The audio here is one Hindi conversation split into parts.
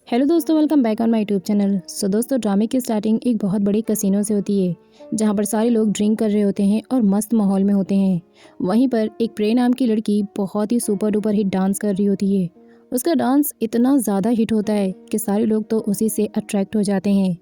हेलो दोस्तों, welcome back on my YouTube channel. So दोस्तों, ड्रामे की स्टार्टिंग एक बहुत बड़ी कसिनो से होती है, जहां पर सारे लोग ड्रिंक कर रहे होते हैं और मस्त माहौल में होते हैं। वहीं पर एक प्रे नाम की लड़की बहुत ही सुपर डुपर हिट डांस कर रही होती है। उसका डांस इतना ज़्यादा हिट होता है कि सारे लोग तो उसी से अट्रैक्ट हो जाते हैं।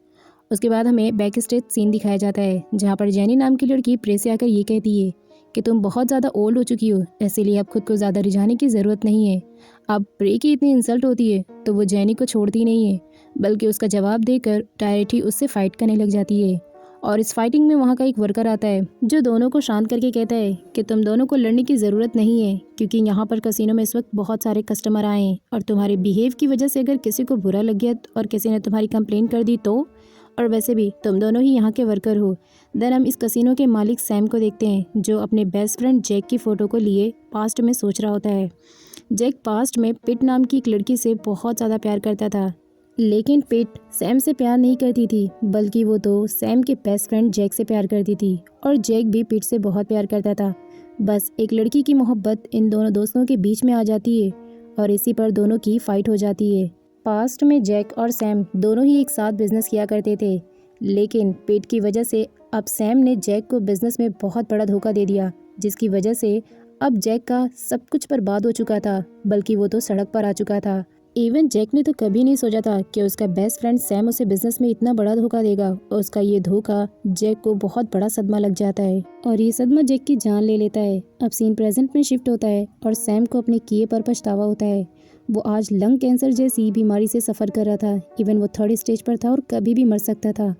उसके बाद हमें बैक स्टेज सीन दिखाया जाता है, जहाँ पर जेनी नाम की लड़की प्रे से आकर ये कहती है कि तुम बहुत ज़्यादा ओल्ड हो चुकी हो, इसीलिए अब खुद को ज़्यादा रिझाने की ज़रूरत नहीं है। अब प्रे की इतनी इंसल्ट होती है तो वो जेनी को छोड़ती नहीं है, बल्कि उसका जवाब देकर डायरेक्ट ही उससे फाइट करने लग जाती है। और इस फाइटिंग में वहाँ का एक वर्कर आता है, जो दोनों को शांत करके कहता है कि तुम दोनों को लड़ने की ज़रूरत नहीं है, क्योंकि यहाँ पर कसिनो में इस वक्त बहुत सारे कस्टमर आए हैं और तुम्हारे बिहेव की वजह से अगर किसी को बुरा लग गया और किसी ने तुम्हारी कंप्लेंट कर दी तो, और वैसे भी तुम दोनों ही यहाँ के वर्कर हो। देन हम इस कसिनो के मालिक सैम को देखते हैं, जो अपने बेस्ट फ्रेंड जैक की फ़ोटो को लिए पास्ट में सोच रहा होता है। जैक पास्ट में पिट नाम की एक लड़की से बहुत ज़्यादा प्यार करता था, लेकिन पिट सैम से प्यार नहीं करती थी, बल्कि वो तो सैम के बेस्ट फ्रेंड जैक से प्यार करती थी, और जैक भी पिट से बहुत प्यार करता था। बस एक लड़की की मोहब्बत इन दोनों दोस्तों के बीच में आ जाती है और इसी पर दोनों की फाइट हो जाती है। पास्ट में जैक और सैम दोनों ही एक साथ बिजनेस किया करते थे, लेकिन पिट की वजह से अब सैम ने जैक को बिजनेस में बहुत बड़ा धोखा दे दिया, जिसकी वजह से अब जैक का सब कुछ बर्बाद हो चुका था, बल्कि वो तो सड़क पर आ चुका था। इवन जैक ने तो कभी नहीं सोचा था कि उसका बेस्ट फ्रेंड सैम उसे बिजनेस में इतना बड़ा धोखा देगा, और उसका ये धोखा जैक को बहुत बड़ा सदमा लग जाता है और ये सदमा जैक की जान ले लेता है। अब सीन प्रेजेंट में शिफ्ट होता है और सैम को अपने किए पर पछतावा होता है। वो आज लंग कैंसर जैसी बीमारी से सफ़र कर रहा था। इवन वो थर्ड स्टेज पर था और कभी भी मर सकता था।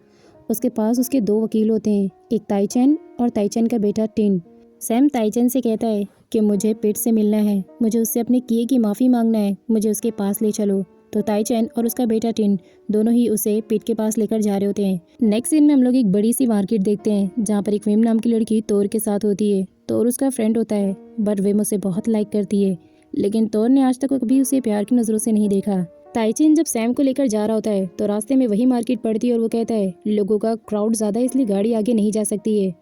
उसके पास उसके दो वकील होते हैं, एक ताइचेन और ताइचेन का बेटा टिन। सैम ताइचेन से कहता है कि मुझे पिट से मिलना है, मुझे उससे अपने किए की माफ़ी मांगना है, मुझे उसके पास ले चलो। तो ताइचेन और उसका बेटा टिन दोनों ही उसे पिट के पास लेकर जा रहे होते हैं। नेक्स्ट सीन में हम लोग एक बड़ी सी मार्केट देखते हैं, जहाँ पर एक विम नाम की लड़की तोर के साथ होती है। तोर उसका फ्रेंड होता है, बट विम उसे बहुत लाइक करती है, लेकिन तोर ने आज तक कभी उसे प्यार की नज़रों से नहीं देखा। ताइचेन जब सैम को लेकर जा रहा होता है तो रास्ते में वही मार्केट पड़ती है और वो कहता है लोगों का क्राउड ज़्यादा है, इसलिए गाड़ी आगे नहीं जा सकती है।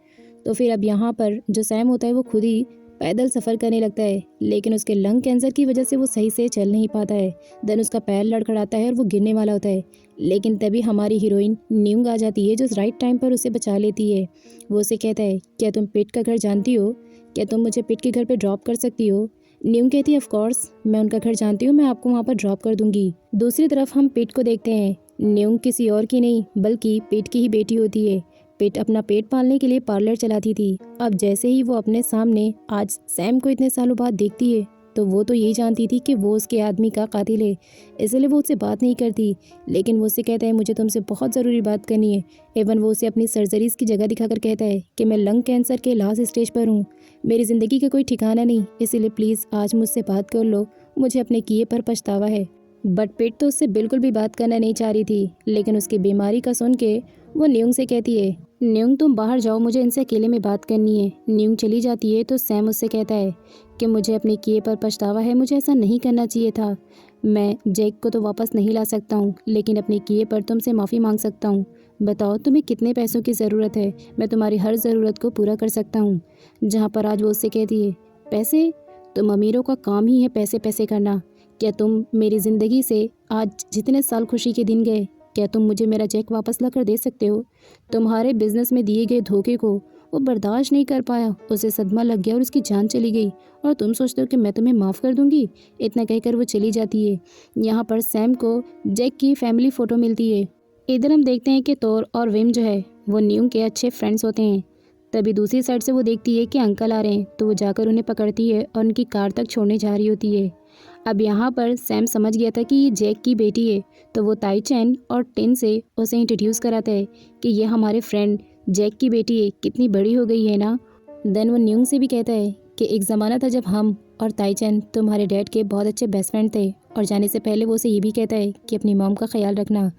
तो फिर अब यहाँ पर जो सैम होता है वो खुद ही पैदल सफ़र करने लगता है, लेकिन उसके लंग कैंसर की वजह से वो सही से चल नहीं पाता है। देन उसका पैर लड़खड़ाता है और वो गिरने वाला होता है, लेकिन तभी हमारी हीरोइन न्यूंग आ जाती है, जो राइट टाइम पर उसे बचा लेती है। वो उसे कहता है क्या तुम पिट का घर जानती हो, क्या तुम मुझे पिट के घर पर ड्रॉप कर सकती हो। न्यूंग कहती है ऑफ कोर्स, मैं उनका घर जानती हूँ, मैं आपको वहाँ पर ड्रॉप कर दूंगी। दूसरी तरफ हम पिट को देखते हैं। न्यूंग किसी और की नहीं बल्कि पिट की ही बेटी होती है। पिट अपना पेट पालने के लिए पार्लर चलाती थी। अब जैसे ही वो अपने सामने आज सैम को इतने सालों बाद देखती है, तो वो तो यही जानती थी कि वो उसके आदमी का कातिल है, इसलिए वो उससे बात नहीं करती। लेकिन वो उससे कहता है मुझे तुमसे बहुत ज़रूरी बात करनी है। एवन वो उसे अपनी सर्जरीज की जगह दिखाकर कहता है कि मैं लंग कैंसर के लास्ट स्टेज पर हूँ, मेरी ज़िंदगी का कोई ठिकाना नहीं, इसीलिए प्लीज़ आज मुझसे बात कर लो, मुझे अपने किए पर पछतावा है। बट पिट तो उससे बिल्कुल भी बात करना नहीं चाह रही थी, लेकिन उसकी बीमारी का सुन के वो न्यूंग से कहती है न्यूंग तुम बाहर जाओ, मुझे इनसे अकेले में बात करनी है। न्यूंग चली जाती है तो सैम उससे कहता है कि मुझे अपने किए पर पछतावा है, मुझे ऐसा नहीं करना चाहिए था। मैं जैक को तो वापस नहीं ला सकता हूँ, लेकिन अपने किए पर तुमसे माफ़ी मांग सकता हूँ। बताओ तुम्हें कितने पैसों की ज़रूरत है, मैं तुम्हारी हर ज़रूरत को पूरा कर सकता हूँ। जहाँ पर आज वो उससे कहती है पैसे, तुम अमीरों का काम ही है पैसे पैसे करना। क्या तुम मेरी ज़िंदगी से आज जितने साल खुशी के दिन गए, क्या तुम मुझे मेरा चेक वापस ला कर दे सकते हो। तुम्हारे बिजनेस में दिए गए धोखे को वो बर्दाश्त नहीं कर पाया, उसे सदमा लग गया और उसकी जान चली गई, और तुम सोचते हो कि मैं तुम्हें माफ़ कर दूंगी। इतना कहकर वो चली जाती है। यहाँ पर सैम को जैक की फैमिली फ़ोटो मिलती है। इधर हम देखते हैं कि तोर और विम जो है वो न्यूंग के अच्छे फ्रेंड्स होते हैं। तभी दूसरी साइड से वो देखती है कि अंकल आ रहे हैं, तो वो जाकर उन्हें पकड़ती है और उनकी कार तक छोड़ने जा रही होती है। अब यहाँ पर सैम समझ गया था कि ये जैक की बेटी है, तो वो ताइचेन और टिन से उसे इंट्रोड्यूस कराता है कि ये हमारे फ्रेंड जैक की बेटी है, कितनी बड़ी हो गई है ना। देन वो न्यूंग से भी कहता है कि एक ज़माना था जब हम और ताइचेन तुम्हारे डैड के बहुत अच्छे बेस्ट फ्रेंड थे, और जाने से पहले वो उसे ये भी कहता है कि अपनी मॉम का ख्याल रखना।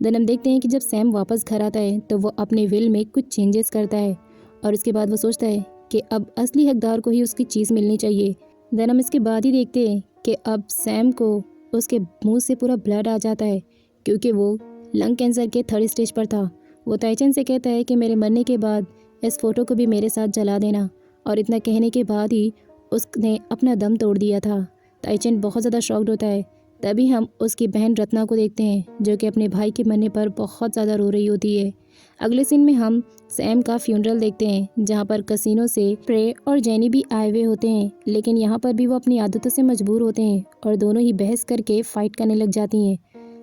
देन हम देखते हैं कि जब सैम वापस घर आता है तो वो अपने विल में कुछ चेंजेस करता है, और इसके बाद वो सोचता है कि अब असली हकदार को ही उसकी चीज़ मिलनी चाहिए। देन हम इसके बाद ही देखते हैं कि अब सैम को उसके मुंह से पूरा ब्लड आ जाता है, क्योंकि वो लंग कैंसर के थर्ड स्टेज पर था। वो ताइचेन से कहता है कि मेरे मरने के बाद इस फ़ोटो को भी मेरे साथ जला देना, और इतना कहने के बाद ही उसने अपना दम तोड़ दिया था। ताइचेन बहुत ज़्यादा शॉक्ड होता है। तभी हम उसकी बहन रत्ना को देखते हैं, जो कि अपने भाई के मरने पर बहुत ज़्यादा रो रही होती है। अगले सीन में हम सैम का फ्यूनरल देखते हैं, जहाँ पर कसिनो से प्रे और जेनी भी आए हुए होते हैं, लेकिन यहाँ पर भी वो अपनी आदतों से मजबूर होते हैं और दोनों ही बहस करके फाइट करने लग जाती हैं।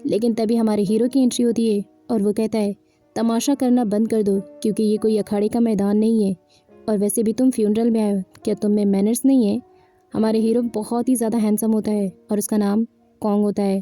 लेकिन तभी हमारे हीरो की एंट्री होती है और वो कहता है, तमाशा करना बंद कर दो, क्योंकि ये कोई अखाड़े का मैदान नहीं है, और वैसे भी तुम फ्यूनरल में आए हो, क्या तुम में मैनर्स नहीं है। हमारे हीरो बहुत ही ज़्यादा हैंडसम होता है और उसका नाम कॉन्ग होता है।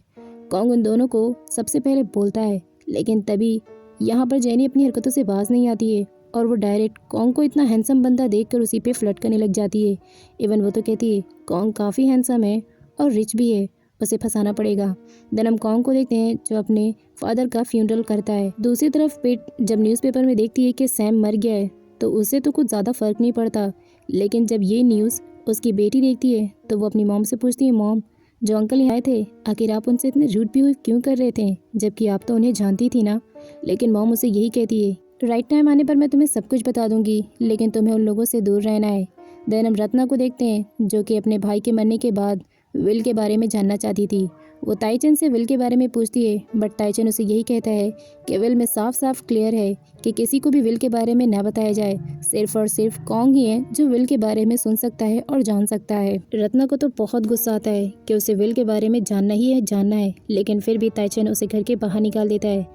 कॉन्ग उन दोनों को सबसे पहले बोलता है, लेकिन तभी यहाँ पर जेनी अपनी हरकतों से बाज नहीं आती है और वो डायरेक्ट कॉन्ग को इतना हैंडसम बंदा देखकर उसी पे फ्लर्ट करने लग जाती है। इवन वो तो कहती है कॉन्ग काफ़ी हैंडसम है और रिच भी है, उसे फंसाना पड़ेगा। देन हम कॉन्ग को देखते हैं जो अपने फादर का फ्यूनरल करता है। दूसरी तरफ पिट जब न्यूज़पेपर में देखती है कि सैम मर गया है तो उसे तो कुछ ज़्यादा फर्क नहीं पड़ता, लेकिन जब ये न्यूज़ उसकी बेटी देखती है तो वो अपनी मॉम से पूछती है, मॉम जो अंकल यहाँ आए थे आखिर आप उनसे इतने रूड बिहेव क्यों कर रहे थे, जबकि आप तो उन्हें जानती थी ना। लेकिन मॉम उसे यही कहती है, राइट टाइम आने पर मैं तुम्हें सब कुछ बता दूंगी, लेकिन तुम्हें उन लोगों से दूर रहना है। देन हम रत्ना को देखते हैं जो कि अपने भाई के मरने के बाद विल के बारे में जानना चाहती थी। वो ताइचन से विल के बारे में पूछती है, बट ताइचन उसे यही कहता है कि विल में साफ साफ क्लियर है कि किसी को भी विल के बारे में ना बताया जाए, सिर्फ और सिर्फ कॉन्ग ही है जो विल के बारे में सुन सकता है और जान सकता है। रत्ना को तो बहुत गुस्सा आता है कि उसे विल के बारे में जानना ही है जानना है, लेकिन फिर भी ताइचन उसे घर के बाहर निकाल देता है।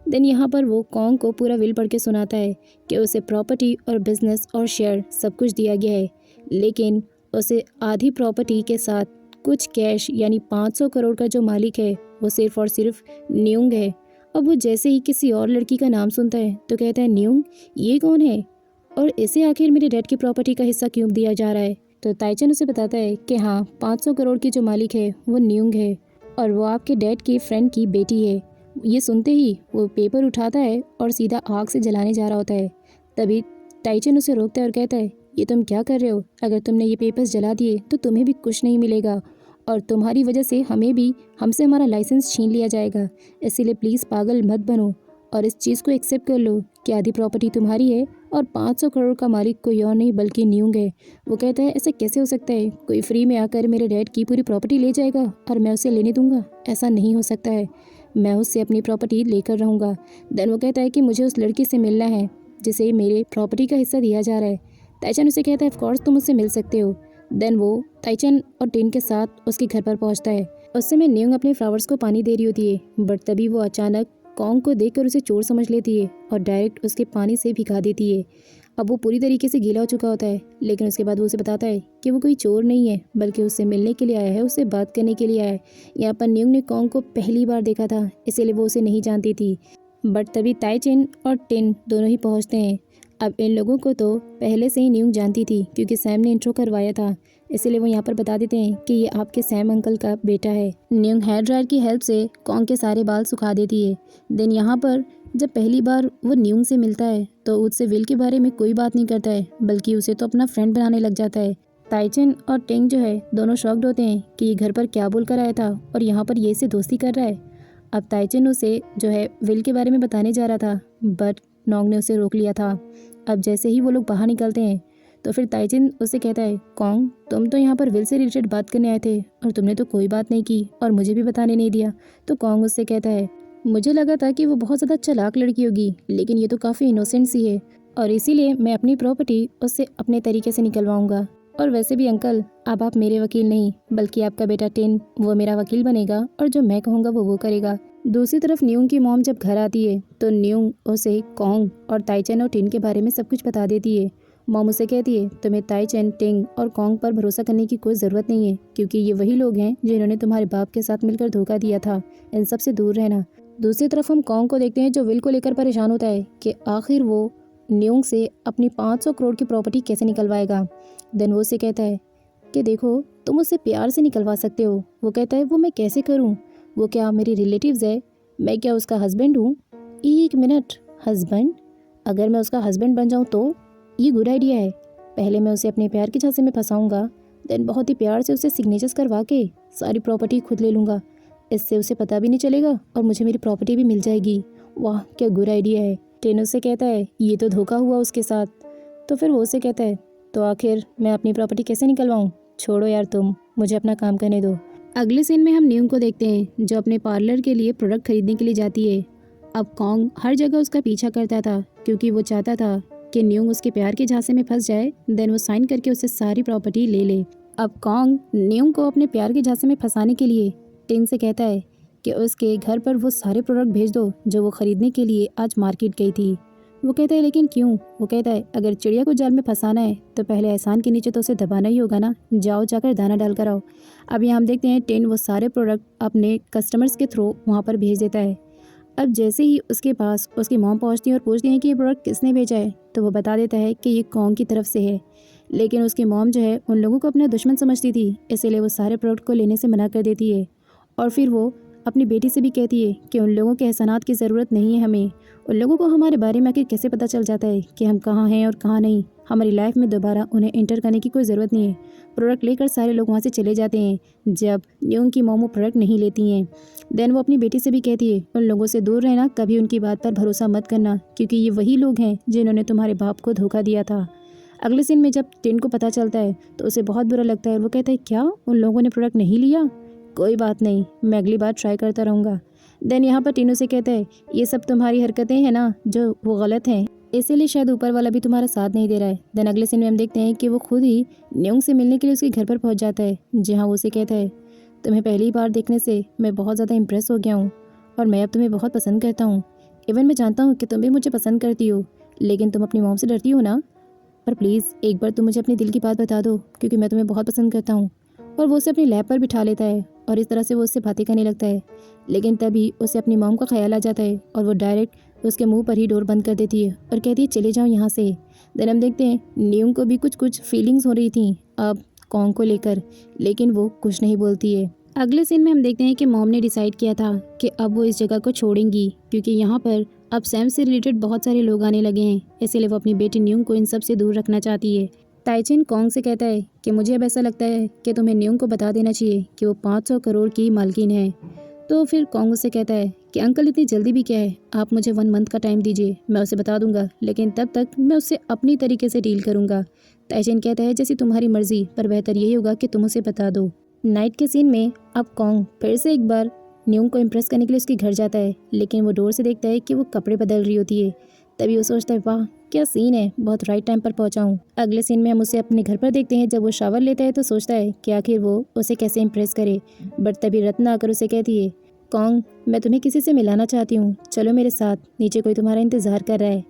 देन यहाँ पर वो कॉन्ग को पूरा विल पढ़ के सुनाता है कि उसे प्रॉपर्टी और बिजनेस और शेयर सब कुछ दिया गया है, लेकिन उसे आधी प्रॉपर्टी के साथ कुछ कैश यानी 500 करोड़ का जो मालिक है वो सिर्फ और सिर्फ न्यूंग है। अब वो जैसे ही किसी और लड़की का नाम सुनता है तो कहता है, न्यूंग ये कौन है और इसे आखिर मेरे डैड की प्रॉपर्टी का हिस्सा क्यों दिया जा रहा है। तो ताइचन उसे बताता है कि हाँ 500 करोड़ की जो मालिक है वो न्यूंग है और वो आपके डैड की फ्रेंड की बेटी है। ये सुनते ही वो पेपर उठाता है और सीधा आग से जलाने जा रहा होता है। तभी ताइचन उसे रोकता है और कहता है, ये तुम क्या कर रहे हो, अगर तुमने ये पेपर्स जला दिए तो तुम्हें भी कुछ नहीं मिलेगा और तुम्हारी वजह से हमसे हमारा लाइसेंस छीन लिया जाएगा, इसीलिए प्लीज़ पागल मत बनो और इस चीज़ को एक्सेप्ट कर लो कि आधी प्रॉपर्टी तुम्हारी है और 500 करोड़ का मालिक कोई और नहीं बल्कि न्यूंग है। वो कहता है, ऐसा कैसे हो सकता है, कोई फ्री में आकर मेरे डैड की पूरी प्रॉपर्टी ले जाएगा और मैं उसे लेने दूंगा, ऐसा नहीं हो सकता है, मैं उससे अपनी प्रॉपर्टी लेकर रहूँगा। देन वो कहता है कि मुझे उस लड़की से मिलना है जिसे मेरे प्रॉपर्टी का हिस्सा दिया जा रहा है। ताइचन उसे कहता है, ऑफकोर्स तुम उससे मिल सकते हो। देन वो ताइचन और टिन के साथ उसके घर पर पहुंचता है। उस समय न्यूंग अपने फ्लावर्स को पानी दे रही होती है, बट तभी वो अचानक कॉन्ग को देखकर उसे चोर समझ लेती है और डायरेक्ट उसके पानी से भिगा देती है। अब वो पूरी तरीके से गीला हो चुका होता है, लेकिन उसके बाद वो उसे बताता है कि वो कोई चोर नहीं है बल्कि उससे मिलने के लिए आया है, उससे बात करने के लिए आया है। यहाँ पर न्यूंग ने कॉन्ग को पहली बार देखा था, इसीलिए वो उसे नहीं जानती थी। बट तभी ताइचन और टिन दोनों ही पहुँचते हैं। अब इन लोगों को तो पहले से ही न्यूंग जानती थी क्योंकि सैम ने इंट्रो करवाया था, इसीलिए वो यहाँ पर बता देते हैं कि ये आपके सैम अंकल का बेटा है। न्यूंग हेयर ड्रायर की हेल्प से कॉन्ग के सारे बाल सुखा देती है। देन यहाँ पर जब पहली बार वो न्यूंग से मिलता है तो उससे विल के बारे में कोई बात नहीं करता है, बल्कि उसे तो अपना फ्रेंड बनाने लग जाता है। ताइचन और टिंग जो है दोनों शॉक्ड होते हैं कि ये घर पर क्या बोल कर आया था और यहाँ पर ये से दोस्ती कर रहा है। अब ताइचन उसे जो है विल के बारे में बताने जा रहा था, बट नोंग ने उसे रोक लिया था। अब जैसे ही वो लोग बाहर निकलते हैं तो फिर ताइचन उससे कहता है, कॉन्ग तुम तो यहाँ पर विल से रिलेटेड बात करने आए थे और तुमने तो कोई बात नहीं की और मुझे भी बताने नहीं दिया। तो कॉन्ग उससे कहता है, मुझे लगा था कि वो बहुत ज़्यादा चालाक लड़की होगी, लेकिन ये तो काफ़ी इनोसेंट सी है और इसीलिए मैं अपनी प्रॉपर्टी उससे अपने तरीके से निकलवाऊंगा। और वैसे भी अंकल अब आप मेरे वकील नहीं बल्कि आपका बेटा टिन वो मेरा वकील बनेगा और जो मैं कहूँगा वो करेगा। दूसरी तरफ न्यूंग की मॉम जब घर आती है तो न्यूंग उसे कॉन्ग और ताइचन और टिन के बारे में सब कुछ बता देती है। मॉम उसे कहती है, तुम्हें ताइचन, टिंग और कॉन्ग पर भरोसा करने की कोई ज़रूरत नहीं है क्योंकि ये वही लोग हैं जिन्होंने तुम्हारे बाप के साथ मिलकर धोखा दिया था, इन सब से दूर रहना। दूसरी तरफ हम कॉन्ग को देखते हैं जो विल को लेकर परेशान होता है कि आखिर वो न्यूंग से अपनी 500 करोड़ की प्रॉपर्टी कैसे निकलवाएगा। देन वो उसे कहता है कि देखो तुम उससे प्यार से निकलवा सकते हो। वो कहता है, वो मैं कैसे करूँ, वो क्या मेरी रिलेटिव्स है, मैं क्या उसका हस्बैंड हूँ। एक मिनट, हस्बैंड? अगर मैं उसका हस्बैंड बन जाऊँ तो ये गुड आइडिया है। पहले मैं उसे अपने प्यार के झांसे में फंसाऊंगा, देन बहुत ही प्यार से उसे सिग्नेचर्स करवा के सारी प्रॉपर्टी खुद ले लूँगा, इससे उसे पता भी नहीं चलेगा और मुझे मेरी प्रॉपर्टी भी मिल जाएगी। वाह क्या गुड आइडिया है। टेन उससे कहता है, ये तो धोखा हुआ उसके साथ। तो फिर वो उसे कहता है, तो आखिर मैं अपनी प्रॉपर्टी कैसे निकलवाऊँ, छोड़ो यार तुम, मुझे अपना काम करने दो। अगले सीन में हम न्यूंग को देखते हैं जो अपने पार्लर के लिए प्रोडक्ट खरीदने के लिए जाती है। अब कॉन्ग हर जगह उसका पीछा करता था क्योंकि वो चाहता था कि न्यूंग उसके प्यार के झांसे में फंस जाए, देन वो साइन करके उससे सारी प्रॉपर्टी ले ले। अब कॉन्ग न्यूंग को अपने प्यार के झांसे में फंसाने के लिए टिन से कहता है कि उसके घर पर वो सारे प्रोडक्ट भेज दो जो वो खरीदने के लिए आज मार्केट गई थी। वो कहता है लेकिन क्यों? वो कहता है अगर चिड़िया को जाल में फंसाना है तो पहले एहसान के नीचे तो उसे दबाना ही होगा ना, जाओ जाकर दाना डाल कर आओ। अब यहाँ हम देखते हैं टिन वो सारे प्रोडक्ट अपने कस्टमर्स के थ्रू वहाँ पर भेज देता है। अब जैसे ही उसके पास उसकी मॉम पहुँचती है और पूछती है कि ये प्रोडक्ट किसने भेजा है, तो वो बता देता है कि ये कॉन्ग की तरफ से है। लेकिन उसकी मॉम जो है उन लोगों को अपना दुश्मन समझती थी, इसीलिए वो सारे प्रोडक्ट को लेने से मना कर देती है। और फिर वो अपनी बेटी से भी कहती है कि उन लोगों के एहसानात की ज़रूरत नहीं है हमें। उन लोगों को हमारे बारे में आखिर कैसे पता चल जाता है कि हम कहाँ हैं और कहाँ नहीं। हमारी लाइफ में दोबारा उन्हें एंटर करने की कोई ज़रूरत नहीं है। प्रोडक्ट लेकर सारे लोग वहाँ से चले जाते हैं जब न्यूंग की मॉम वो प्रोडक्ट नहीं लेती हैं। देन वो अपनी बेटी से भी कहती है उन लोगों से दूर रहना, कभी उनकी बात पर भरोसा मत करना क्योंकि ये वही लोग हैं जिन्होंने तुम्हारे बाप को धोखा दिया था। अगले सीन में जब टिन को पता चलता है तो उसे बहुत बुरा लगता है और वो कहता है क्या उन लोगों ने प्रोडक्ट नहीं लिया? कोई बात नहीं, मैं अगली बार ट्राई करता रहूँगा। देन यहाँ पर टिनो से कहता है ये सब तुम्हारी हरकतें हैं ना जो वो गलत हैं, इसीलिए शायद ऊपर वाला भी तुम्हारा साथ नहीं दे रहा है। देन अगले सीन में हम देखते हैं कि वो खुद ही न्यूंग से मिलने के लिए उसके घर पर पहुँच जाता है, जहाँ वो उसे कहता है तुम्हें पहली बार देखने से मैं बहुत ज़्यादा इम्प्रेस हो गया हूँ और मैं अब तुम्हें बहुत पसंद करता हूँ। इवन मैं जानता हूँ कि तुम भी मुझे पसंद करती हो, लेकिन तुम अपनी मॉम से डरती हो ना। पर प्लीज़ एक बार तुम मुझे अपने दिल की बात बता दो क्योंकि मैं तुम्हें बहुत पसंद करता हूँ। और वो उसे अपनी लैब पर बिठा लेता है और इस तरह से वो उससे बातें करने लगता है। लेकिन तभी उसे अपनी मॉम का ख्याल आ जाता है और वो डायरेक्ट उसके मुंह पर ही डोर बंद कर देती है और कहती है चले जाओ यहाँ से। देन हम देखते हैं न्यूंग को भी कुछ फीलिंग्स हो रही थी अब कॉन्ग को लेकर, लेकिन वो कुछ नहीं बोलती है। अगले सीन में हम देखते हैं कि मॉम ने डिसाइड किया था कि अब वो इस जगह को छोड़ेंगी क्योंकि यहाँ पर अब सैम से रिलेटेड बहुत सारे लोग आने लगे हैं, इसीलिए वो अपनी बेटी न्यूंग को इन सब से दूर रखना चाहती है। ताइचिन कॉन्ग से कहता है कि मुझे अब ऐसा लगता है कि तुम्हें न्यूंग को बता देना चाहिए कि वो 500 करोड़ की मालकिन है। तो फिर कॉन्ग उससे कहता है कि अंकल इतनी जल्दी भी क्या है, आप मुझे 1 मंथ का टाइम दीजिए, मैं उसे बता दूंगा, लेकिन तब तक मैं उससे अपनी तरीके से डील करूंगा। ताइचिन कहता है जैसी तुम्हारी मर्जी, पर बेहतर यही होगा कि तुम उसे बता दो। नाइट के सीन में अब कॉन्ग फिर से एक बार न्यूंग को इम्प्रेस करने के लिए उसके घर जाता है, लेकिन वो डोर से देखता है कि वो कपड़े बदल रही होती है। तभी वो सोचता है वाह क्या सीन है, बहुत राइट टाइम पर पहुंचा हूँ। अगले सीन में हम उसे अपने घर पर देखते हैं। जब वो शावर लेता है तो सोचता है कि आखिर वो उसे कैसे इम्प्रेस करे, बट तभी रत्ना आकर उसे कहती है कॉन्ग मैं तुम्हें किसी से मिलाना चाहती हूँ, चलो मेरे साथ, नीचे कोई तुम्हारा इंतज़ार कर रहा है।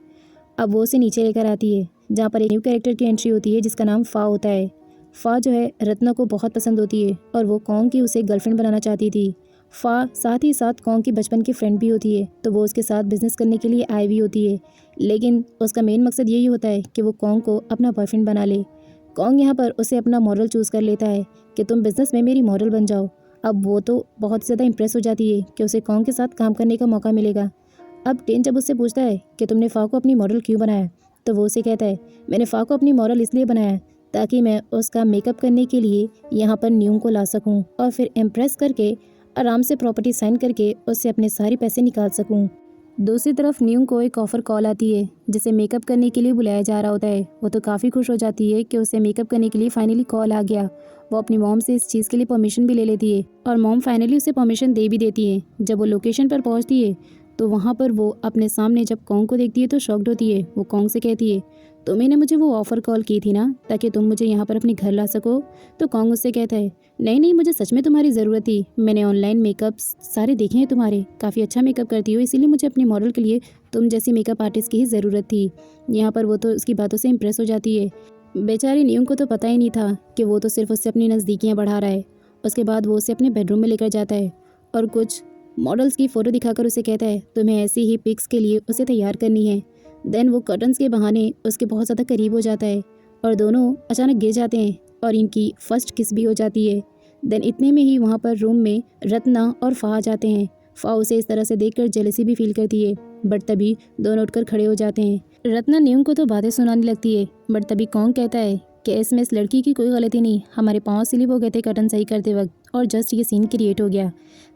अब वो उसे नीचे लेकर आती है जहाँ पर एक न्यू कैरेक्टर की एंट्री होती है जिसका नाम फ़ा होता है। फ़ा जो है रत्ना को बहुत पसंद होती है और वो कॉन्ग की उसे गर्लफ्रेंड बनाना चाहती थी। फ़ा साथ ही साथ कॉन्ग की बचपन की फ्रेंड भी होती है, तो वो उसके साथ बिजनेस करने के लिए आई भी होती है, लेकिन उसका मेन मकसद यही होता है कि वो कॉन्ग को अपना बॉयफ्रेंड बना ले। कॉन्ग यहाँ पर उसे अपना मॉडल चूज़ कर लेता है कि तुम बिज़नेस में मेरी मॉडल बन जाओ। अब वो तो बहुत ज़्यादा इंप्रेस हो जाती है कि उसे कॉन्ग के साथ काम करने का मौका मिलेगा। अब टेन जब उससे पूछता है कि तुमने फ़ा को अपनी मॉडल क्यों बनाया, तो वो उसे कहता है मैंने फ़ा को अपनी मॉडल इसलिए बनाया ताकि मैं उसका मेकअप करने के लिए यहाँ पर न्यूंग को ला सकूँ और फिर इम्प्रेस करके आराम से प्रॉपर्टी साइन करके उससे अपने सारे पैसे निकाल सकूं। दूसरी तरफ न्यूंग को एक ऑफ़र कॉल आती है जिसे मेकअप करने के लिए बुलाया जा रहा होता है। वो तो काफ़ी खुश हो जाती है कि उसे मेकअप करने के लिए फाइनली कॉल आ गया। वो अपनी मॉम से इस चीज़ के लिए परमिशन भी ले लेती है और मॉम फाइनली उसे परमिशन दे भी देती है। जब वो लोकेशन पर पहुंचती है तो वहाँ पर वो अपने सामने जब कॉन्ग को देखती है तो शॉक्ड होती है। वो कॉन्ग से कहती है तुमने मुझे वो ऑफ़र कॉल की थी ना ताकि तुम मुझे यहाँ पर अपने घर ला सको। तो कॉन्ग उससे कहता है नहीं नहीं, मुझे सच में तुम्हारी ज़रूरत थी, मैंने ऑनलाइन मेकअप सारे देखे हैं तुम्हारे, काफ़ी अच्छा मेकअप करती हो, इसीलिए मुझे अपने मॉडल के लिए तुम जैसी मेकअप आर्टिस्ट की ही ज़रूरत थी। यहाँ पर वो तो उसकी बातों से इम्प्रेस हो जाती है। बेचारी न्यूंग को तो पता ही नहीं था कि वो तो सिर्फ उससे अपनी नज़दीकियाँ बढ़ा रहा है। उसके बाद वो उसे अपने बेडरूम में लेकर जाता है और कुछ मॉडल्स की फ़ोटो दिखाकर उसे कहता है तुम्हें ऐसी ही पिक्स के लिए उसे तैयार करनी है। देन वो कर्टन्स के बहाने उसके बहुत ज़्यादा करीब हो जाता है और दोनों अचानक गिर जाते हैं और इनकी फर्स्ट किस भी हो जाती है। देन इतने में ही वहाँ पर रूम में रत्ना और फ़ा आ जाते हैं। फ़ा उसे इस तरह से देखकर जेलसी भी फील करती है, बट तभी दोनों उठकर खड़े हो जाते हैं। रत्ना न्यूंग को तो बातें सुनाने लगती है, बट तभी कॉन्ग कहता है कि इसमें इस लड़की की कोई गलती नहीं, हमारे पाँव स्लिप हो गए थे कर्टन सही करते वक्त और जस्ट ये सीन क्रिएट हो गया।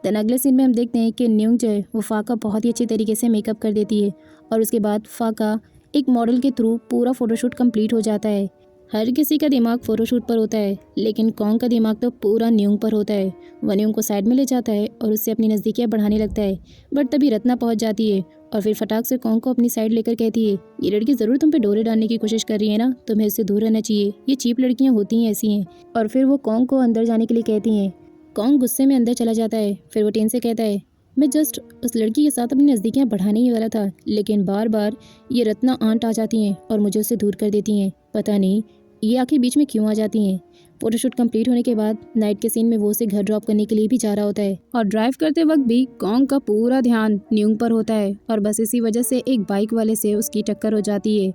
देन अगले सीन में हम देखते हैं कि न्यूंग जो है वो फ़ा का बहुत ही अच्छी तरीके से मेकअप कर देती है और उसके बाद फ़ा का एक मॉडल के थ्रू पूरा फ़ोटोशूट कंप्लीट हो जाता है। हर किसी का दिमाग फ़ोटोशूट पर होता है, लेकिन कॉन्ग का दिमाग तो पूरा न्योंग पर होता है। वह न्योंग को साइड में ले जाता है और उससे अपनी नज़दीकियाँ बढ़ाने लगता है। बट तभी रत्ना पहुंच जाती है और फिर फटाक से कॉन्ग को अपनी साइड लेकर कहती है, ये लड़की ज़रूर तुम पे डोरे डालने की कोशिश कर रही है ना, तुम्हें इससे दूर रहना चाहिए। ये चीप लड़कियाँ होती हैं, ऐसी हैं। और फिर वो कॉन्ग को अंदर जाने के लिए कहती हैं। कॉन्ग गुस्से में अंदर चला जाता है। फिर वो टेन से कहता है, मैं जस्ट उस लड़की के साथ अपनी नज़दीकियाँ बढ़ाने ही वाला था, लेकिन बार बार ये रत्ना आंट आ जाती हैं और मुझे उससे दूर कर देती हैं। पता नहीं ये आखिर बीच में क्यों आ जाती हैं। फोटोशूट कंप्लीट होने के बाद नाइट के सीन में वो उसे घर ड्रॉप करने के लिए भी जा रहा होता है और ड्राइव करते वक्त भी कॉन्ग का पूरा ध्यान न्यूंग पर होता है और बस इसी वजह से एक बाइक वाले से उसकी टक्कर हो जाती है।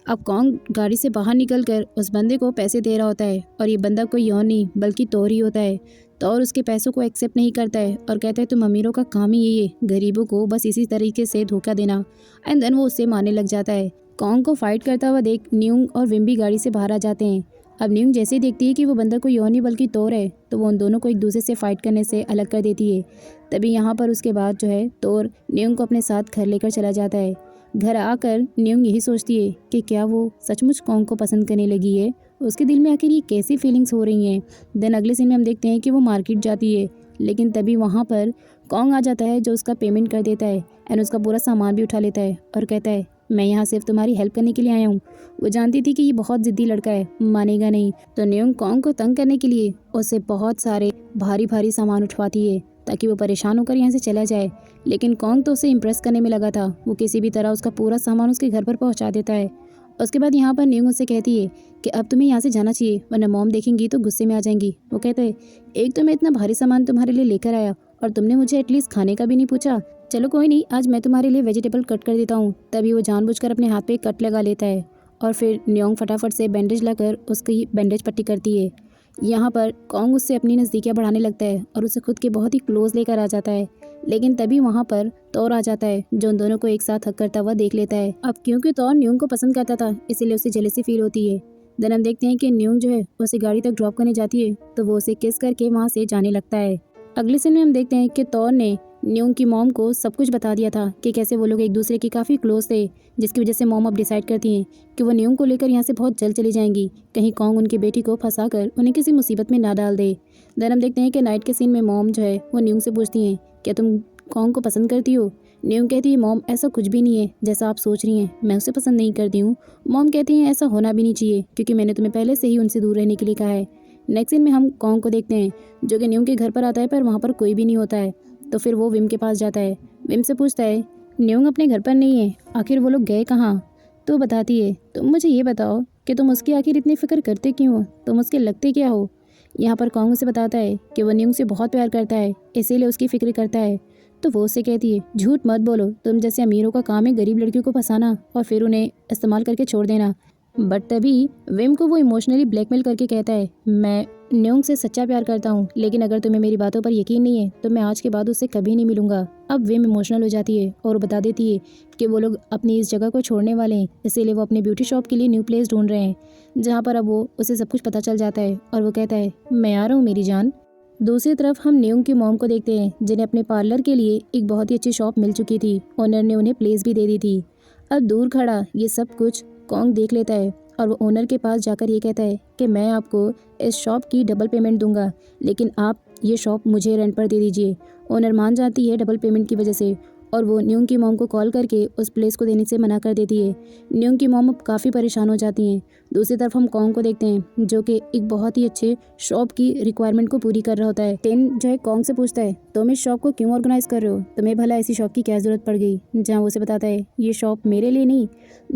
अब कॉन्ग गाड़ी से बाहर निकलकर उस बंदे को पैसे दे रहा होता है और ये बंदा कोई यौन नहीं बल्कि तौर ही होता है। तौर उसके पैसों को एक्सेप्ट नहीं करता है और कहता है तुम अमीरों का काम ही यही है, गरीबों को बस इसी तरीके से धोखा देना। एंड देन वो उससे मारने लग जाता है। कॉन्ग को फाइट करता हुआ देख न्यूंग और विम भी गाड़ी से बाहर आ जाते हैं। अब न्यूंग जैसे ही देखती है कि वो बंदा कोई यौन नहीं बल्कि तौर है, तो वो उन दोनों को एक दूसरे से फाइट करने से अलग कर देती है। तभी यहाँ पर उसके बाद जो है तौर न्यूंग को अपने साथ घर लेकर चला जाता है। घर आकर न्यूंग यही सोचती है कि क्या वो सचमुच कॉन्ग को पसंद करने लगी है, उसके दिल में आखिर ये कैसी फीलिंग्स हो रही हैं। देन अगले सीन में हम देखते हैं कि वो मार्केट जाती है, लेकिन तभी वहाँ पर कॉन्ग आ जाता है जो उसका पेमेंट कर देता है एंड उसका पूरा सामान भी उठा लेता है और कहता है मैं यहाँ सिर्फ तुम्हारी हेल्प करने के लिए आया हूँ। वो जानती थी कि ये बहुत ज़िद्दी लड़का है, मानेगा नहीं, तो न्यूंग कॉन्ग को तंग करने के लिए उससे बहुत सारे भारी भारी सामान उठवाती है ताकि वो परेशान होकर यहाँ से चला जाए। लेकिन कॉन्ग तो उसे इम्प्रेस करने में लगा था, वो किसी भी तरह उसका पूरा सामान उसके घर पर पहुँचा देता है। उसके बाद यहाँ पर न्यूंग उससे कहती है कि अब तुम्हें यहाँ से जाना चाहिए वरना मॉम देखेंगी तो गुस्से में आ जाएंगी। वो कहते हैं एक तो मैं इतना भारी सामान तुम्हारे लिए लेकर आया और तुमने मुझे एटलीस्ट खाने का भी नहीं पूछा। चलो कोई नहीं, आज मैं तुम्हारे लिए वेजिटेबल कट कर देता हूँ। तभी वो जानबूझकर अपने हाथ पे कट लगा लेता है और फिर न्योंग फटाफट से बैंडेज लाकर उसकी बैंडेज पट्टी करती है। यहाँ पर कॉन्ग उससे अपनी नज़दीकियाँ बढ़ाने लगता है और उसे खुद के बहुत ही क्लोज लेकर आ जाता है। लेकिन तभी वहाँ पर तौर आ जाता है जो उन दोनों को एक साथ हक करता हुआ देख लेता है। अब क्योंकि तौर न्योंग को पसंद करता था इसीलिए उसे जेलसी फील होती है। देन हम देखते हैं कि न्योंग जो है उसे गाड़ी तक ड्रॉप करने जाती है तो वो उसे किस करके वहाँ से जाने लगता है। अगले सीन में हम देखते हैं कि तौर ने न्योंग की मॉम को सब कुछ बता दिया था कि कैसे वो लोग एक दूसरे के काफ़ी क्लोज थे, जिसकी वजह से मॉम अब डिसाइड करती हैं कि वो न्योंग को लेकर यहाँ से बहुत जल्द चली जाएंगी, कहीं कॉन्ग उनकी बेटी को फंसाकर उन्हें किसी मुसीबत में ना डाल दे। देन हम देखते हैं कि नाइट के सीन में मॉम जो है वो न्योंग से पूछती हैं क्या तुम कॉन्ग को पसंद करती हो। न्योंग कहती है मॉम ऐसा कुछ भी नहीं है जैसा आप सोच रही हैं, मैं उसे पसंद नहीं करती हूँ। मॉम कहती हैं ऐसा होना भी नहीं चाहिए क्योंकि मैंने तुम्हें पहले से ही उनसे दूर रहने के लिए कहा है। नेक्स्ट सीन में हम कॉन्ग को देखते हैं जो कि न्योंग के घर पर आता है पर वहाँ पर कोई भी नहीं होता है। तो फिर वो विम के पास जाता है, विम से पूछता है न्योंग अपने घर पर नहीं है, आखिर वो लोग गए कहाँ। तो बताती है तुम मुझे ये बताओ कि तुम उसकी आखिर इतनी फ़िक्र करते क्यों हो, तुम उसके लगते क्या हो। यहाँ पर कॉन्ग उसे बताता है कि वो न्योंग से बहुत प्यार करता है इसीलिए उसकी फ़िक्र करता है। तो वो उससे कहती है झूठ मत बोलो, तुम जैसे अमीरों का काम है गरीब लड़कियों को फंसाना और फिर उन्हें इस्तेमाल करके छोड़ देना। बट तभी विम को वो इमोशनली ब्लैकमेल करके कहता है मैं न्योंग से सच्चा प्यार करता हूँ, लेकिन अगर तुम्हें मेरी बातों पर यकीन नहीं है तो मैं आज के बाद उससे कभी नहीं मिलूंगा। अब विम इमोशनल हो जाती है और बता देती है कि वो लोग अपनी इस जगह को छोड़ने वाले हैं, इसीलिए वो अपने ब्यूटी शॉप के लिए न्यू प्लेस ढूंढ रहे हैं, जहाँ पर अब वो उसे सब कुछ पता चल जाता है और वो कहता है मैं आ रहा हूँ मेरी जान। दूसरी तरफ हम न्योंग की मॉम को देखते हैं जिन्हें अपने पार्लर के लिए एक बहुत ही अच्छी शॉप मिल चुकी थी, ओनर ने उन्हें प्लेस भी दे दी थी। अब दूर खड़ा ये सब कुछ कॉन्ग देख लेता है और वो ओनर के पास जाकर ये कहता है कि मैं आपको इस शॉप की डबल पेमेंट दूंगा, लेकिन आप ये शॉप मुझे रेंट पर दे दीजिए। ओनर मान जाती है डबल पेमेंट की वजह से और वो न्योंग की मॉम को कॉल करके उस प्लेस को देने से मना कर देती है। न्योंग की मॉम अब काफ़ी परेशान हो जाती हैं। दूसरी तरफ हम कॉन्ग को देखते हैं जो कि एक बहुत ही अच्छे शॉप की रिक्वायरमेंट को पूरी कर रहा होता है। टेन जो है कॉन्ग से पूछता है तुम इस शॉप को क्यों ऑर्गेनाइज कर रहे हो, तुम्हें भला ऐसी शॉप की क्या ज़रूरत पड़ गई। जहाँ वो उसे बताता है ये शॉप मेरे लिए नहीं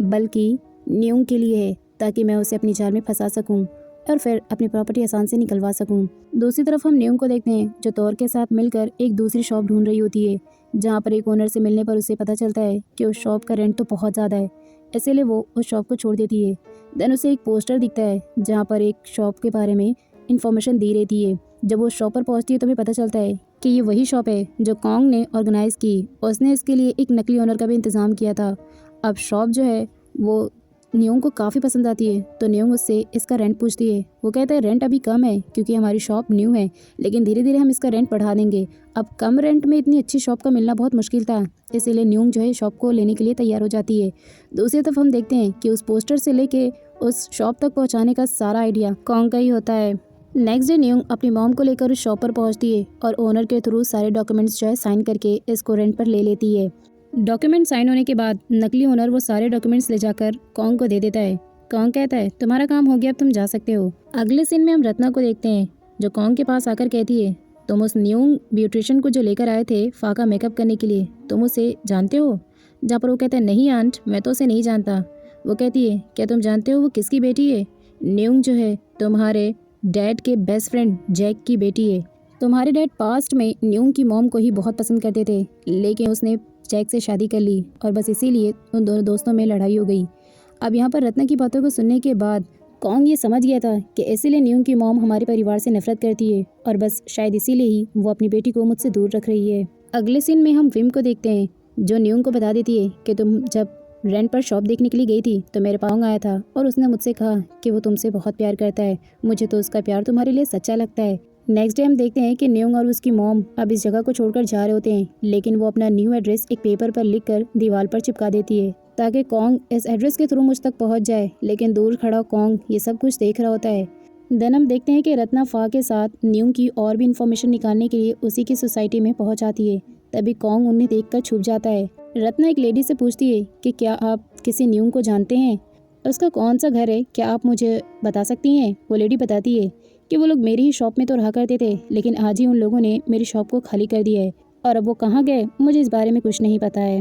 बल्कि न्योंग के लिए है ताकि मैं उसे अपनी जाल में फंसा सकूं और फिर अपनी प्रॉपर्टी आसान से निकलवा सकूं। दूसरी तरफ हम न्योंग को देखते हैं जो तौर के साथ मिलकर एक दूसरी शॉप ढूंढ रही होती है, जहां पर एक ओनर से मिलने पर उसे पता चलता है कि उस शॉप का रेंट तो बहुत ज़्यादा है, इसीलिए वो उस शॉप को छोड़ देती है। देन उसे एक पोस्टर दिखता है जहाँ पर एक शॉप के बारे में इंफॉर्मेशन दी रहती है। जब वो शॉप पर पहुँचती है तो हमें पता चलता है कि ये वही शॉप है जो कॉन्ग ने ऑर्गेनाइज़ की, उसने इसके लिए एक नकली ओनर का भी इंतज़ाम किया था। अब शॉप जो है वो न्योंग को काफ़ी पसंद आती है तो न्योंग उससे इसका रेंट पूछती है। वो कहता है रेंट अभी कम है क्योंकि हमारी शॉप न्यू है, लेकिन धीरे धीरे हम इसका रेंट बढ़ा देंगे। अब कम रेंट में इतनी अच्छी शॉप का मिलना बहुत मुश्किल था, इसीलिए न्योंग जो है शॉप को लेने के लिए तैयार हो जाती है। दूसरी तरफ हम देखते हैं कि उस पोस्टर से लेके उस शॉप तक पहुंचाने का सारा आइडिया कॉन्ग का ही होता है। नेक्स्ट डे न्यूंग अपनी मॉम को लेकर उस शॉप पर पहुंचती है और ओनर के थ्रू सारे डॉक्यूमेंट्स जो है साइन करके इसको रेंट पर ले लेती है। डॉक्यूमेंट साइन होने के बाद नकली ओनर वो सारे डॉक्यूमेंट्स ले जाकर कॉन्ग को दे देता है। कॉन्ग कहता है तुम्हारा काम हो गया, अब तुम जा सकते हो। अगले सीन में हम रत्ना को देखते हैं जो कॉन्ग के पास आकर कहती है तुम उस न्यूंग ब्यूटिशियन को जो लेकर आए थे फाका मेकअप करने के लिए, तुम उसे जानते हो? जहाँ पर वो कहता है नहीं आंट, मैं तो उसे नहीं जानता। वो कहती है क्या तुम जानते हो वो किसकी बेटी है? न्यूंग जो है तुम्हारे डैड के बेस्ट फ्रेंड जैक की बेटी है। तुम्हारे डैड पास्ट में न्यूंग की मॉम को ही बहुत पसंद करते थे, लेकिन उसने जैक से शादी कर ली और बस इसीलिए उन दोनों दोस्तों में लड़ाई हो गई। अब यहाँ पर रत्ना की बातों को सुनने के बाद कॉन्ग ये समझ गया था कि इसीलिए न्यूंग की मॉम हमारे परिवार से नफरत करती है और बस शायद इसीलिए ही वो अपनी बेटी को मुझसे दूर रख रही है। अगले सीन में हम विम को देखते हैं जो न्यूंग को बता देती है कि तुम जब रेंट पर शॉप देखने के लिए गई थी तो मेरे पाँव आया था और उसने मुझसे कहा कि वो तुमसे बहुत प्यार करता है। मुझे तो उसका प्यार तुम्हारे लिए सच्चा लगता है। नेक्स्ट डे हम देखते हैं कि न्यूंग और उसकी मॉम अब इस जगह को छोड़कर जा रहे होते हैं, लेकिन वो अपना न्यू एड्रेस एक पेपर पर लिखकर दीवार पर चिपका देती है ताकि कॉन्ग इस एड्रेस के थ्रू मुझ तक पहुंच जाए। लेकिन दूर खड़ा कॉन्ग ये सब कुछ देख रहा होता है। देन हम देखते हैं कि रत्ना फा के साथ न्यूंग की और भी इन्फॉर्मेशन निकालने के लिए उसी की सोसाइटी में पहुंच आती है। तभी कॉन्ग उन्हें देखकर छुप जाता है। रत्ना एक लेडी से पूछती है कि क्या आप किसी न्यूंग को जानते हैं, उसका कौन सा घर है, क्या आप मुझे बता सकती हैं? वो लेडी बताती है कि वो लोग मेरी ही शॉप में तो रहा करते थे, लेकिन आज ही उन लोगों ने मेरी शॉप को खाली कर दिया है और अब वो कहाँ गए मुझे इस बारे में कुछ नहीं पता है।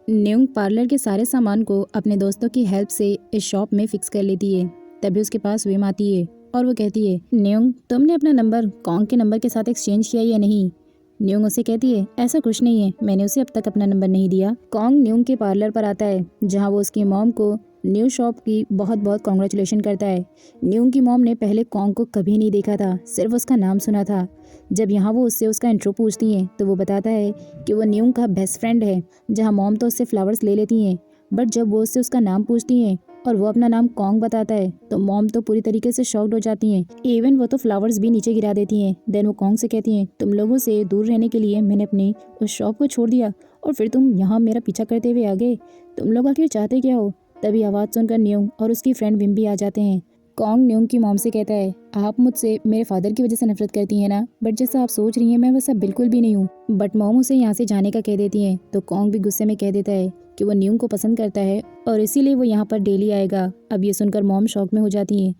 न्यूंग पार्लर के सारे सामान को अपने दोस्तों की हेल्प से इस शॉप में फिक्स कर लेती है। तभी उसके पास विम आती है और वो कहती है न्यूंग तुमने अपना नंबर कॉन्ग के नंबर के साथ एक्सचेंज किया या नहीं? न्यूंग उसे कहती है ऐसा कुछ नहीं है, मैंने उसे अब तक अपना नंबर नहीं दिया। कॉन्ग न्यूंग के पार्लर पर आता है जहाँ वो उसकी मॉम को न्यू शॉप की बहुत बहुत कॉन्ग्रेचुलेशन करता है। न्यूंग की मॉम ने पहले कॉन्ग को कभी नहीं देखा था, सिर्फ उसका नाम सुना था। जब यहाँ वो उससे उसका इंट्रो पूछती हैं तो वो बताता है कि वो न्यूंग का बेस्ट फ्रेंड है। जहाँ मॉम तो उससे फ्लावर्स ले लेती हैं, बट जब वो उससे उसका नाम पूछती हैं और वो अपना नाम कॉन्ग बताता है तो मॉम तो पूरी तरीके से शॉक्ड हो जाती हैं। इवन वो तो फ्लावर्स भी नीचे गिरा देती हैं। देन वो कॉन्ग से कहती हैं तुम लोगों से दूर रहने के लिए मैंने अपनी उस शॉप को छोड़ दिया और फिर तुम यहाँ मेरा पीछा करते हुए आ गए, तुम लोग आखिर चाहते क्या हो? तभी आवाज़ सुनकर न्यूंग और उसकी फ्रेंड विम भी आ जाते हैं। कॉन्ग न्यूंग की मॉम से कहता है आप मुझसे मेरे फादर की वजह से नफरत करती हैं ना, बट जैसा आप सोच रही हैं मैं वैसा बिल्कुल भी नहीं हूँ। बट मॉम उसे यहाँ से जाने का कह देती हैं तो कॉन्ग भी गुस्से में कह देता है कि वो न्यूंग को पसंद करता है और इसीलिए वो यहाँ पर डेली आएगा। अब ये सुनकर मॉम शॉक में हो जाती है।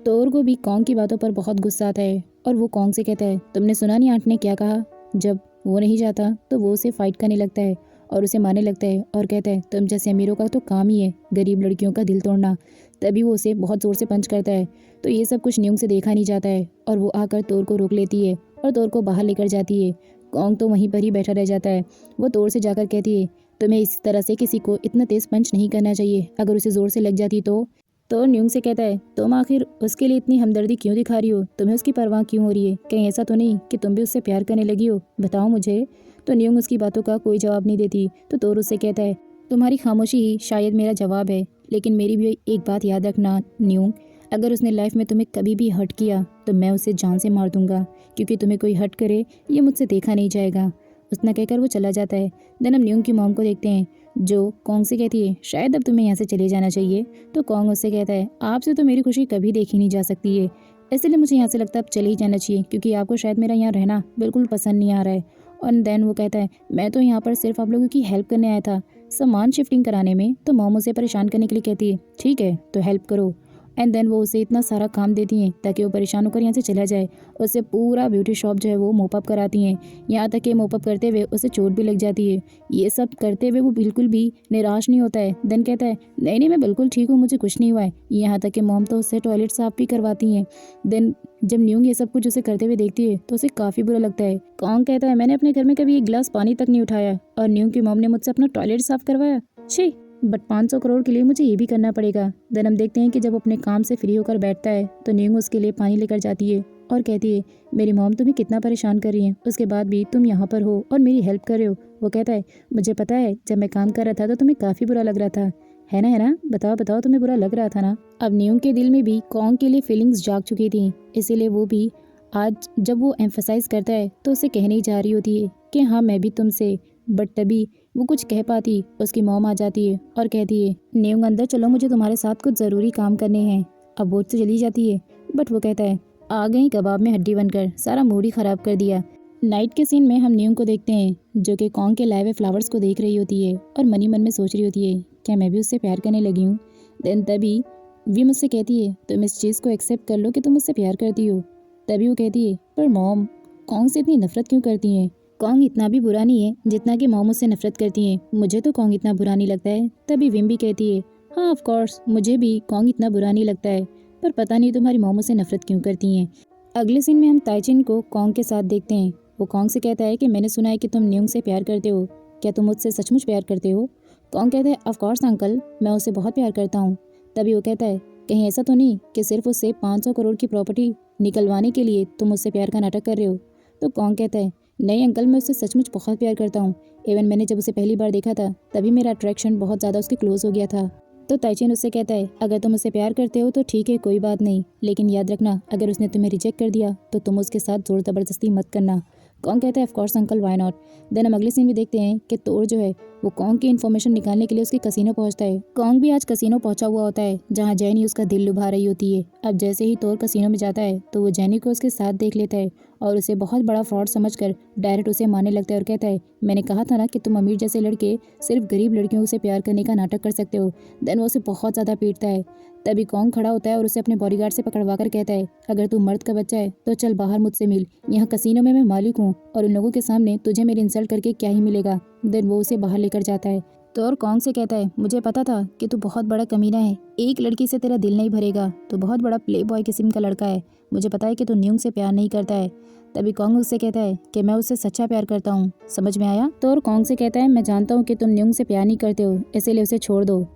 तोर को भी कॉन्ग की बातों पर बहुत गुस्सा आता है और वो कॉन्ग से कहता है तुमने सुना नहीं आंट ने क्या कहा? जब वो नहीं जाता तो वो उसे फाइट करने लगता है और उसे मारने लगता है और कहता है तुम जैसे अमीरों का तो काम ही है गरीब लड़कियों का दिल तोड़ना। तभी वो उसे बहुत ज़ोर से पंच करता है। तो ये सब कुछ न्यूंग से देखा नहीं जाता है और वो आकर तोर को रोक लेती है और तोर को बाहर लेकर जाती है। कॉन्ग तो वहीं पर ही बैठा रह जाता है। वो तोर से जाकर कहती है तुम्हें इस तरह से किसी को इतना तेज़ पंच नहीं करना चाहिए, अगर उसे ज़ोर से लग जाती तो न्यूंग से कहता है तुम आखिर उसके लिए इतनी हमदर्दी क्यों दिखा रही हो, तुम्हें उसकी परवाह क्यों हो रही है? कहीं ऐसा तो नहीं कि तुम भी उससे प्यार करने लगी हो, बताओ मुझे। तो न्यूंग उसकी बातों का कोई जवाब नहीं देती। तो तोर उससे कहता है तुम्हारी खामोशी ही शायद मेरा जवाब है, लेकिन मेरी भी एक बात याद रखना न्यूंग, अगर उसने लाइफ में तुम्हें कभी भी हर्ट किया तो मैं उसे जान से मार दूंगा, क्योंकि तुम्हें कोई हर्ट करे ये मुझसे देखा नहीं जाएगा। उतना कहकर वो चला जाता है। देन हम न्यूंग की मॉम को देखते हैं जो कॉन्ग से कहती है शायद अब तुम्हें यहाँ से चले जाना चाहिए। तो कॉन्ग उससे कहता है आपसे तो मेरी खुशी कभी देखी नहीं जा सकती है, इसलिए मुझे यहाँ से लगता है अब चले ही जाना चाहिए, क्योंकि आपको शायद मेरा यहाँ रहना बिल्कुल पसंद नहीं आ रहा है। और देन वो कहता है मैं तो यहाँ पर सिर्फ आप लोगों की हेल्प करने आया था, सामान शिफ्टिंग कराने में। तो मॉम उसे परेशान करने के लिए कहती है ठीक है तो हेल्प करो। एंड देन वो उसे इतना सारा काम देती हैं ताकि वो परेशान होकर यहाँ से चला जाए। उससे पूरा ब्यूटी शॉप जो है वो मोपअप कराती हैं, यहाँ तक कि मोपअप करते हुए उसे चोट भी लग जाती है। ये सब करते हुए वो बिल्कुल भी निराश नहीं होता है। देन कहता है नहीं नहीं मैं बिल्कुल ठीक हूँ, मुझे कुछ नहीं हुआ है। यहाँ तक कि मॉम तो उससे टॉयलेट साफ भी करवाती हैं। देन जब न्यूंग ये सब कुछ उसे करते हुए देखती है तो उसे काफ़ी बुरा लगता है। कॉन्ग कहता है मैंने अपने घर में कभी एक गिलास पानी तक नहीं उठाया और न्यूंग की मॉम ने मुझसे अपना टॉयलेट साफ करवाया, छी। बट 500 करोड़ के लिए मुझे ये भी करना पड़ेगा। देन हम देखते हैं कि जब अपने काम से फ्री होकर बैठता है तो न्यूंग उसके लिए पानी लेकर जाती है और कहती है मेरी मॉम तुम्हें कितना परेशान कर रही है, उसके बाद भी तुम यहाँ पर हो और मेरी हेल्प कर रहे हो। वो कहता है मुझे पता है जब मैं काम कर रहा था तो तुम्हें काफ़ी बुरा लग रहा था, है ना, बताओ बताओ तुम्हें बुरा लग रहा था ना। अब न्यूंग के दिल में भी कॉन्ग के लिए फीलिंग्स जाग चुकी थी, इसीलिए वो भी आज जब वो एम्फसाइज करता है तो उसे कहने ही जा रही होती है कि हाँ मैं भी तुमसे, बट तभी वो कुछ कह पाती, उसकी मॉम आ जाती है और कहती है न्यूंग अंदर चलो, मुझे तुम्हारे साथ कुछ ज़रूरी काम करने हैं। अब वो तो चली जाती है, बट वो कहता है आ गई कबाब में हड्डी बनकर, सारा मूड ही ख़राब कर दिया। नाइट के सीन में हम न्यूंग को देखते हैं जो कि कॉन्ग के लाए हुए फ्लावर्स को देख रही होती है और मनी मन में सोच रही होती है क्या मैं भी उससे प्यार करने लगी हूँ। देन तभी वी मुझसे कहती है तुम इस चीज़ को एक्सेप्ट कर लो कि तुम मुझसे प्यार करती हो। तभी वो कहती है पर मॉम कॉन्ग से इतनी नफरत क्यों करती हैं? कॉन्ग इतना भी बुरा नहीं है जितना कि मॉम उससे नफरत करती हैं। मुझे तो कॉन्ग इतना बुरा नहीं लगता है। तभी विम भी कहती है हाँ ऑफ कोर्स मुझे भी कॉन्ग इतना बुरा नहीं लगता है, पर पता नहीं तुम्हारी मॉम उससे नफरत क्यों करती हैं। अगले सीन में हम ताइचिन को कॉन्ग के साथ देखते हैं। वो कॉन्ग से कहता है कि मैंने सुना है कि तुम न्यूंग से प्यार करते हो, क्या तुम मुझसे सचमुच प्यार करते हो? कॉन्ग कहता है ऑफ कोर्स अंकल, मैं उससे बहुत प्यार करता हूँ। तभी वो कहता है कहीं ऐसा तो नहीं कि सिर्फ उससे 500 करोड़ की प्रॉपर्टी निकलवाने के लिए तुम उससे प्यार का नाटक कर रहे हो? तो कॉन्ग कहता है नहीं अंकल, मैं उससे सचमुच बहुत प्यार करता हूँ। इवन मैंने जब उसे पहली बार देखा था तभी मेरा अट्रैक्शन बहुत ज़्यादा उसके क्लोज हो गया था। तो ताइचिन उससे कहता है अगर तुम उससे प्यार करते हो तो ठीक है, कोई बात नहीं, लेकिन याद रखना अगर उसने तुम्हें रिजेक्ट कर दिया तो तुम उसके साथ जोर ज़बरदस्ती मत करना। कॉन्ग कहता है of course uncle, why not. Then हम अगले सीन में देखते हैं कि तोर जो है वो कॉन्ग की इन्फॉर्मेशन निकालने के लिए उसके कसीनो पहुंचता है। कॉन्ग भी आज कसीनो पहुंचा हुआ होता है जहां जेनी उसका दिल लुभा रही होती है। अब जैसे ही तोर कसीनो में जाता है तो वो जेनी को उसके साथ देख लेता है और उसे बहुत बड़ा फ्रॉड समझकर डायरेक्ट उसे मारने लगता है और कहता है मैंने कहा था ना कि तुम अमीर जैसे लड़के सिर्फ गरीब लड़कियों से प्यार करने का नाटक कर सकते हो। देन वो उसे बहुत ज़्यादा पीटता है। तभी कॉन्ग खड़ा होता है और उसे अपने बॉडीगार्ड से पकड़वा कर कहता है अगर तू मर्द का बच्चा है तो चल बाहर मुझसे मिल, यहाँ कसीनो में मैं मालिक हूँ और उन लोगों के सामने तुझे मेरी इंसल्ट करके क्या ही मिलेगा। देन वो उसे बाहर लेकर जाता है। तो और कॉन्ग से कहता है मुझे पता था कि तू बहुत बड़ा कमीना है, एक लड़की से तेरा दिल नहीं भरेगा, तू बहुत बड़ा प्ले बॉय किस्म का लड़का है, मुझे पता है कि तू न्यूंग से प्यार नहीं करता है। तभी कॉन्ग उससे कहता है कि मैं उससे सच्चा प्यार करता हूँ, समझ में आया? तो और कॉन्ग से कहता है मैं जानता हूँ कि तुम न्यूंग से प्यार नहीं करते हो, इसीलिए उसे छोड़ दो।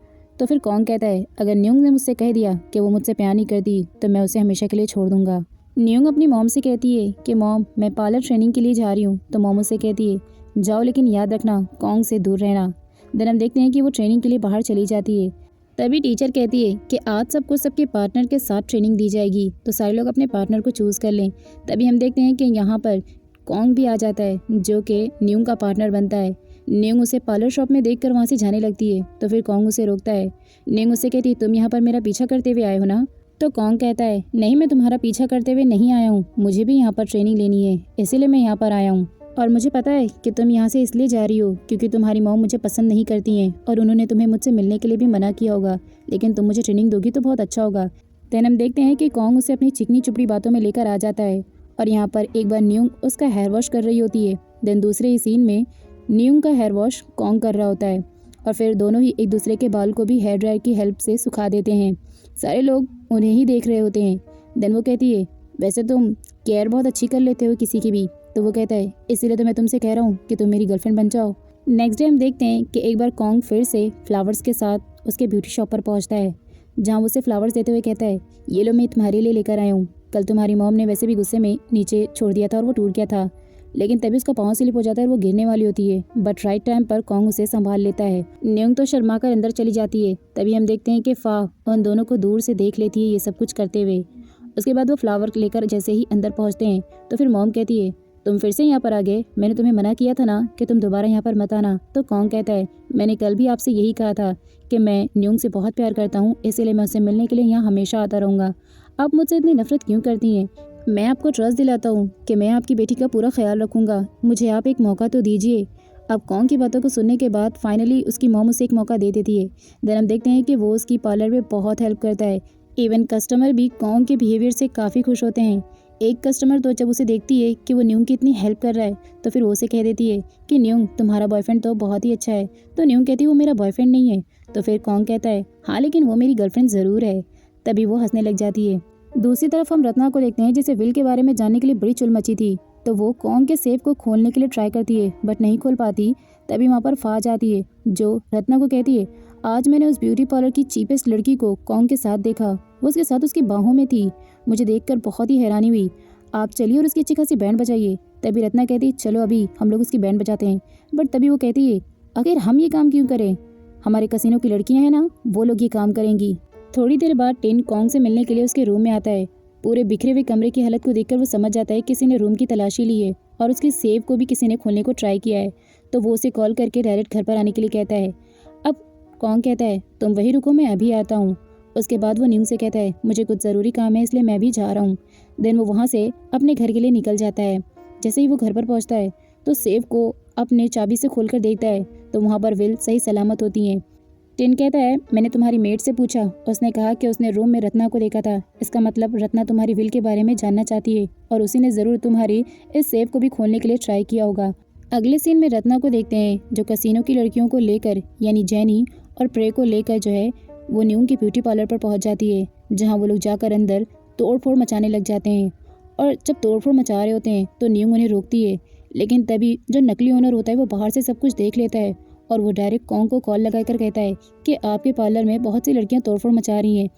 तो फिर कॉन्ग कहता है अगर न्यूंग ने मुझसे कह दिया कि वो मुझसे प्यार नहीं करती तो मैं उसे हमेशा के लिए छोड़ दूंगा। न्यूंग अपनी मॉम से कहती है कि मॉम मैं पार्लर ट्रेनिंग के लिए जा रही हूँ। तो मॉम उससे कहती है जाओ लेकिन याद रखना कॉन्ग से दूर रहना। देन हम देखते हैं कि वो ट्रेनिंग के लिए बाहर चली जाती है। तभी टीचर कहती है कि आज सबको सबके पार्टनर के साथ ट्रेनिंग दी जाएगी तो सारे लोग अपने पार्टनर को चूज़ कर लें। तभी हम देखते हैं कि यहाँ पर कॉन्ग भी आ जाता है जो कि न्यूंग का पार्टनर बनता है। न्यूंग उसे पार्लर शॉप में देखकर वहाँ से जाने लगती है तो फिर कॉन्ग उसे रोकता है। न्यूंग उससे कहती है तुम यहाँ पर मेरा पीछा करते हुए आए हो ना? तो कॉन्ग कहता है नहीं, मैं तुम्हारा पीछा करते हुए नहीं आया हूँ, मुझे भी यहाँ पर ट्रेनिंग लेनी है, इसीलिए मैं यहाँ पर आया हूँ। और मुझे पता है कि तुम यहाँ से इसलिए जा रही हो क्योंकि तुम्हारी मॉम मुझे पसंद नहीं करती हैं और उन्होंने तुम्हें मुझसे मिलने के लिए भी मना किया होगा, लेकिन तुम मुझे ट्रेनिंग दोगी तो बहुत अच्छा होगा। देन हम देखते हैं कि कॉन्ग उसे अपनी चिकनी चुपड़ी बातों में लेकर आ जाता है और यहाँ पर एक बार न्यूंग उसका हेयर वॉश कर रही होती है। देन दूसरे ही सीन में न्यूंग का हेयर वॉश कॉन्ग कर रहा होता है और फिर दोनों ही एक दूसरे के बाल को भी हेयर ड्रायर की हेल्प से सुखा देते हैं। सारे लोग उन्हें ही देख रहे होते हैं। देन वो कहती है वैसे तुम केयर बहुत अच्छी कर लेते हो किसी की भी। तो वो कहता है इसीलिए तो मैं तुमसे कह रहा हूँ कि तुम मेरी गर्लफ्रेंड बन जाओ। नेक्स्ट डे हम देखते हैं कि एक बार कॉन्ग फिर से फ्लावर्स के साथ उसके ब्यूटी शॉप पर पहुँचता है जहाँ वो उसे फ्लावर्स देते हुए कहता है ये लो मैं तुम्हारे लिए लेकर आया हूँ, कल तुम्हारी मॉम ने वैसे भी गुस्से में नीचे छोड़ दिया था और वो टूट गया था, लेकिन तभी उसका पाँव स्लिप हो जाता है और वो गिरने वाली होती है, बट राइट टाइम पर कॉन्ग उसे संभाल लेता है। न्यूंग तो शर्मा कर अंदर चली जाती है। तभी हम देखते हैं कि फा उन दोनों को दूर से देख लेती है ये सब कुछ करते हुए। उसके बाद वो फ्लावर लेकर जैसे ही अंदर पहुंचते हैं तो फिर मॉम कहती है तुम फिर से यहाँ पर आ गए, मैंने तुम्हें मना किया था ना कि तुम दोबारा यहाँ पर मत आना। तो कॉन्ग कहता है मैंने कल भी आपसे यही कहा था कि मैं न्यूंग से बहुत प्यार करता हूँ, इसीलिए मैं उससे मिलने के लिए यहाँ हमेशा आता रहूँगा। आप मुझसे इतनी नफरत क्यों करती हैं? मैं आपको ट्रस्ट दिलाता हूँ कि मैं आपकी बेटी का पूरा ख्याल रखूँगा, मुझे आप एक मौका तो दीजिए। अब कॉन्ग की बातों को सुनने के बाद फाइनली उसकी मॉम उसे एक मौका दे देती है। देन हम देखते हैं कि वो उसकी पार्लर में बहुत हेल्प करता है। इवन कस्टमर भी कॉन्ग के बिहेवियर से काफ़ी खुश होते हैं। एक कस्टमर तो जब उसे देखती है कि वो न्यूंग की इतनी हेल्प कर रहा है तो फिर वो उसे कह देती है कि न्यूंग तुम्हारा बॉयफ्रेंड तो बहुत ही अच्छा है। तो न्यूंग कहती है वो मेरा बॉयफ्रेंड नहीं है। तो फिर कॉन्ग कहता है हाँ लेकिन वो मेरी गर्लफ्रेंड ज़रूर है। तभी वो हंसने लग जाती है। दूसरी तरफ हम रत्ना को देखते हैं जिसे विल के बारे में जानने के लिए बड़ी चुल मची थी। तो वो कॉन्ग के सेफ को खोलने के लिए ट्राई करती है बट नहीं खोल पाती। तभी वहाँ पर फा जाती है जो रत्ना को कहती है आज मैंने उस ब्यूटी पार्लर की चीपेस्ट लड़की को कॉन्ग के साथ देखा, वो उसके साथ उसकी बाहों में थी, मुझे देखकर बहुत ही हैरानी हुई, आप चलिए और उसकी अच्छी खासी बैंड बजाइए। तभी रत्ना कहती है चलो अभी हम लोग उसकी बैंड बजाते हैं। बट तभी वो कहती है अगर हम ये काम क्यों करें, हमारे कसीनो की लड़कियां हैं ना, वो लोग ये काम करेंगी। थोड़ी देर बाद टिन कॉन्ग से मिलने के लिए उसके रूम में आता है। पूरे बिखरे हुए कमरे की हालत को देखकर वो समझ जाता है किसी ने रूम की तलाशी ली है और उसके सेफ को भी किसी ने खोलने को ट्राई किया है। तो वो उसे कॉल करके डायरेक्ट घर पर आने के लिए कहता है। अब कौन कहता है तुम वहीं रुको, मैं अभी आता हूँ। उसके बाद वो न्यूंग से कहता है मुझे कुछ ज़रूरी काम है इसलिए मैं भी जा रहा हूँ। देन वो वहाँ से अपने घर के लिए निकल जाता है। जैसे ही वो घर पर पहुँचता है तो सेफ को अपने चाबी से खोलकर देखता है तो वहाँ पर विल सही सलामत होती हैं। टिन कहता है मैंने तुम्हारी मेड से पूछा, उसने कहा कि उसने रूम में रत्ना को देखा था। इसका मतलब रत्ना तुम्हारी विल के बारे में जानना चाहती है और उसी ने ज़रूर तुम्हारी इस सेफ को भी खोलने के लिए ट्राई किया होगा। अगले सीन में रत्ना को देखते हैं जो कसिनो की लड़कियों को लेकर यानी जेनी और प्रे को लेकर जो है वो न्यूंग के ब्यूटी पार्लर पर पहुंच जाती है, जहां वो लोग जाकर अंदर तोड़फोड़ मचाने लग जाते हैं। और जब तोड़फोड़ मचा रहे होते हैं तो न्यूंग उन्हें रोकती है, लेकिन तभी जो नकली ओनर होता है वो बाहर से सब कुछ देख लेता है और वो डायरेक्ट कॉन्ग को कॉल लगाकर कहता है कि आपके पार्लर में बहुत सी लड़कियां तोड़फोड़ मचा रही हैं।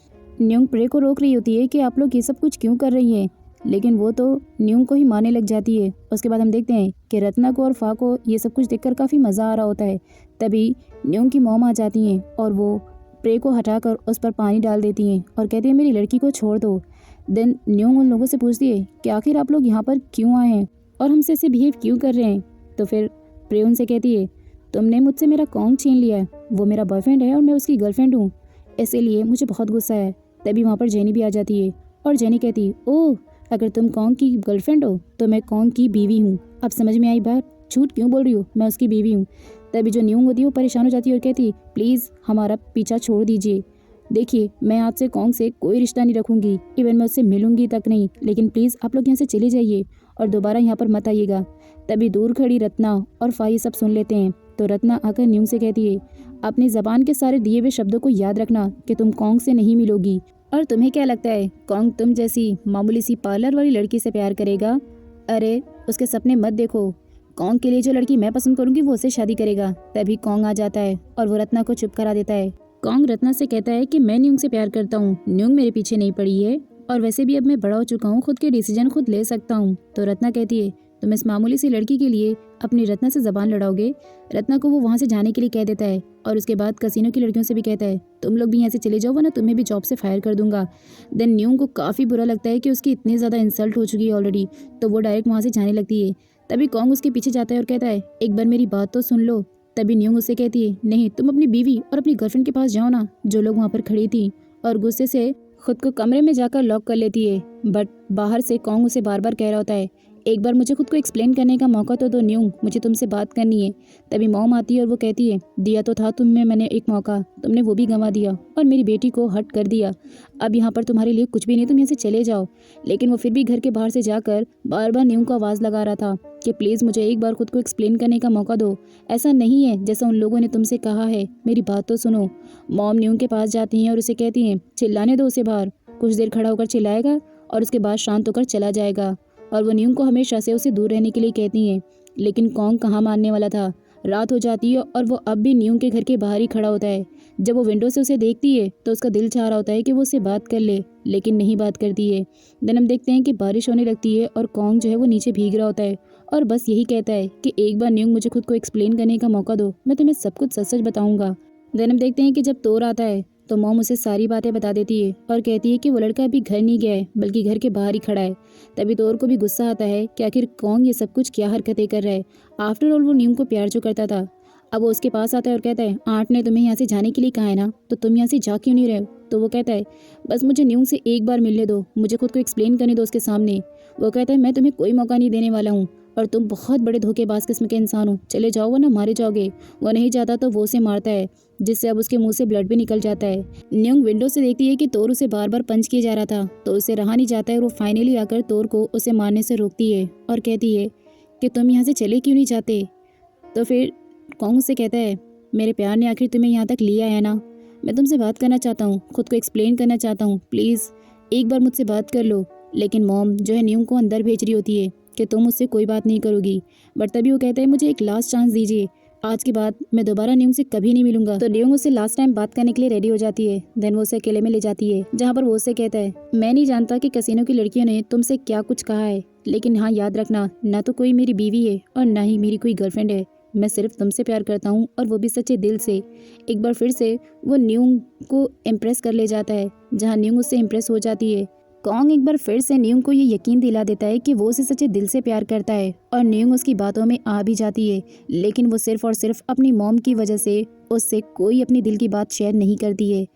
न्यूंग प्रे को रोक रही होती है कि आप लोग ये सब कुछ क्यों कर रही हैं, लेकिन वो तो न्यूंग को ही मारने लग जाती है। उसके बाद हम देखते हैं कि रत्ना को और फा को ये सब कुछ देखकर काफ़ी मज़ा आ रहा होता है। तभी न्यूंग की मॉम आ जाती हैं और वो प्रे को हटाकर उस पर पानी डाल देती हैं और कहती है मेरी लड़की को छोड़ दो। देन न्यूंग उन लोगों से पूछती है कि आखिर आप लोग यहाँ पर क्यों आए हैं और हमसे ऐसे बिहेव क्यों कर रहे हैं। तो फिर प्रे उनसे कहती है तुमने मुझसे मेरा कॉन्ग छीन लिया है, वो मेरा बॉयफ्रेंड है और मैं उसकी गर्लफ्रेंड हूँ, इसीलिए मुझे बहुत गुस्सा है। तभी वहाँ पर जेनी भी आ जाती है और जेनी कहती है ओह अगर तुम कॉन्ग की गर्लफ्रेंड हो तो मैं कॉन्ग की बीवी हूँ। अब समझ में आई बात, झूठ क्यों बोल रही हो, मैं उसकी बीवी हूँ। तभी जो न्यूंग होती है वो परेशान हो जाती है और कहती है प्लीज़ हमारा पीछा छोड़ दीजिए, देखिए मैं आज से कॉन्ग से कोई रिश्ता नहीं रखूंगी, इवन मैं उससे मिलूंगी तक नहीं, लेकिन प्लीज़ आप लोग यहाँ से चले जाइए और दोबारा यहाँ पर मत आइएगा। तभी दूर खड़ी रत्ना और फाई सब सुन लेते हैं तो रत्ना आकर न्यूंग से कहती है अपनी ज़बान के सारे दिए हुए शब्दों को याद रखना कि तुम कॉन्ग से नहीं मिलोगी। और तुम्हें क्या लगता है कॉन्ग तुम जैसी मामूली सी पार्लर वाली लड़की से प्यार करेगा? अरे उसके सपने मत देखो, कॉन्ग के लिए जो लड़की मैं पसंद करूंगी वो उससे शादी करेगा। तभी कॉन्ग आ जाता है और वो रत्ना को चुप करा देता है। कॉन्ग रत्ना से कहता है कि मैं न्यूंग से प्यार करता हूँ, न्यूंग मेरे पीछे नहीं पड़ी है और वैसे भी अब मैं बड़ा हो चुका हूँ, खुद के डिसीजन खुद ले सकता हूँ। तो रत्ना कहती है तुम इस मामूली सी लड़की के लिए अपनी रत्ना से ज़बान लड़ाओगे? रत्ना को वो वहाँ से जाने के लिए कह देता है और उसके बाद कसिनो की लड़कियों से भी कहता है तुम लोग भी यहाँ से चले जाओ वरना तुम्हें भी जॉब से फायर कर दूंगा। देन न्यूंग को काफ़ी बुरा लगता है कि उसकी इतनी ज़्यादा इंसल्ट हो चुकी है ऑलरेडी, तो वो डायरेक्ट वहाँ से जाने लगती है। तभी कॉन्ग उसके पीछे जाता है और कहता है एक बार मेरी बात तो सुन लो। तभी न्यूंग उससे कहती है नहीं तुम अपनी बीवी और अपनी गर्लफ्रेंड के पास जाओ ना, जो लोग वहाँ पर खड़ी थी, और गुस्से से खुद को कमरे में जाकर लॉक कर लेती है। बट बाहर से कॉन्ग उसे बार बार कह रहा होता है एक बार मुझे खुद को एक्सप्लेन करने का मौका तो दो न्यूंग, मुझे तुमसे बात करनी है। तभी मॉम आती है और वो कहती है दिया तो था तुम्हें मैंने एक मौका, तुमने वो भी गंवा दिया और मेरी बेटी को हट कर दिया। अब यहाँ पर तुम्हारे लिए कुछ भी नहीं, तुम यहाँ से चले जाओ। लेकिन वो फिर भी घर के बाहर से जाकर बार बार न्यूंग को आवाज़ लगा रहा था कि प्लीज़ मुझे एक बार खुद को एक्सप्लेन करने का मौका दो, ऐसा नहीं है जैसा उन लोगों ने तुमसे कहा है, मेरी बात तो सुनो। मॉम न्यूंग के पास जाती हैं और उसे कहती हैं चिल्लाने दो उसे बाहर, कुछ देर खड़ा होकर चिल्लाएगा और उसके बाद शांत होकर चला जाएगा। और वो न्यूंग को हमेशा से उसे दूर रहने के लिए कहती हैं, लेकिन कॉन्ग कहाँ मानने वाला था। रात हो जाती है और वो अब भी न्यूंग के घर के बाहर ही खड़ा होता है। जब वो विंडो से उसे देखती है तो उसका दिल चाह रहा होता है कि वो उससे बात कर ले, लेकिन नहीं बात करती है। देन हम देखते हैं कि बारिश होने लगती है और कॉन्ग जो है वो नीचे भीग रहा होता है और बस यही कहता है कि एक बार न्यूंग मुझे खुद को एक्सप्लेन करने का मौका दो, मैं तुम्हें सब कुछ सच सच बताऊंगा। देन हम देखते हैं कि जब तोर आता है तो मॉम उसे सारी बातें बता देती है और कहती है कि वो लड़का अभी घर नहीं गया है बल्कि घर के बाहर ही खड़ा है। तभी तोर को भी गुस्सा आता है कि आखिर कॉन्ग ये सब कुछ क्या हरकतें कर रहा है। आफ्टर ऑल वो न्यूंग को प्यार जो करता था, अब वो उसके पास आता है और कहता है आंट ने तुम्हें यहाँ से जाने के लिए कहा है ना, तो तुम यहाँ से जा क्यों नहीं रहे हो? तो वो कहता है बस मुझे न्यूंग से एक बार मिलने दो, मुझे खुद को एक्सप्लेन करने दो उसके सामने। वो कहता है मैं तुम्हें कोई मौका नहीं देने वाला हूँ और तुम बहुत बड़े धोखेबाज किस्म के इंसान हो, चले जाओ वरना मारे जाओगे। वो नहीं जाता तो वो उसे मारता है, जिससे अब उसके मुंह से ब्लड भी निकल जाता है। न्यूंग विंडो से देखती है कि तोर उसे बार बार पंच किया जा रहा था, तो उसे रहा नहीं जाता है और वो फाइनली आकर तोर को उसे मारने से रोकती है और कहती है कि तुम यहाँ से चले क्यों नहीं जाते। तो फिर कॉन्ग उससे कहता है मेरे प्यार ने आखिर तुम्हें यहाँ तक लिया है ना, मैं तुमसे बात करना चाहता हूँ, खुद को एक्सप्लेन करना चाहता हूँ, प्लीज़ एक बार मुझसे बात कर लो। लेकिन मॉम जो है न्यूंग को अंदर भेज रही होती है कि तुम मुझसे कोई बात नहीं करोगी। बट तभी वो कहता है मुझे एक लास्ट चांस दीजिए, आज के बाद मैं दोबारा न्यूंग से कभी नहीं मिलूंगा। तो न्यूंग उससे लास्ट टाइम बात करने के लिए रेडी हो जाती है। देन वो उसे अकेले में ले जाती है, जहाँ पर वो उससे कहता है मैं नहीं जानता कि कसिनो की लड़कियों ने तुमसे क्या कुछ कहा है, लेकिन हाँ याद रखना, ना तो कोई मेरी बीवी है और ना ही मेरी कोई गर्लफ्रेंड है, मैं सिर्फ तुमसे प्यार करता हूँ और वो भी सच्चे दिल से। एक बार फिर से वो न्यूंग को इम्प्रेस कर ले जाता है, जहाँ न्यूंग उससे इम्प्रेस हो जाती है। कॉन्ग एक बार फिर से न्यूंग को ये यकीन दिला देता है कि वो उसे सच्चे दिल से प्यार करता है और न्यूंग उसकी बातों में आ भी जाती है, लेकिन वो सिर्फ और सिर्फ अपनी मॉम की वजह से उससे कोई अपनी दिल की बात शेयर नहीं करती है।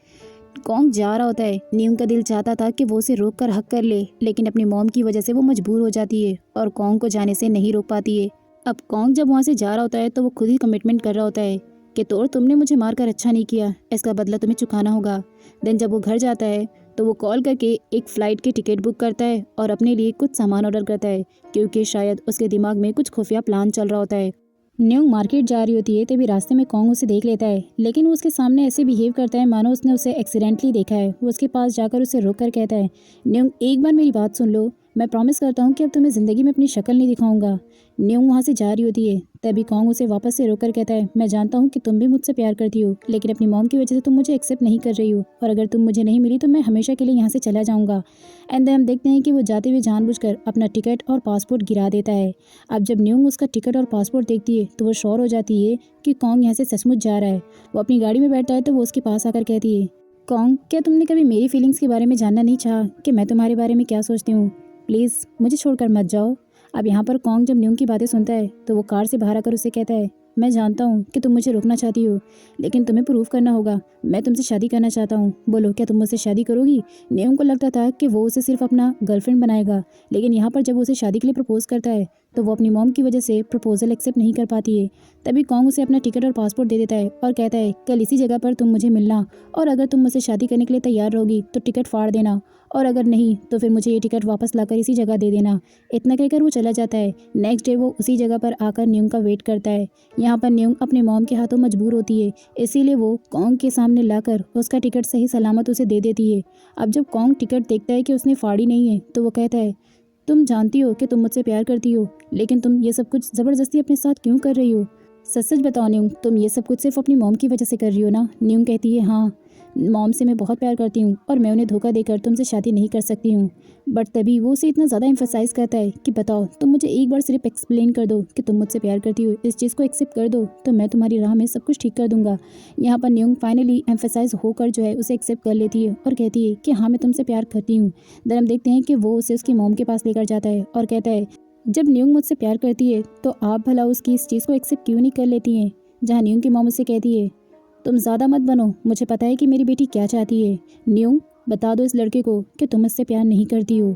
कॉन्ग जा रहा होता है। न्यूंग का दिल चाहता था कि वो उसे रोक कर हक कर ले, लेकिन अपनी मॉम की वजह से वो मजबूर हो जाती है और कॉन्ग को जाने से नहीं रोक पाती है। अब कॉन्ग जब वहाँ से जा रहा होता है तो वो खुद ही कमिटमेंट कर रहा होता है कि तोर तुमने मुझे मारकर अच्छा नहीं किया, इसका बदला तुम्हें चुकाना होगा। देन जब वो घर जाता है तो वो कॉल करके एक फ़्लाइट की टिकट बुक करता है और अपने लिए कुछ सामान ऑर्डर करता है, क्योंकि शायद उसके दिमाग में कुछ खुफिया प्लान चल रहा होता है। न्यूंग मार्केट जा रही होती है तभी रास्ते में कॉन्ग उसे देख लेता है, लेकिन वो उसके सामने ऐसे बिहेव करता है मानो उसने उसे एक्सीडेंटली देखा है। वो उसके पास जाकर उसे रोक कर कहता है, न्यूंग एक बार मेरी बात सुन लो, मैं प्रॉमिस करता हूँ कि अब तुम्हें ज़िंदगी में अपनी शक्ल नहीं दिखाऊंगा। न्यूंग वहाँ से जा रही होती है तभी कॉन्ग उसे वापस से रोक कर कहता है, मैं जानता हूँ कि तुम भी मुझसे प्यार करती हो, लेकिन अपनी मॉम की वजह से तुम मुझे एक्सेप्ट नहीं कर रही हो, और अगर तुम मुझे नहीं मिली तो मैं हमेशा के लिए यहाँ से चला जाऊँगा। एंड देन हम देखते हैं कि वो जाते हुए जानबूझकर अपना टिकट और पासपोर्ट गिरा देता है। अब जब न्यूंग उसका टिकट और पासपोर्ट देखती है तो वो श्योर हो जाती है कि कॉन्ग यहाँ से सचमुच जा रहा है। वो अपनी गाड़ी में बैठता है तो वो उसके पास आकर कहती है, कॉन्ग क्या तुमने कभी मेरी फीलिंग्स के बारे में जानना नहीं चाहा कि मैं तुम्हारे बारे में क्या सोचती हूँ? प्लीज़ मुझे छोड़कर मत जाओ। अब यहाँ पर कॉन्ग जब न्यूंग की बातें सुनता है तो वो कार से बाहर आकर उसे कहता है, मैं जानता हूँ कि तुम मुझे रोकना चाहती हो, लेकिन तुम्हें प्रूव करना होगा। मैं तुमसे शादी करना चाहता हूँ, बोलो क्या तुम मुझसे शादी करोगी? न्यूंग को लगता था कि वो उसे सिर्फ अपना गर्लफ्रेंड बनाएगा, लेकिन यहाँ पर जब वो उसे शादी के लिए प्रपोज करता है तो वो अपनी मॉम की वजह से प्रपोजल एक्सेप्ट नहीं कर पाती है। तभी कॉन्ग उसे अपना टिकट और पासपोर्ट दे देता है और कहता है, कल इसी जगह पर तुम मुझे मिलना, और अगर तुम मुझसे शादी करने के लिए तैयार रहोगी तो टिकट फाड़ देना, और अगर नहीं तो फिर मुझे ये टिकट वापस लाकर इसी जगह दे देना। इतना कहकर वो चला जाता है। नेक्स्ट डे वो उसी जगह पर आकर न्यूंग का वेट करता है। यहाँ पर न्यूंग अपने मॉम के हाथों मजबूर होती है, इसीलिए वो कॉन्ग के सामने लाकर उसका टिकट सही सलामत उसे दे देती है। अब जब कॉन्ग टिकट देखता है कि उसने फाड़ी नहीं है तो वो कहता है, तुम जानती हो कि तुम मुझसे प्यार करती हो, लेकिन तुम ये सब कुछ ज़बरदस्ती अपने साथ क्यों कर रही हो? सच सच बताओ न्यूंग, तुम ये सब कुछ सिर्फ अपनी मॉम की वजह से कर रही हो ना? न्यूंग कहती है, हाँ, मॉम से मैं बहुत प्यार करती हूँ और मैं उन्हें धोखा देकर तुमसे शादी नहीं कर सकती हूँ। बट तभी वो उसे इतना ज़्यादा एम्फसाइज़ करता है कि बताओ, तुम मुझे एक बार सिर्फ एक्सप्लेन कर दो कि तुम मुझसे प्यार करती हो, इस चीज़ को एक्सेप्ट कर दो तो मैं तुम्हारी राह में सब कुछ ठीक कर दूंगा। यहाँ पर न्यूंग फाइनली एम्फसाइज होकर जो है उसे एक्सेप्ट कर लेती है और कहती है कि हाँ, मैं तुमसे प्यार करती हूँ। देन हम देखते हैं कि वो उसे उसकी मॉम के पास लेकर जाता है और कहता है, जब न्यूंग मुझसे प्यार करती है तो आप भला उसकी इस चीज़ को एक्सेप्ट क्यों नहीं कर लेती हैं? जहाँ न्यूंग की मॉम उससे कहती है, तुम ज़्यादा मत बनो, मुझे पता है कि मेरी बेटी क्या चाहती है। न्यूंग, बता दो इस लड़के को कि तुम इससे प्यार नहीं करती हो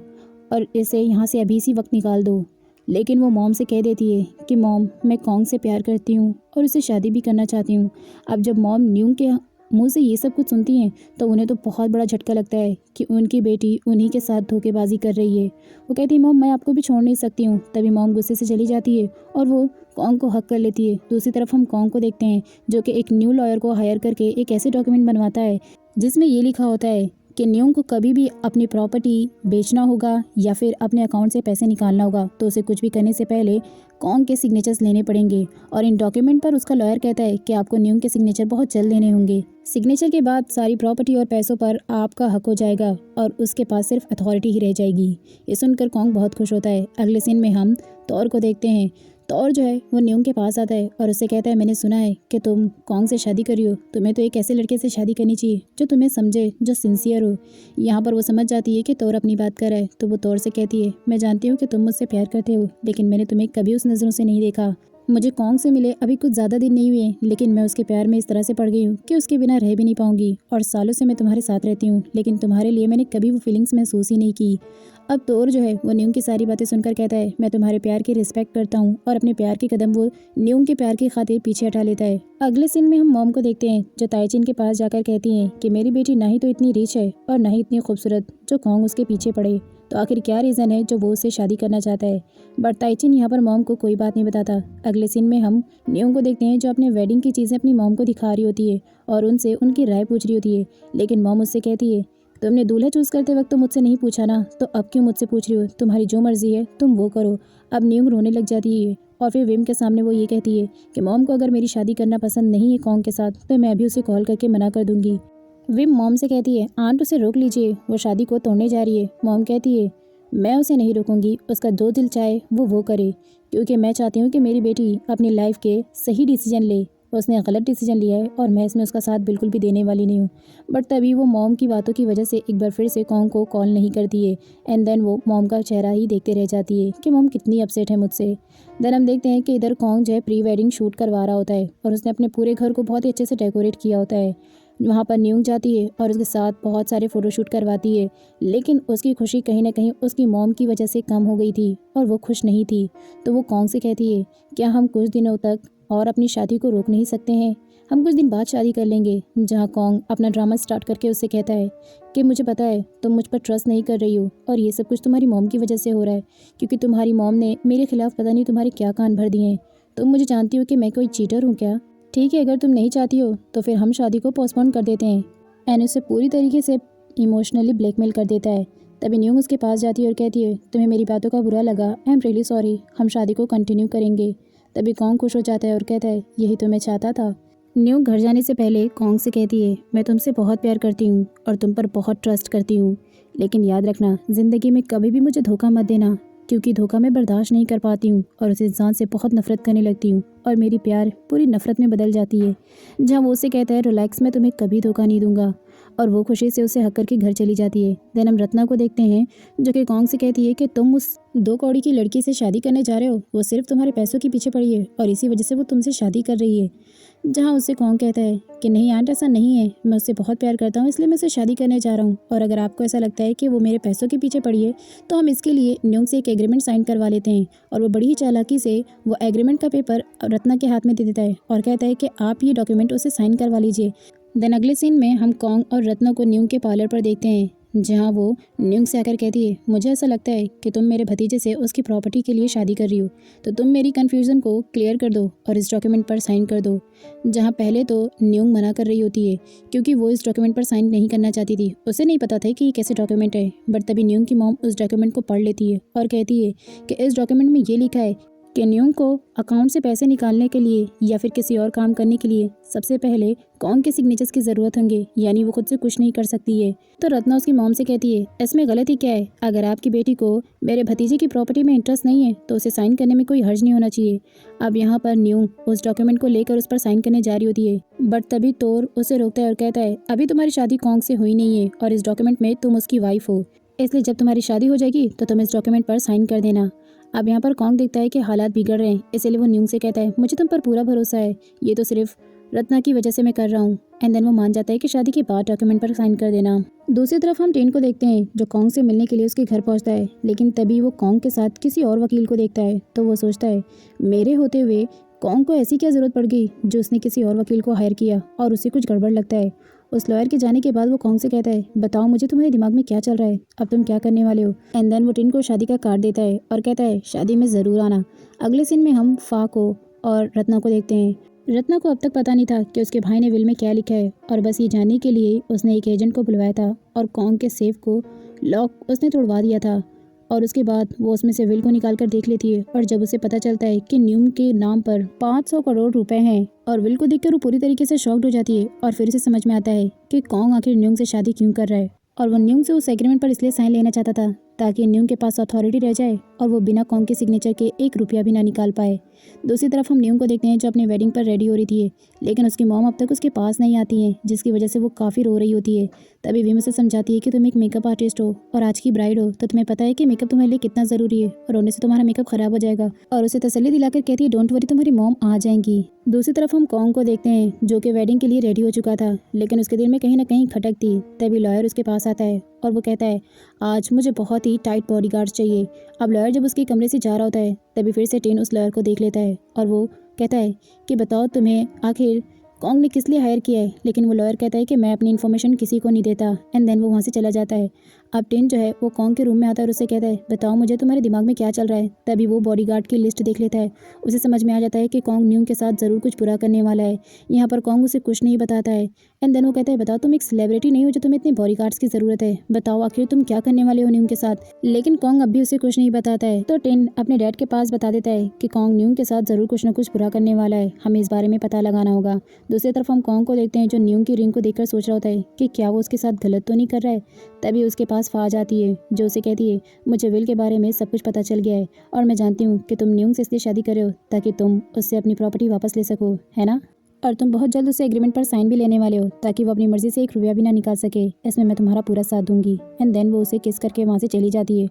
और इसे यहाँ से अभी इसी वक्त निकाल दो। लेकिन वो मॉम से कह देती है कि मॉम, मैं कॉन्ग से प्यार करती हूँ और उससे शादी भी करना चाहती हूँ। अब जब मॉम न्यूंग के मुंह से ये सब कुछ सुनती हैं तो उन्हें तो बहुत बड़ा झटका लगता है कि उनकी बेटी उन्हीं के साथ धोखेबाजी कर रही है। वो कहती है, मॉम मैं आपको भी छोड़ नहीं सकती हूँ। तभी मॉम गुस्से से चली जाती है और वो कॉन्ग को हक कर लेती है। दूसरी तरफ हम कॉन्ग को देखते हैं जो कि एक न्यू लॉयर को हायर करके एक ऐसे डॉक्यूमेंट बनवाता है जिसमें ये लिखा होता है कि न्यूंग को कभी भी अपनी प्रॉपर्टी बेचना होगा या फिर अपने अकाउंट से पैसे निकालना होगा तो उसे कुछ भी करने से पहले कॉन्ग के सिग्नेचर्स लेने पड़ेंगे। और इन डॉक्यूमेंट पर उसका लॉयर कहता है कि आपको न्यूंग के सिग्नेचर बहुत जल्द लेने होंगे। सिग्नेचर के बाद सारी प्रॉपर्टी और पैसों पर आपका हक हो जाएगा और उसके पास सिर्फ अथॉरिटी ही रह जाएगी। ये सुनकर कॉन्ग बहुत खुश होता है। अगले सीन में हम तौर को देखते हैं। तौर जो है वो न्यूंग के पास आता है और उससे कहता है, मैंने सुना है कि तुम कॉन्ग से शादी करी हो, तुम्हें तो एक ऐसे लड़के से शादी करनी चाहिए जो तुम्हें समझे, जो सिंसियर हो। यहाँ पर वो समझ जाती है कि तौर अपनी बात कर रहा है तो वो तौर से कहती है, मैं जानती हूँ कि तुम मुझसे प्यार करते हो, लेकिन मैंने तुम्हें कभी उस नज़रों से नहीं देखा। मुझे कॉन्ग से मिले अभी कुछ ज़्यादा दिन नहीं हुए, लेकिन मैं उसके प्यार में इस तरह से पड़ गई हूँ कि उसके बिना रह भी नहीं पाऊंगी। और सालों से मैं तुम्हारे साथ रहती हूँ, लेकिन तुम्हारे लिए मैंने कभी वो फीलिंग्स महसूस ही नहीं की। अब तौर जो है वो न्यूंग की सारी बातें सुनकर कहता है, मैं तुम्हारे प्यार की रिस्पेक्ट करता हूँ, और अपने प्यार के कदम वो न्यूंग के प्यार की खातिर पीछे हटा लेता है। अगले सीन में हम मॉम को देखते हैं जो ताइचिन के पास जाकर कहती हैं कि मेरी बेटी ना ही तो इतनी रिच है और ना ही इतनी खूबसूरत जो कॉन्ग उसके पीछे पड़े, तो आखिर क्या रीज़न है जो वो उससे शादी करना चाहता है। बट ताइचिन यहाँ पर मॉम को कोई बात नहीं बताता। अगले सीन में हम न्यूंग को देखते हैं जो अपने वेडिंग की चीज़ें अपनी मॉम को दिखा रही होती है और उनसे उनकी राय पूछ रही होती है, लेकिन मॉम उससे कहती है, तुमने दूल्हा चूज़ करते वक्त तो मुझसे नहीं पूछा ना, तो अब क्यों मुझसे पूछ रही हो? तुम्हारी जो मर्जी है तुम वो करो। अब न्यूंग रोने लग जाती है और फिर विम के सामने वो ये कहती है कि मॉम को अगर मेरी शादी करना पसंद नहीं है कॉन्ग के साथ तो मैं अभी उसे कॉल करके मना कर दूंगी। विम मॉम से कहती है, आंट उसे रोक लीजिए, वो शादी को तोड़ने जा रही है। मॉम कहती है, मैं उसे नहीं रोकूंगी, उसका जो दिल चाहे वो करे, क्योंकि मैं चाहती हूँ कि मेरी बेटी अपनी लाइफ के सही डिसीजन ले। उसने गलत डिसीजन लिया है और मैं इसमें उसका साथ बिल्कुल भी देने वाली नहीं हूँ। बट तभी वो मॉम की बातों की वजह से एक बार फिर से कॉन्ग को कॉल नहीं करती है। एंड देन वो मॉम का चेहरा ही देखते रह जाती है कि मॉम कितनी अपसेट है मुझसे। देन हम देखते हैं कि इधर कॉन्ग जो है प्री वेडिंग शूट करवा रहा होता है और उसने अपने पूरे घर को बहुत ही अच्छे से डेकोरेट किया होता है। वहाँ पर न्यूंग जाती है और उसके साथ बहुत सारे फ़ोटोशूट करवाती है, लेकिन उसकी खुशी कहीं ना कहीं उसकी मॉम की वजह से कम हो गई थी और वो खुश नहीं थी। तो वो कॉन्ग से कहती है, क्या हम कुछ दिनों तक और अपनी शादी को रोक नहीं सकते हैं? हम कुछ दिन बाद शादी कर लेंगे। जहाँ कॉन्ग अपना ड्रामा स्टार्ट करके उससे कहता है कि मुझे पता है तुम मुझ पर ट्रस्ट नहीं कर रही हो और ये सब कुछ तुम्हारी मॉम की वजह से हो रहा है, क्योंकि तुम्हारी मॉम ने मेरे खिलाफ पता नहीं तुम्हारे क्या कान भर दिए हैं। तुम मुझे जानती हो कि मैं कोई चीटर हूँ क्या? ठीक है, अगर तुम नहीं चाहती हो तो फिर हम शादी को पोस्टपोन कर देते हैं। एंड उसे पूरी तरीके से इमोशनली ब्लैकमेल कर देता है। तभी न्यूंग उसके पास जाती है और कहती है, तुम्हें मेरी बातों का बुरा लगा, आई एम रियली सॉरी, हम शादी को कंटिन्यू करेंगे। तभी कॉन्ग खुश हो जाता है और कहता है, यही तो मैं चाहता था। न्यूंग घर जाने से पहले कॉन्ग से कहती है, मैं तुमसे बहुत प्यार करती हूँ और तुम पर बहुत ट्रस्ट करती हूँ, लेकिन याद रखना ज़िंदगी में कभी भी मुझे धोखा मत देना, क्योंकि धोखा मैं बर्दाश्त नहीं कर पाती हूँ और उस इंसान से बहुत नफरत करने लगती हूँ और मेरी प्यार पूरी नफरत में बदल जाती है। जहाँ वो उसे कहता है, रिलैक्स, मैं तुम्हें कभी धोखा नहीं दूंगा, और वो खुशी से उसे हक करके घर चली जाती है। देन हम रत्ना को देखते हैं जो कि कॉन्ग से कहती है कि तुम उस 2 कौड़ी की लड़की से शादी करने जा रहे हो, वो सिर्फ तुम्हारे पैसों के पीछे पड़ी है और इसी वजह से वो तुमसे शादी कर रही है। जहाँ उससे कॉन्ग कहता है कि नहीं आंट, ऐसा नहीं है, मैं उससे बहुत प्यार करता हूँ इसलिए मैं उससे शादी करने जा रहा हूँ, और अगर आपको ऐसा लगता है कि वो मेरे पैसों के पीछे पड़ी है तो हम इसके लिए न्यूंग से एक एग्रीमेंट साइन करवा लेते हैं। और वो बड़ी ही चालाकी से वो एग्रीमेंट का पेपर रत्ना के हाथ में दे देता है और कहता है कि आप ये डॉक्यूमेंट उसे साइन करवा लीजिए। देन अगले सीन में हम कॉन्ग और रत्ना को न्यूंग के पार्लर पर देखते हैं, जहाँ वो न्यूंग से आकर कहती है, मुझे ऐसा लगता है कि तुम मेरे भतीजे से उसकी प्रॉपर्टी के लिए शादी कर रही हो, तो तुम मेरी कन्फ्यूज़न को क्लियर कर दो और इस डॉक्यूमेंट पर साइन कर दो। जहाँ पहले तो न्यूंग मना कर रही होती है क्योंकि वो इस डॉक्यूमेंट पर साइन नहीं करना चाहती थी, उसे नहीं पता था कि ये कैसे डॉक्यूमेंट है। बट तभी न्यूंग की मॉम उस डॉक्यूमेंट को पढ़ लेती है और कहती है कि इस डॉक्यूमेंट में ये लिखा है कि न्यूंग को अकाउंट से पैसे निकालने के लिए या फिर किसी और काम करने के लिए सबसे पहले कॉन्ग के सिग्नेचर्स की ज़रूरत होंगे, यानी वो खुद से कुछ नहीं कर सकती है। तो रत्ना उसकी मॉम से कहती है, इसमें गलती क्या है? अगर आपकी बेटी को मेरे भतीजे की प्रॉपर्टी में इंटरेस्ट नहीं है तो उसे साइन करने में कोई हर्ज नहीं होना चाहिए। अब यहाँ पर न्यूंग उस डॉक्यूमेंट को लेकर उस पर साइन करने जा रही होती है, बट तभी तोर उसे रोकता है और कहता है, अभी तुम्हारी शादी कॉन्ग से हुई नहीं है और इस डॉक्यूमेंट में तुम उसकी वाइफ हो, इसलिए जब तुम्हारी शादी हो जाएगी तो तुम इस डॉक्यूमेंट पर साइन कर देना। अब यहाँ पर कॉन्ग देखता है कि हालात बिगड़ रहे हैं, इसलिए वो न्यूंग से कहता है, मुझे तुम पर पूरा भरोसा है, ये तो सिर्फ रत्ना की वजह से मैं कर रहा हूँ। एंड देन वो मान जाता है कि शादी के बाद डॉक्यूमेंट पर साइन कर देना। दूसरी तरफ हम टेन को देखते हैं जो कॉन्ग से मिलने के लिए उसके घर पहुँचता है, लेकिन तभी वो कॉन्ग के साथ किसी और वकील को देखता है। तो वो सोचता है, मेरे होते हुए कॉन्ग को ऐसी क्या ज़रूरत पड़ गई जो उसने किसी और वकील को हायर किया, और उसे कुछ गड़बड़ लगता है। उस लॉयर के जाने के बाद वो कॉन्ग से कहता है, बताओ मुझे तुम्हारे दिमाग में क्या चल रहा है, अब तुम क्या करने वाले हो? एंड देन वो टिन को शादी का कार्ड देता है और कहता है, शादी में ज़रूर आना। अगले सीन में हम फा को और रत्ना को देखते हैं। रत्ना को अब तक पता नहीं था कि उसके भाई ने विल में क्या लिखा है, और बस ये जानने के लिए उसने एक एजेंट को बुलवाया था और कॉन्ग के सेफ को लॉक उसने तोड़वा दिया था, और उसके बाद वो उसमें से विल को निकाल कर देख लेती है। और जब उसे पता चलता है कि न्यूम के नाम पर 500 करोड़ रुपए हैं, और विल को देखकर वो पूरी तरीके से शॉक्ड हो जाती है। और फिर उसे समझ में आता है कि कॉन्ग आखिर न्यूम से शादी क्यों कर रहा है, और वो न्यूम से उस एग्रीमेंट पर इसलिए साइन लेना चाहता था ताकि न्यूम के पास अथॉरिटी रह जाए और वो बिना कॉन्ग के सिग्नेचर के 1 रुपया भी ना निकाल पाए। दूसरी तरफ हम न्यूम को देखते हैं जो अपनी वेडिंग पर रेडी हो रही थी, लेकिन उसकी मॉम अब तक उसके पास नहीं आती है, जिसकी वजह से वो काफ़ी रो रही होती है। तभी विम उसे समझाती है कि तुम एक मेकअप आर्टिस्ट हो और आज की ब्राइड हो, तो तुम्हें पता है कि मेकअप तुम्हारे लिए कितना ज़रूरी है, और रोने से तुम्हारा मेकअप खराब हो जाएगा। और उसे तसल्ली दिलाकर कहती है, डोंट वरी, तुम्हारी मॉम आ जाएंगी। दूसरी तरफ हम कॉन्ग को देखते हैं जो कि वेडिंग के लिए रेडी हो चुका था, लेकिन उसके दिल में कहीं ना कहीं खटक थी। तभी लॉयर उसके पास आता है और वो कहता है, आज मुझे बहुत ही टाइट बॉडीगार्ड्स चाहिए। अब लॉयर जब उसके कमरे से जा रहा होता है तभी फिर से टेन उस लॉयर को देख लेता है और वो कहता है कि बताओ तुम्हें आखिर कॉन्ग ने किस लिए हायर किया है। लेकिन वो लॉयर कहता है कि मैं अपनी इन्फॉर्मेशन किसी को नहीं देता। एंड देन वो वहाँ से चला जाता है। अब टेन जो है वो कॉन्ग के रूम में आता है और उससे कहता है, बताओ मुझे तुम्हारे दिमाग में क्या चल रहा है। तभी वो बॉडीगार्ड की लिस्ट देख लेता है। उसे समझ में आ जाता है कि कॉन्ग न्यूंग के साथ ज़रूर कुछ बुरा करने वाला है। यहाँ पर कॉन्ग उसे कुछ नहीं बताता है। एंड देन वो कहता है, बताओ तुम एक सेलिब्रिटी नहीं हो जो तुम्हें इतने बॉडीगार्ड्स की ज़रूरत है, बताओ आखिर तुम क्या करने वाले हो न्यूंग के साथ। लेकिन कॉन्ग अब भी उसे कुछ नहीं बताता है। तो टेन अपने डैड के पास बता देता है कि कॉन्ग न्यूंग के साथ ज़रूर कुछ ना कुछ बुरा करने वाला है, हमें इस बारे में पता लगाना होगा। दूसरी तरफ हम कॉन्ग को देखते हैं जो न्यूंग की रिंग को देखकर सोच रहा होता है कि क्या वो उसके साथ गलत तो नहीं कर रहा है। तभी उसके पास फा जाती है जो उसे कहती है, मुझे विल के बारे में सब कुछ पता चल गया है और मैं जानती हूँ कि तुम न्यूंग से इसलिए शादी कर रहे हो ताकि तुम उससे अपनी प्रॉपर्टी वापस ले सको, है ना। और तुम बहुत जल्द उसे एग्रीमेंट पर साइन भी लेने वाले हो ताकि वो अपनी मर्जी से 1 रुपया भी ना निकाल सके। इसमें मैं तुम्हारा पूरा साथ दूंगी। एंड देन वो उसे किस करके वहाँ से चली जाती है।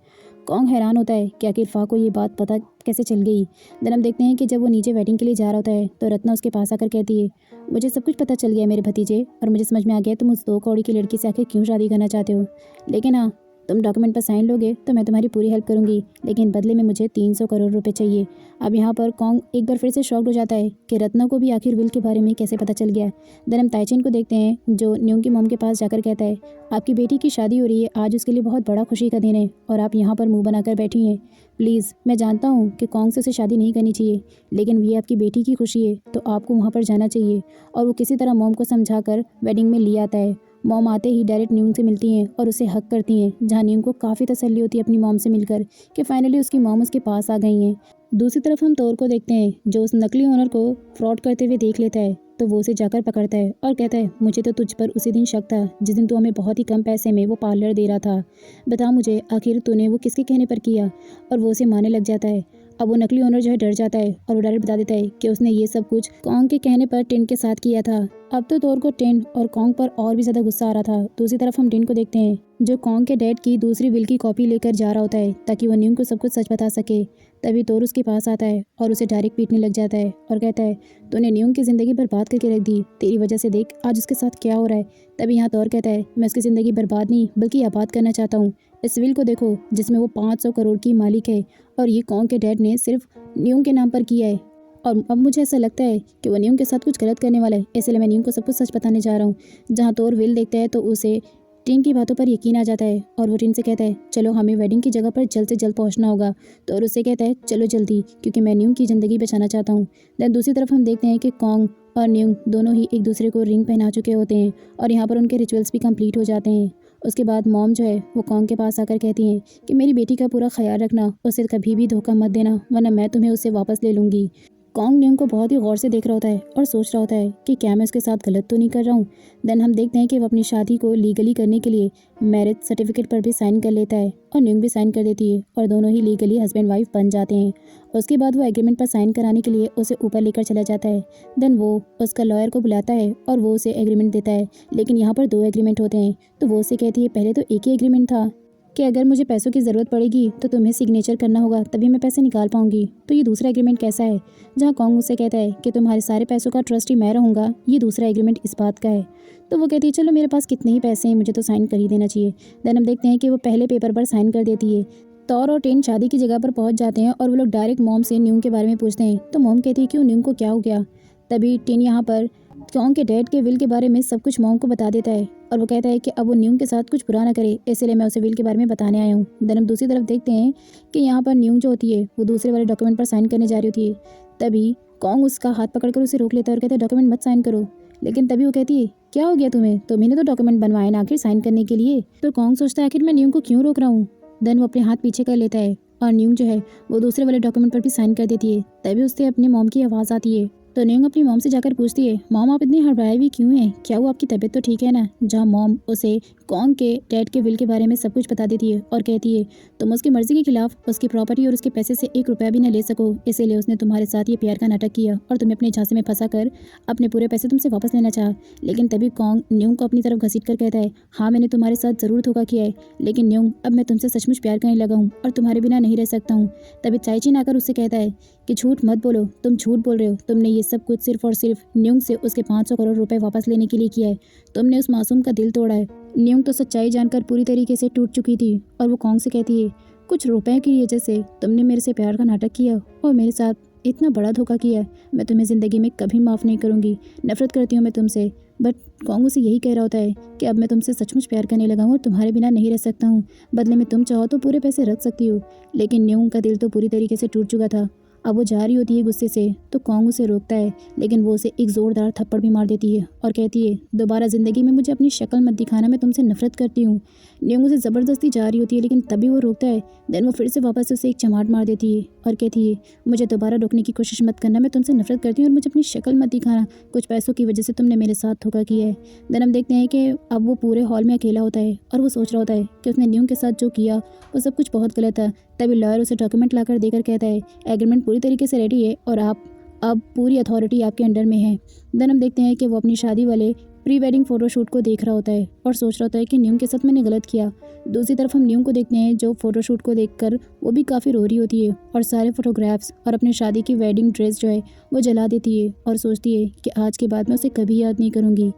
कॉन्ग हैरान होता है कि आखिर फा को ये बात पता कैसे चल गई। देन हम देखते हैं कि जब वो नीचे वेडिंग के लिए जा रहा होता है तो रत्ना उसके पास आकर कहती है, मुझे सब कुछ पता चल गया मेरे भतीजे, और मुझे समझ में आ गया तुम उस 2 कौड़ी की लड़की से आखिर क्यों शादी करना चाहते हो। लेकिन हाँ, तुम डॉक्यूमेंट पर साइन लोगे तो मैं तुम्हारी पूरी हेल्प करूंगी, लेकिन बदले में मुझे 300 करोड़ रुपए चाहिए। अब यहाँ पर कॉन्ग एक बार फिर से शॉक्ड हो जाता है कि रत्ना को भी आखिर विल के बारे में कैसे पता चल गया। देन हम ताइचिन को देखते हैं जो न्यूंग की मॉम के पास जाकर कहता है, आपकी बेटी की शादी हो रही है, आज उसके लिए बहुत बड़ा खुशी का दिन है और आप यहाँ पर मुंह बनाकर बैठी हैं। प्लीज़, मैं जानता हूँ कि कॉन्ग से उसे शादी नहीं करनी चाहिए, लेकिन ये आपकी बेटी की खुशी है तो आपको वहाँ पर जाना चाहिए। और वो किसी तरह मॉम को समझाकर वेडिंग में ले आता है। मॉम आते ही डायरेक्ट न्यूंग से मिलती हैं और उसे हक करती हैं, जहाँ न्यूंग को काफ़ी तसल्ली होती है अपनी मॉम से मिलकर कि फाइनली उसकी मॉम उसके पास आ गई हैं। दूसरी तरफ हम तौर को देखते हैं जो उस नकली ओनर को फ्रॉड करते हुए देख लेता है तो वो उसे जाकर पकड़ता है और कहता है, मुझे तो तुझ पर उसी दिन शक था जिस दिन तू हमें बहुत ही कम पैसे में वो पार्लर दे रहा था। बता मुझे आखिर तूने वो किसके कहने पर किया। और वो उसे मारने लग जाता है। अब वो नकली ओनर जो है डर जाता है और वो डायरेक्ट बता देता है कि उसने ये सब कुछ कॉन्ग के कहने पर टिन के साथ किया था। अब तो तौर को टिन और कॉन्ग पर और भी ज़्यादा गुस्सा आ रहा था। दूसरी तरफ हम टिन को देखते हैं जो कॉन्ग के डैड की दूसरी विल की कॉपी लेकर जा रहा होता है ताकि वो न्यूंग को सब कुछ सच बता सके। तभी तोर उसके पास आता है और उसे डायरेक्ट पीटने लग जाता है और कहता है, तूने न्यूंग की ज़िंदगी बर्बाद करके रख दी, तेरी वजह से देख आज उसके साथ क्या हो रहा है। तभी यहाँ तौर कहता है, मैं उसकी ज़िंदगी बर्बाद नहीं बल्कि आबाद करना चाहता हूँ। इस विल को देखो जिसमें वो 500 करोड़ की मालिक है और ये कॉन्ग के डैड ने सिर्फ न्यूंग के नाम पर किया है। और अब मुझे ऐसा लगता है कि वो न्यूंग के साथ कुछ गलत करने वाला है, इसलिए मैं न्यूंग को सब कुछ सच बताने जा रहा हूँ। जहाँ तोर विल देखता है तो उसे टिन की बातों पर यकीन आ जाता है और वो टिन से कहता है, चलो हमें वेडिंग की जगह पर जल्द से जल्द पहुंचना होगा। तो और उससे कहता है, चलो जल्दी, क्योंकि मैं न्यूंग की ज़िंदगी बचाना चाहता हूँ। देन दूसरी तरफ हम देखते हैं कि कॉन्ग और न्यूंग दोनों ही एक दूसरे को रिंग पहना चुके होते हैं और यहाँ पर उनके रिचुअल्स भी कंप्लीट हो जाते हैं। उसके बाद मॉम जो है वो कॉन्ग के पास आकर कहती हैं कि मेरी बेटी का पूरा ख्याल रखना, उसे कभी भी धोखा मत देना, वरना मैं तुम्हें उससे वापस ले लूँगी। कॉन्ग न्यूंग को बहुत ही गौर से देख रहा होता है और सोच रहा होता है कि क्या मैं उसके साथ गलत तो नहीं कर रहा हूँ। देन हम देखते हैं कि वो अपनी शादी को लीगली करने के लिए मैरिज सर्टिफिकेट पर भी साइन कर लेता है और न्यूंग भी साइन कर देती है और दोनों ही लीगली हस्बैंड वाइफ बन जाते हैं। उसके बाद वो एग्रीमेंट पर साइन कराने के लिए उसे ऊपर लेकर चला जाता है। देन वो उसका लॉयर को बुलाता है और वो उसे एग्रीमेंट देता है, लेकिन यहाँ पर 2 एग्रीमेंट होते हैं। तो वो उसे कहती है, पहले तो एक ही एग्रीमेंट था कि अगर मुझे पैसों की ज़रूरत पड़ेगी तो तुम्हें सिग्नेचर करना होगा तभी मैं पैसे निकाल पाऊंगी। तो ये दूसरा एग्रीमेंट कैसा है, जहाँ कॉन्ग उससे कहता है कि तुम्हारे सारे पैसों का ट्रस्टी मैं रहूँगा। ये दूसरा एग्रीमेंट इस बात का है। तो वो कहती है, चलो मेरे पास कितने ही पैसे हैं, मुझे तो साइन कर ही देना चाहिए। देन हम देखते हैं कि वो पहले पेपर पर साइन कर देती है। तौर और टिन शादी की जगह पर पहुंच जाते हैं और वो लोग डायरेक्ट मॉम से न्यूंग के बारे में पूछते हैं। तो मॉम कहती है, क्यों, न्यूंग को क्या हो गया। तभी टिन यहाँ पर कॉन्ग के डैड के विल के बारे में सब कुछ मॉम को बता देता है और वो कहता है कि अब वो न्यूंग के साथ कुछ बुरा ना करे, इसलिए मैं उसे विल के बारे में बताने आया हूँ। देन हम दूसरी तरफ देखते हैं कि यहाँ पर न्यूंग जो होती है वो दूसरे वाले डॉक्यूमेंट पर साइन करने जा रही होती है। तभी कॉन्ग उसका हाथ पकड़कर उसे रोक लेता है और कहता है, डॉक्यूमेंट मत साइन करो। लेकिन तभी वो कहती है, क्या हो गया तुम्हें तो डॉक्यूमेंट बनवाए ना आखिर साइन करने के लिए। तो कॉन्ग सोचता है, आखिर मैं न्यूंग को क्यों रोक रहा हूँ। देन वो अपने हाथ पीछे कर लेता है और न्यूंग जो है वो दूसरे वाले डॉक्यूमेंट पर भी साइन कर देती है। तभी उससे अपनी मॉम की आवाज़ आती है। तो न्यूंग अपनी मॉम से जाकर पूछती है, मॉम आप इतनी हड़बड़ाई हुई क्यों हैं, क्या वो आपकी तबीयत तो ठीक है ना। जहाँ मॉम उसे कॉन्ग के डैड के विल के बारे में सब कुछ बता देती है और कहती है, तुम उसकी मर्जी के खिलाफ उसकी प्रॉपर्टी और उसके पैसे से 1 रुपया भी न ले सको, इसीलिए उसने तुम्हारे साथ ये प्यार का नाटक किया और तुम्हें अपने झांसे में फंसा कर अपने पूरे पैसे तुमसे वापस लेना चाहा। लेकिन तभी कॉन्ग न्यूंग को अपनी तरफ घसीट कर कहता है, हाँ मैंने तुम्हारे साथ ज़रूर धोखा किया है, लेकिन न्यूंग अब मैं तुमसे सचमुच प्यार करने लगा हूँ और तुम्हारे बिना नहीं रह सकता हूँ। तभी चाइचिन आकर उससे कहता है कि झूठ मत बोलो, तुम झूठ बोल रहे हो, तुमने ये सब कुछ सिर्फ और सिर्फ न्यूंग से उसके 500 करोड़ रुपए वापस लेने के लिए किया है, तुमने उस मासूम का दिल तोड़ा है। न्यूंग तो सच्चाई जानकर पूरी तरीके से टूट चुकी थी और वो कॉन्ग से कहती है, कुछ रुपए की वजह से तुमने मेरे से प्यार का नाटक किया और मेरे साथ इतना बड़ा धोखा किया है, मैं तुम्हें ज़िंदगी में कभी माफ़ नहीं करूँगी, नफरत करती हूँ मैं तुमसे। बट कॉन्ग उसे यही कह रहा होता है कि अब मैं तुमसे सचमुच प्यार करने लगा हूँ और तुम्हारे बिना नहीं रह सकता हूँ, बदले में तुम चाहो तो पूरे पैसे रख सकती हो। लेकिन न्यूंग का दिल तो पूरी तरीके से टूट चुका था। अब वो जा रही होती है गुस्से से तो कॉन्ग उसे रोकता है, लेकिन वो उसे एक ज़ोरदार थप्पड़ भी मार देती है और कहती है, दोबारा ज़िंदगी में मुझे अपनी शक्ल मत दिखाना, मैं तुमसे नफरत करती हूँ। न्यूंग उसे ज़बरदस्ती जा रही होती है, लेकिन तभी वो रोकता है। देन वो फिर से वापस उसे एक चमाट मार देती है और कहती है, मुझे दोबारा रोकने की कोशिश मत करना, मैं तुमसे नफरत करती हूँ और मुझे अपनी शक्ल मत दिखाना, कुछ पैसों की वजह से तुमने मेरे साथ धोखा किया है। देन हम देखते हैं कि अब वो पूरे हॉल में अकेला होता है और वो सोच रहा होता है कि उसने न्यूंग के साथ जो किया वो सब कुछ बहुत गलत था। तभी लॉयर उसे डॉक्यूमेंट लाकर देकर कहता है, एग्रीमेंट पूरी तरीके से रेडी है और आप अब पूरी अथॉरिटी आपके अंडर में है। देन हम देखते हैं कि वो अपनी शादी वाले प्री वेडिंग फ़ोटोशूट को देख रहा होता है और सोच रहा होता है कि न्यूंग के साथ मैंने गलत किया। दूसरी तरफ हम न्यूंग को देखते हैं जो फ़ोटोशूट को देखकर वो भी काफ़ी रो रही होती है और सारे फ़ोटोग्राफ्स और अपनी शादी की वेडिंग ड्रेस जो है वो जला देती है और सोचती है कि आज के बाद मैं उसे कभी याद नहीं करूँगी।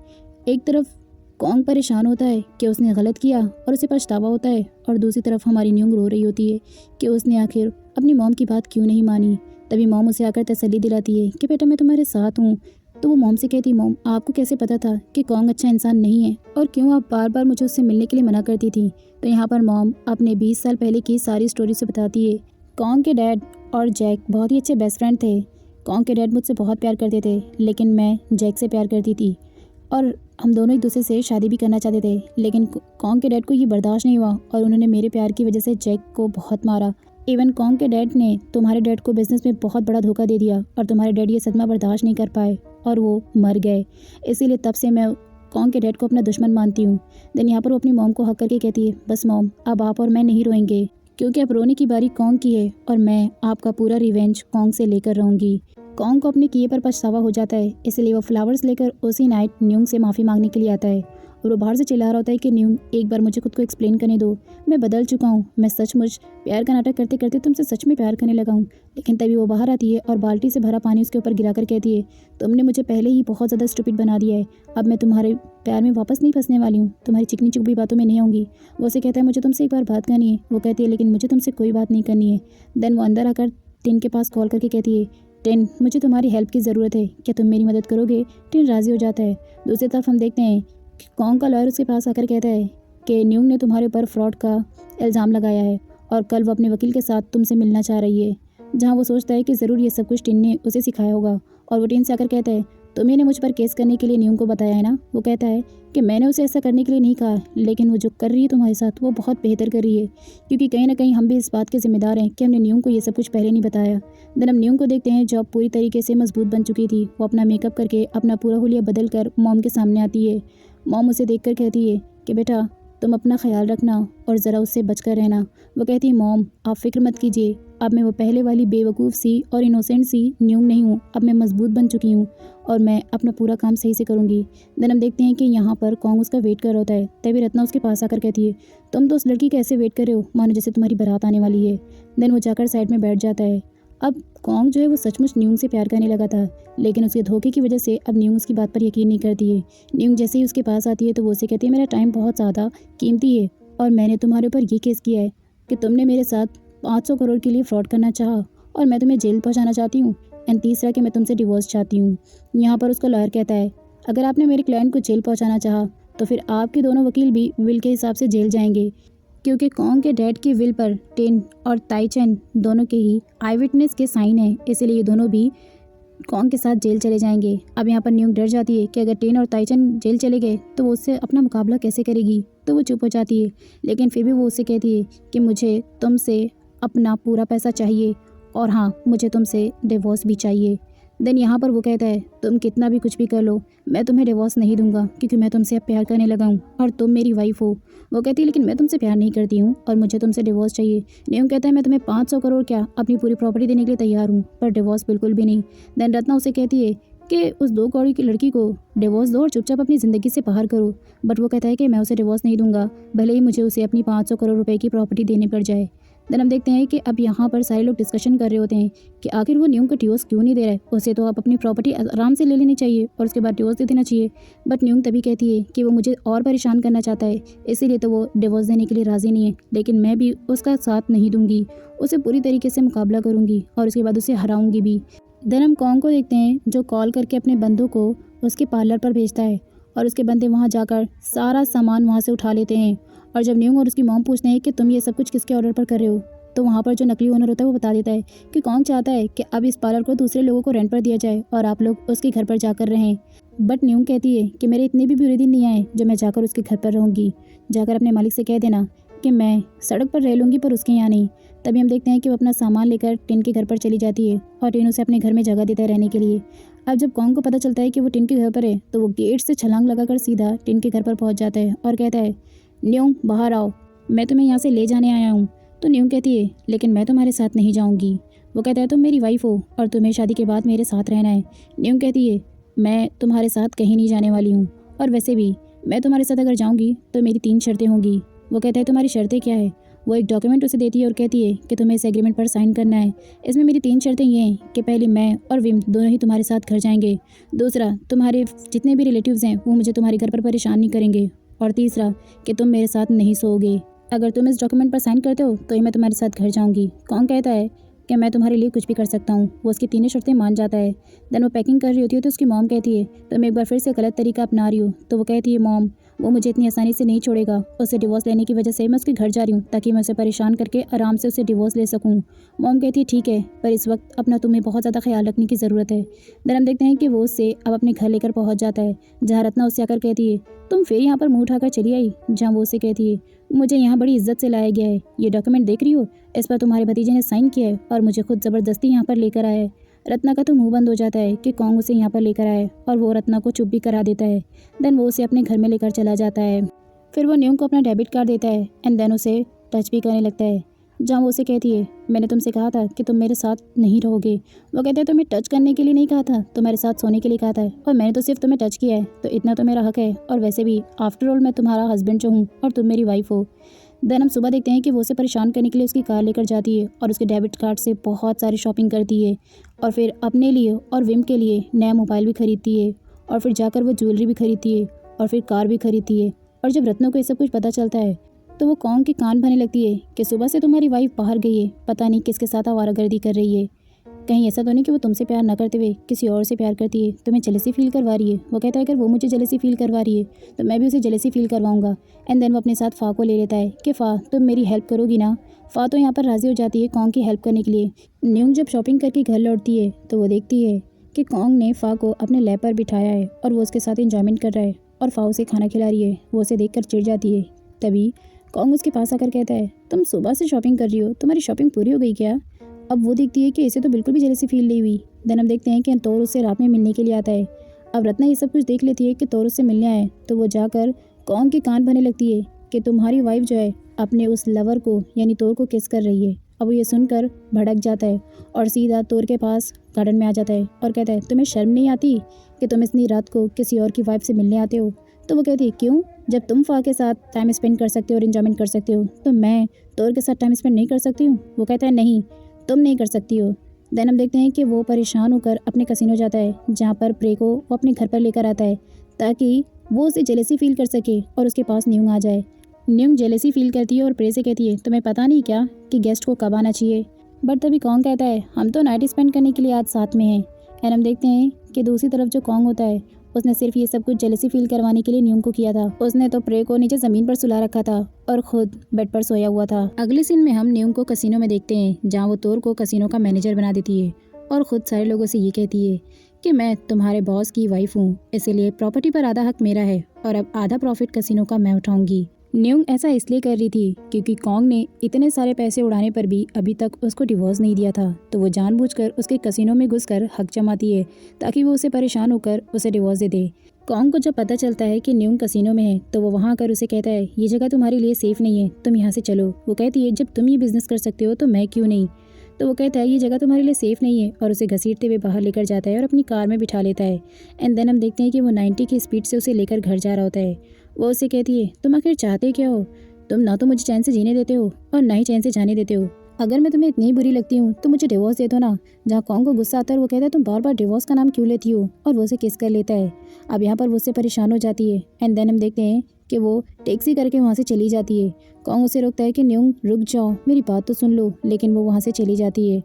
एक तरफ कॉन्ग परेशान होता है कि उसने गलत किया और उसे पछतावा होता है, और दूसरी तरफ हमारी न्यूंग रो रही होती है कि उसने आखिर अपनी मॉम की बात क्यों नहीं मानी। तभी मॉम उसे आकर तसल्ली दिलाती है कि बेटा मैं तुम्हारे साथ हूँ। तो वो मॉम से कहती, मॉम आपको कैसे पता था कि कॉन्ग अच्छा इंसान नहीं है, और क्यों आप बार बार मुझे उससे मिलने के लिए मना करती थी। तो यहाँ पर मॉम अपने 20 साल पहले की सारी स्टोरी से बताती है। कॉन्ग के डैड और जैक बहुत ही अच्छे बेस्ट फ्रेंड थे। कॉन्ग के डैड मुझसे बहुत प्यार करते थे, लेकिन मैं जैक से प्यार करती थी, और हम दोनों एक दूसरे से शादी भी करना चाहते थे, लेकिन कॉन्ग के डैड को ये बर्दाश्त नहीं हुआ और उन्होंने मेरे प्यार की वजह से जैक को बहुत मारा। इवन कॉन्ग के डैड ने तुम्हारे डैड को बिजनेस में बहुत बड़ा धोखा दे दिया और तुम्हारे डैड ये सदमा बर्दाश्त नहीं कर पाए और वो मर गए। इसीलिए तब से मैं कॉन्ग के डैड को अपना दुश्मन मानती हूँ। देन यहाँ पर वो अपनी मॉम को हक करके कहती है, बस मॉम अब आप और मैं नहीं रोएंगे, क्योंकि अब रोने की बारी कॉन्ग की है और मैं आपका पूरा रिवेंज कॉन्ग से लेकर रहूँगी। कॉन्ग को अपने किए पर पछतावा हो जाता है, इसलिए वो फ्लावर्स लेकर उसी नाइट न्यूंग से माफ़ी मांगने के लिए आता है और वो बाहर से चिल्ला रहा होता है कि न्यूंग एक बार मुझे खुद को एक्सप्लेन करने दो, मैं बदल चुका हूँ, मैं सचमुच प्यार का नाटक करते करते तुमसे सच में प्यार करने लगा हूँ। लेकिन तभी वो बाहर आती है और बाल्टी से भरा पानी उसके ऊपर गिराकर कहती है, तुमने मुझे पहले ही बहुत ज़्यादा स्टूपिड बना दिया है, अब मैं तुम्हारे प्यार में वापस नहीं फंसने वाली हूँ, तुम्हारी चिकनी चुपड़ी बातों में नहीं आऊँगी। वो उसे कहता है, मुझे तुमसे एक बार बात करनी है। वो कहती है, लेकिन मुझे तुमसे कोई बात नहीं करनी है। देन वो अंदर आकर टिन के पास कॉल करके कहती है, टिन मुझे तुम्हारी हेल्प की ज़रूरत है, क्या तुम मेरी मदद करोगे। टिन राज़ी हो जाता है। दूसरी तरफ हम देखते हैं कि कॉन्ग का लॉयर उसके पास आकर कहता है कि न्यूंग ने तुम्हारे ऊपर फ्रॉड का इल्ज़ाम लगाया है और कल वो अपने वकील के साथ तुमसे मिलना चाह रही है। जहाँ वो सोचता है कि ज़रूर ये सब कुछ टिन ने उसे सिखाया होगा, और वो टिन से आकर कहता है, तुम्ही ने मुझ पर केस करने के लिए न्यूंग को बताया है ना। वो कहता है कि मैंने उसे ऐसा करने के लिए नहीं कहा, लेकिन वो जो कर रही है तुम्हारे साथ वो बहुत बेहतर कर रही है, क्योंकि कहीं ना कहीं हम भी इस बात के जिम्मेदार हैं कि हमने न्यूंग को ये सब कुछ पहले नहीं बताया। देन हम न्यूंग को देखते हैं जो अब पूरी तरीके से मजबूत बन चुकी थी। वो अपना मेकअप करके अपना पूरा हुलिया बदल कर मॉम के सामने आती है। मॉम उसे देख कर कहती है कि बेटा तुम अपना ख्याल रखना और ज़रा उससे बचकर रहना। वो कहती है, मॉम आप फिक्र मत कीजिए, अब मैं वो पहले वाली बेवकूफ़ सी और इनोसेंट सी न्यूंग नहीं हूँ, अब मैं मजबूत बन चुकी हूँ और मैं अपना पूरा काम सही से करूँगी। देन हम देखते हैं कि यहाँ पर कॉन्ग उसका वेट कर रहा होता है। तभी रत्ना उसके पास आकर कहती है, तुम तो उस लड़की का ऐसे वेट कर रहे हो मानो जैसे तुम्हारी बारात आने वाली है। देन वो जाकर साइड में बैठ जाता है। अब कॉन्ग जो है वो सचमुच न्यूंग से प्यार करने लगा था, लेकिन उसके धोखे की वजह से अब न्यूंग उसकी बात पर यकीन नहीं करती है। न्यूंग जैसे ही उसके पास आती है तो वो उसे कहती है, मेरा टाइम बहुत ज़्यादा कीमती है और मैंने तुम्हारे ऊपर ये केस किया है कि तुमने मेरे साथ 500 करोड़ के लिए फ्रॉड करना चाहा और मैं तुम्हें जेल पहुंचाना चाहती हूँ, एंड तीसरा कि मैं तुमसे डिवोर्स चाहती हूँ। यहाँ पर उसका लॉयर कहता है, अगर आपने मेरे क्लाइंट को जेल पहुँचाना चाहा तो फिर आपके दोनों वकील भी विल के हिसाब से जेल जाएंगे, क्योंकि कॉन्ग के डैड की विल पर टिन और ताइचन दोनों के ही आई विटनेस के साइन हैं, इसीलिए ये दोनों भी कॉन्ग के साथ जेल चले जाएंगे। अब यहाँ पर न्यूंग डर जाती है कि अगर टिन और ताइचन जेल चले गए तो वो उससे अपना मुकाबला कैसे करेगी, तो वो चुप हो जाती है। लेकिन फिर भी वो उससे कहती है कि मुझे तुमसे अपना पूरा पैसा चाहिए और हाँ मुझे तुमसे डिवोर्स भी चाहिए। देन यहाँ पर वो कहता है, तुम कितना भी कुछ भी कर लो मैं तुम्हें डिवोर्स नहीं दूंगा, क्योंकि मैं तुमसे अब प्यार करने लगा हूँ और तुम मेरी वाइफ हो। वो कहती है, लेकिन मैं तुमसे प्यार नहीं करती हूँ और मुझे तुमसे डिवोर्स चाहिए। न्यूंग कहता है, मैं तुम्हें 500 करोड़ क्या अपनी पूरी प्रॉपर्टी देने के लिए तैयार हूँ, पर डिवोर्स बिल्कुल भी नहीं। देन रत्ना उसे कहती है कि उस 2 करोड़ की लड़की को डिवोर्स दो और चुपचाप अपनी ज़िंदगी से बाहर करो। बट वो कहता है कि मैं उसे डिवोर्स नहीं दूंगा, भले ही मुझे उसे अपनी 500 करोड़ रुपए की प्रॉपर्टी देनी पड़ जाए। देन हम देखते हैं कि अब यहाँ पर सारे लोग डिस्कशन कर रहे होते हैं कि आखिर वो न्यूंग को डिवोर्स क्यों नहीं दे रहा है, उसे तो आप अपनी प्रॉपर्टी आराम से ले लेनी चाहिए और उसके बाद डिवोर्स दे देना चाहिए। बट न्यूंग तभी कहती है कि वो मुझे और परेशान करना चाहता है, इसीलिए तो वो डिवोर्स देने के लिए राज़ी नहीं है, लेकिन मैं भी उसका साथ नहीं दूंगी, उसे पूरी तरीके से मुकाबला करूँगी और उसके बाद उसे हराऊँगी भी। देन हम कॉन्ग को देखते हैं जो कॉल करके अपने बंदों को उसके पार्लर पर भेजता है और उसके बंदे वहाँ जाकर सारा सामान वहाँ से उठा लेते हैं। और जब न्यूंग और उसकी मॉम पूछते हैं कि तुम ये सब कुछ किसके ऑर्डर पर कर रहे हो, तो वहाँ पर जो नकली ओनर होता है वो बता देता है कि कॉन्ग चाहता है कि अब इस पार्लर को दूसरे लोगों को रेंट पर दिया जाए और आप लोग उसके घर पर जाकर रहें। बट न्यूंग कहती है कि मेरे इतने भी बुरे दिन नहीं आए जो मैं जाकर उसके घर पर रहूँगी, जाकर अपने मालिक से कह देना कि मैं सड़क पर रह लूँगी पर उसके यहाँ नहीं। तभी हम देखते हैं कि वो अपना सामान लेकर टिन के घर पर चली जाती है और टिन उसे अपने घर में जगह देता है रहने के लिए। अब जब कॉन्ग को पता चलता है कि वो टिन के घर पर है तो वो गेट से छलांग लगाकर सीधा टिन के घर पर पहुँच जाता है और कहता है, न्यूंग बाहर आओ, मैं तुम्हें यहाँ से ले जाने आया हूँ। तो न्यूंग कहती है, लेकिन मैं तुम्हारे साथ नहीं जाऊँगी। वो कहता है तुम मेरी वाइफ हो और तुम्हें शादी के बाद मेरे साथ रहना है। न्यूंग कहती है मैं तुम्हारे साथ कहीं नहीं जाने वाली हूँ, और वैसे भी मैं तुम्हारे साथ अगर जाऊँगी तो मेरी 3 शर्तें होंगी। वो कहता है तुम्हारी शर्तें क्या है। वो एक डॉक्यूमेंट उसे देती है और कहती है कि तुम्हें इस एग्रीमेंट पर साइन करना है। इसमें मेरी 3 शर्तें ये हैं कि पहली, मैं और विम दोनों ही तुम्हारे साथ घर जाएंगे। दूसरा, तुम्हारे जितने भी रिलेटिव्स हैं वो मुझे तुम्हारे घर पर परेशान नहीं करेंगे। और तीसरा, कि तुम मेरे साथ नहीं सोओगे। अगर तुम इस डॉक्यूमेंट पर साइन करते हो तो ही मैं तुम्हारे साथ घर जाऊँगी। कौन कहता है कि मैं तुम्हारे लिए कुछ भी कर सकता हूँ। वो उसकी तीनों शर्तें मान जाता है। देन वो पैकिंग कर रही होती है तो उसकी मॉम कहती है तुम एक बार फिर से गलत तरीका अपना रही हो। तो वो कहती है मॉम, वो मुझे इतनी आसानी से नहीं छोड़ेगा। उससे डिवोर्स लेने की वजह से मैं उसके घर जा रही हूँ ताकि मैं उसे परेशान करके आराम से उसे डिवोर्स ले सकूँ। मॉम कहती है ठीक है, पर इस वक्त अपना तुम्हें बहुत ज़्यादा ख्याल रखने की ज़रूरत है। देन हम देखते हैं कि वो उससे अब अपने घर लेकर पहुँच जाता है, जहाँ रत्ना उससे आकर कहती है तुम फिर यहाँ पर मुँह उठाकर चली आई। जहाँ वो उससे कहती है मुझे यहाँ बड़ी इज्जत से लाया गया है, ये डॉक्यूमेंट देख रही हो, इस पर तुम्हारे भतीजे ने साइन किया है और मुझे खुद ज़बरदस्ती यहाँ पर लेकर आया है। रत्ना का तो मुंह बंद हो जाता है कि कौन उसे यहाँ पर लेकर आए, और वो रत्ना को चुप भी करा देता है। देन वो उसे अपने घर में लेकर चला जाता है। फिर वो न्यूंग को अपना डेबिट कार्ड देता है एंड देन उसे टच भी करने लगता है, जहाँ वो उसे कहती है मैंने तुमसे कहा था कि तुम मेरे साथ नहीं रहोगे। वो कहते हैं तुम्हें टच करने के लिए नहीं कहा था, तुम्हारे साथ सोने के लिए कहा था, और मैंने तो सिर्फ तुम्हें टच किया है, तो इतना तो मेरा हक है। और वैसे भी आफ्टर ऑल मैं तुम्हारा हस्बैंड जो हूँ और तुम मेरी वाइफ हो। देन हम सुबह देखते हैं कि वो उसे परेशान करने के लिए उसकी कार लेकर जाती है और उसके डेबिट कार्ड से बहुत सारी शॉपिंग करती है, और फिर अपने लिए और विम के लिए नया मोबाइल भी खरीदती है, और फिर जाकर वो ज्वेलरी भी खरीदती है और फिर कार भी खरीदती है। और जब रत्ना को ये सब कुछ पता चलता है तो वो कॉन्ग के कान भरने लगती है कि सुबह से तुम्हारी वाइफ बाहर गई है, पता नहीं किसके साथ आवारागर्दी कर रही है। कहीं ऐसा तो नहीं कि वो तुमसे प्यार ना करते हुए किसी और से प्यार करती है, तुम्हें जेलसी फील करवा रही है। वो कहता है अगर वो मुझे जेलसी फील करवा रही है तो मैं भी उसे जेलसी फील करवाऊंगा। एंड देन वो अपने साथ फ़ा को ले लेता है कि फ़ा तुम मेरी हेल्प करोगी ना। फ़ा तो यहाँ पर राज़ी हो जाती है कॉन्ग की हेल्प करने के लिए। न्यूंग जब शॉपिंग करके घर लौटती है तो वो देखती है कि कॉन्ग ने फ़ा को अपने लैब पर बिठाया है और वो उसके साथ इंजॉयमेंट कर रहा है और फ़ा उसे खाना खिला रही है। वो उसे देखकर चिढ़ जाती है। तभी कॉन्ग उसके पास आकर कहता है तुम सुबह से शॉपिंग कर रही हो, तुम्हारी शॉपिंग पूरी हो गई क्या। अब वो देखती है कि इसे तो बिल्कुल भी जेलसी फील नहीं हुई। देन हम देखते हैं कि तोर उससे रात में मिलने के लिए आता है। अब रत्ना ये सब कुछ देख लेती है कि तोर उससे मिलने आए तो वो जाकर कॉन्ग के कान भरने लगती है कि तुम्हारी वाइफ जो है अपने उस लवर को यानी तोर को किस कर रही है। अब वो ये सुनकर भड़क जाता है और सीधा तोर के पास गार्डन में आ जाता है और कहता है तुम्हें शर्म नहीं आती कि तुम इतनी रात को किसी और की वाइफ से मिलने आते हो। तो वो कहती है क्यों, जब तुम फ़ा के साथ टाइम स्पेंड कर सकते हो और एंजॉयमेंट कर सकते हो तो मैं तोर के साथ टाइम स्पेंड नहीं कर सकती हूँ। वो कहता है नहीं, तुम नहीं कर सकती हो। देन हम देखते हैं कि वो परेशान होकर अपने कसिनो जाता है, जहाँ पर प्रे को वो अपने घर पर लेकर आता है ताकि वो उसे जेलसी फील कर सके और उसके पास न्यूंग आ जाए। न्यूंग जेलसी फील करती है और प्रे से कहती है तुम्हें पता नहीं क्या कि गेस्ट को कब आना चाहिए। बट तभी कॉन्ग कहता है हम तो नाइट स्पेंड करने के लिए आज साथ में हैं। एंड हम देखते हैं कि दूसरी तरफ जो कॉन्ग होता है उसने सिर्फ ये सब कुछ जेलसी फील करवाने के लिए न्यूंग को किया था। उसने तो प्रे को नीचे ज़मीन पर सुला रखा था और खुद बेड पर सोया हुआ था। अगले सीन में हम न्यूंग को कसिनो में देखते हैं, जहाँ वो तोर को कसिनो का मैनेजर बना देती है और खुद सारे लोगों से ये कहती है कि मैं तुम्हारे बॉस की वाइफ हूँ, इसलिए प्रॉपर्टी पर आधा हक मेरा है और अब आधा प्रॉफिट कसिनो का मैं उठाऊंगी। न्यूंग ऐसा इसलिए कर रही थी क्योंकि कॉन्ग ने इतने सारे पैसे उड़ाने पर भी अभी तक उसको डिवोर्स नहीं दिया था, तो वो जानबूझकर उसके कसिनो में घुसकर हक जमाती है ताकि वो उसे परेशान होकर उसे डिवोर्स दे दे। कॉन्ग को जब पता चलता है कि न्यूंग कसिनो में है तो वो वहाँ आकर उसे कहता है ये जगह तुम्हारे लिए सेफ नहीं है, तुम यहाँ से चलो। वो कहती है जब तुम ये बिजनेस कर सकते हो तो मैं क्यों नहीं। तो वो कहता है ये जगह तुम्हारे लिए सेफ नहीं है और उसे घसीटते हुए बाहर लेकर जाता है और अपनी कार में बिठा लेता है। एंड देन हम देखते हैं कि वो 90 की स्पीड से उसे लेकर घर जा रहा होता है। वो उसे कहती है तुम आखिर चाहते क्या हो, तुम ना तो मुझे चैन से जीने देते हो और ना ही चैन से जाने देते हो। अगर मैं तुम्हें इतनी बुरी लगती हूँ तो मुझे डिवोर्स दे दो ना। जहाँ कॉन्ग को गुस्सा आता है वो कहता है तुम बार बार डिवोर्स का नाम क्यों लेती हो, और वो उसे किस कर लेता है। अब यहाँ पर वो उससे परेशान हो जाती है। एंड देन हम देखते हैं कि वो टैक्सी करके वहाँ से चली जाती है। कॉन्ग उसे रोकता है कि न्यूंग रुक जाओ, मेरी बात तो सुन लो, लेकिन वो वहाँ से चली जाती है।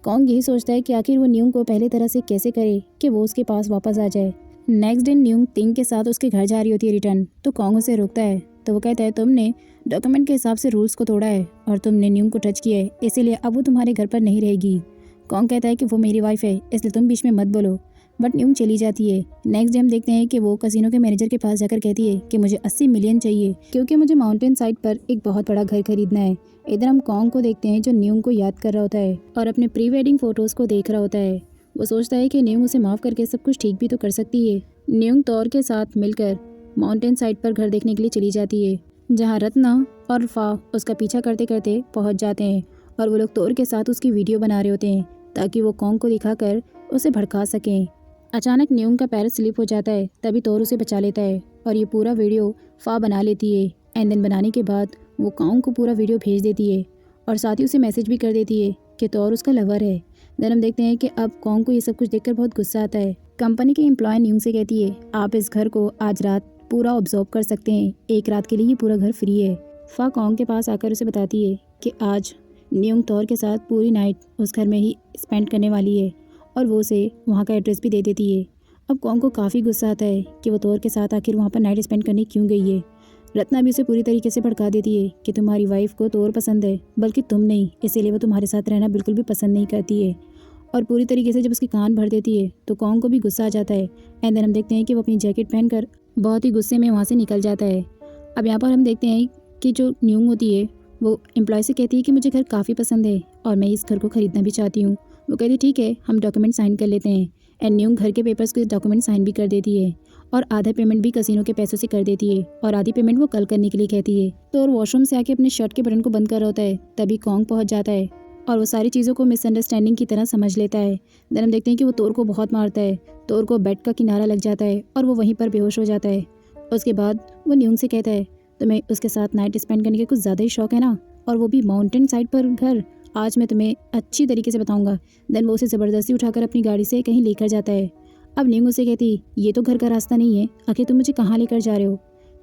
कॉन्ग यही सोचता है कि आखिर वो न्यूंग को पहले तरह से कैसे करे कि वो उसके पास वापस आ जाए। नेक्स्ट डे न्यूंग तिंग के साथ उसके घर जा रही होती है रिटर्न, तो कॉन्ग उसे रोकता है। तो वो कहता है तुमने डॉक्यूमेंट के हिसाब से रूल्स को तोड़ा है और तुमने न्यूंग को टच किया है, इसीलिए अब वो तुम्हारे घर पर नहीं रहेगी। कॉन्ग कहता है कि वो मेरी वाइफ है इसलिए तुम बीच में मत बोलो। बट न्यूंग चली जाती है। नेक्स्ट डे हम देखते हैं कि वो कसिनो के मैनेजर के पास जाकर कहती है कि मुझे 80 मिलियन चाहिए क्योंकि मुझे माउंटेन साइड पर एक बहुत बड़ा घर खरीदना है। इधर हम कॉन्ग को देखते हैं जो न्यूंग को याद कर रहा होता है और अपने प्री वेडिंग फोटोज़ को देख रहा होता है। वो सोचता है कि न्यूंग उसे माफ़ करके सब कुछ ठीक भी तो कर सकती है। न्यूंग तौर के साथ मिलकर माउंटेन साइड पर घर देखने के लिए चली जाती है, जहाँ रत्ना और फ़ा उसका पीछा करते करते पहुँच जाते हैं और वो लोग तोर के साथ उसकी वीडियो बना रहे होते हैं ताकि वो कॉन्ग को दिखाकर उसे भड़का सकें। अचानक न्यूंग का पैर स्लिप हो जाता है, तभी तोर उसे बचा लेता है और ये पूरा वीडियो फा बना लेती है। एंड देन बनाने के बाद वो कॉन्ग को पूरा वीडियो भेज देती है और साथ ही उसे मैसेज भी कर देती है कि तोर उसका लवर है। देन हम देखते हैं कि अब कॉन्ग को ये सब कुछ देखकर बहुत गुस्सा आता है। कंपनी के एम्प्लॉय न्यूंग से कहती है, आप इस घर को आज रात पूरा ऑब्जर्व कर सकते हैं, एक रात के लिए ये पूरा घर फ्री है। फा कॉन्ग के पास आकर उसे बताती है कि आज न्यूंग तोर के साथ पूरी नाइट उस घर में ही स्पेंड करने वाली है और वो उसे वहाँ का एड्रेस भी दे देती है। अब कॉन्ग को काफ़ी गुस्सा आता है कि वो तोर के साथ आखिर वहाँ पर नाइट स्पेंड करने क्यों गई है। रत्ना भी उसे पूरी तरीके से भड़का देती है कि तुम्हारी वाइफ को तोर पसंद है, बल्कि तुम नहीं, इसीलिए वो तुम्हारे साथ रहना बिल्कुल भी पसंद नहीं करती है। और पूरी तरीके से जब उसकी कान भर देती है तो कॉन्ग को भी गुस्सा आ जाता है। एंड देन हम देखते हैं कि वो अपनी जैकेट पहनकर बहुत ही गुस्से में वहाँ से निकल जाता है। अब यहाँ पर हम देखते हैं कि जो न्यूंग होती है वो एम्प्लॉय से कहती है कि मुझे घर काफ़ी पसंद है और मैं इस घर को ख़रीदना भी चाहती हूँ। वो कहती है ठीक है, हम डॉक्यूमेंट साइन कर लेते हैं। एंड न्यूंग घर के पेपर्स के डॉक्यूमेंट साइन भी कर देती है और आधा पेमेंट भी कसिनो के पैसों से कर देती है और आधी पेमेंट वो कल करने के लिए कहती है। तो और वॉशरूम से आके अपने शर्ट के बटन को बंद कर रहा होता है, तभी कॉन्ग पहुँच जाता है और वो सारी चीज़ों को मिसअंडरस्टैंडिंग की तरह समझ लेता है। देन हम देखते हैं कि वो तोर को बहुत मारता है, तोर को बेड का किनारा लग जाता है और वो वहीं पर बेहोश हो जाता है। उसके बाद वो न्यूंग से कहता है, तुम्हें उसके साथ नाइट स्पेंड करने के कुछ ज़्यादा ही शौक है ना, और वो भी माउंटेन साइड पर घर। आज मैं तुम्हें अच्छी तरीके से बताऊंगा। देन वो उसे ज़बरदस्ती उठाकर अपनी गाड़ी से कहीं लेकर जाता है। अब न्यूंग उसे कहती, ये तो घर का रास्ता नहीं है, आखिर तुम मुझे कहाँ लेकर जा रहे हो।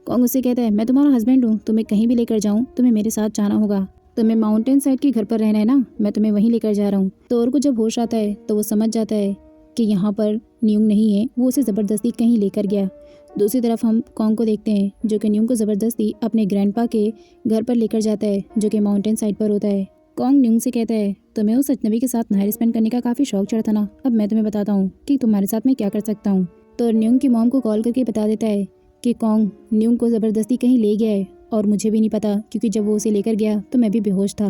कॉन्ग उससे कहता है, मैं तुम्हारा हस्बैंड हूँ, तुम्हें कहीं भी लेकर जाऊँ तुम्हें मेरे साथ जाना होगा। तुम्हें माउंटेन साइड के घर पर रहना है ना, मैं तुम्हें वहीं लेकर जा रहा हूँ। तोर को जब होश आता है तो वो समझ जाता है कि यहाँ पर न्यूंग नहीं है, वो उसे ज़बरदस्ती कहीं लेकर गया। दूसरी तरफ हम कॉन्ग को देखते हैं जो कि न्यूंग को ज़बरदस्ती अपने ग्रैंडपा के घर पर लेकर जाता है जो कि माउंटेन साइड पर होता है। कॉन्ग न्यूंग से कहता है, तुम्हें उस अजनबी के साथ नाइट स्पेंड करने का काफ़ी शौक चढ़ा था ना, अब मैं तुम्हें बताता हूँ कि तुम्हारे साथ मैं क्या कर सकता हूँ। तो न्यूंग की मॉम को कॉल करके बता देता है कि कॉन्ग न्यूंग को ज़बरदस्ती कहीं ले गया है और मुझे भी नहीं पता, क्योंकि जब वो उसे लेकर गया तो मैं भी बेहोश था।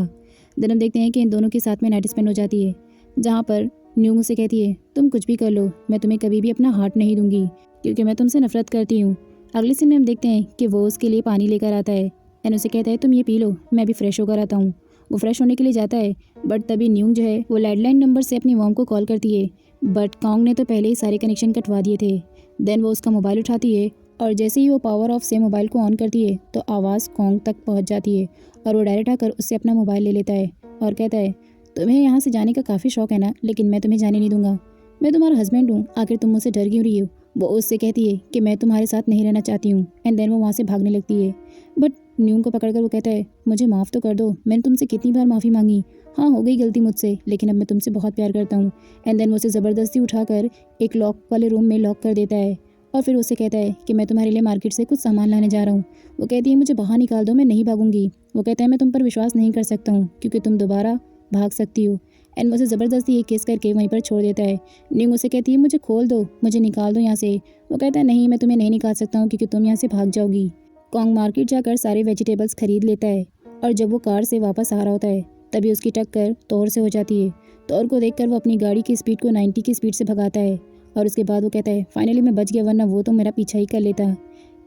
देन हम देखते हैं कि इन दोनों के साथ में नाइट स्पेंड हो जाती है, जहाँ पर न्यूंग उसे कहती है, तुम कुछ भी कर लो, मैं तुम्हें कभी भी अपना हार्ट नहीं दूंगी क्योंकि मैं तुमसे नफरत करती हूँ। अगले सीन में हम देखते हैं कि वो उसके लिए पानी लेकर आता है एंड उसे कहता है, तुम ये पी लो, मैं भी फ्रेश होकर आता हूँ। वो फ्रेश होने के लिए जाता है, बट तभी न्यूंग जो है वो लैंडलाइन नंबर से अपनी मॉम को कॉल करती है, बट कॉन्ग ने तो पहले ही सारे कनेक्शन कटवा दिए थे। देन वो उसका मोबाइल उठाती है और जैसे ही वो पावर ऑफ से मोबाइल को ऑन करती है तो आवाज़ कॉन्ग तक पहुँच जाती है और वो डायरेक्ट आकर उससे अपना मोबाइल ले लेता है और कहता है, तुम्हें यहाँ से जाने का काफ़ी शौक है ना, लेकिन मैं तुम्हें जाने नहीं दूंगा। मैं तुम्हारा हस्बैंड हूँ, आखिर तुम मुझसे डर क्यों रही हो। वो उससे कहती है कि मैं तुम्हारे साथ नहीं रहना चाहती हूँ। एंड देन वो वहाँ से भागने लगती है, बट न्यूंग को पकड़कर वो कहता है, मुझे माफ़ तो कर दो, मैंने तुमसे कितनी बार माफ़ी मांगी, हाँ हो गई गलती मुझसे, लेकिन अब मैं तुमसे बहुत प्यार करता हूँ। एंड देन वो उसे ज़बरदस्ती उठाकर एक लॉक वाले रूम में लॉक कर देता है और फिर उसे कहता है कि मैं तुम्हारे लिए मार्केट से कुछ सामान लाने जा रहा हूँ। वो कहती है, मुझे बाहर निकाल दो, मैं नहीं भागूंगी। वो कहता है, मैं तुम पर विश्वास नहीं कर सकता हूँ क्योंकि तुम दोबारा भाग सकती हो। एंड उसे ज़बरदस्ती एक किस करके वहीं पर छोड़ देता है। न्यूंग उसे कहती है, मुझे खोल दो, मुझे निकाल दो यहाँ से। वो कहता है, नहीं, मैं तुम्हें नहीं निकाल सकता हूँ क्योंकि तुम यहाँ से भाग जाओगी। कॉन्ग मार्केट जाकर सारे वेजिटेबल्स खरीद लेता है और जब वो कार से वापस आ रहा होता है तभी उसकी टक्कर तोर से हो जाती है। तोर को देखकर वो अपनी गाड़ी की स्पीड को 90 की स्पीड से भगाता है और उसके बाद वो कहता है, फाइनली मैं बच गया, वरना वो तो मेरा पीछा ही कर लेता।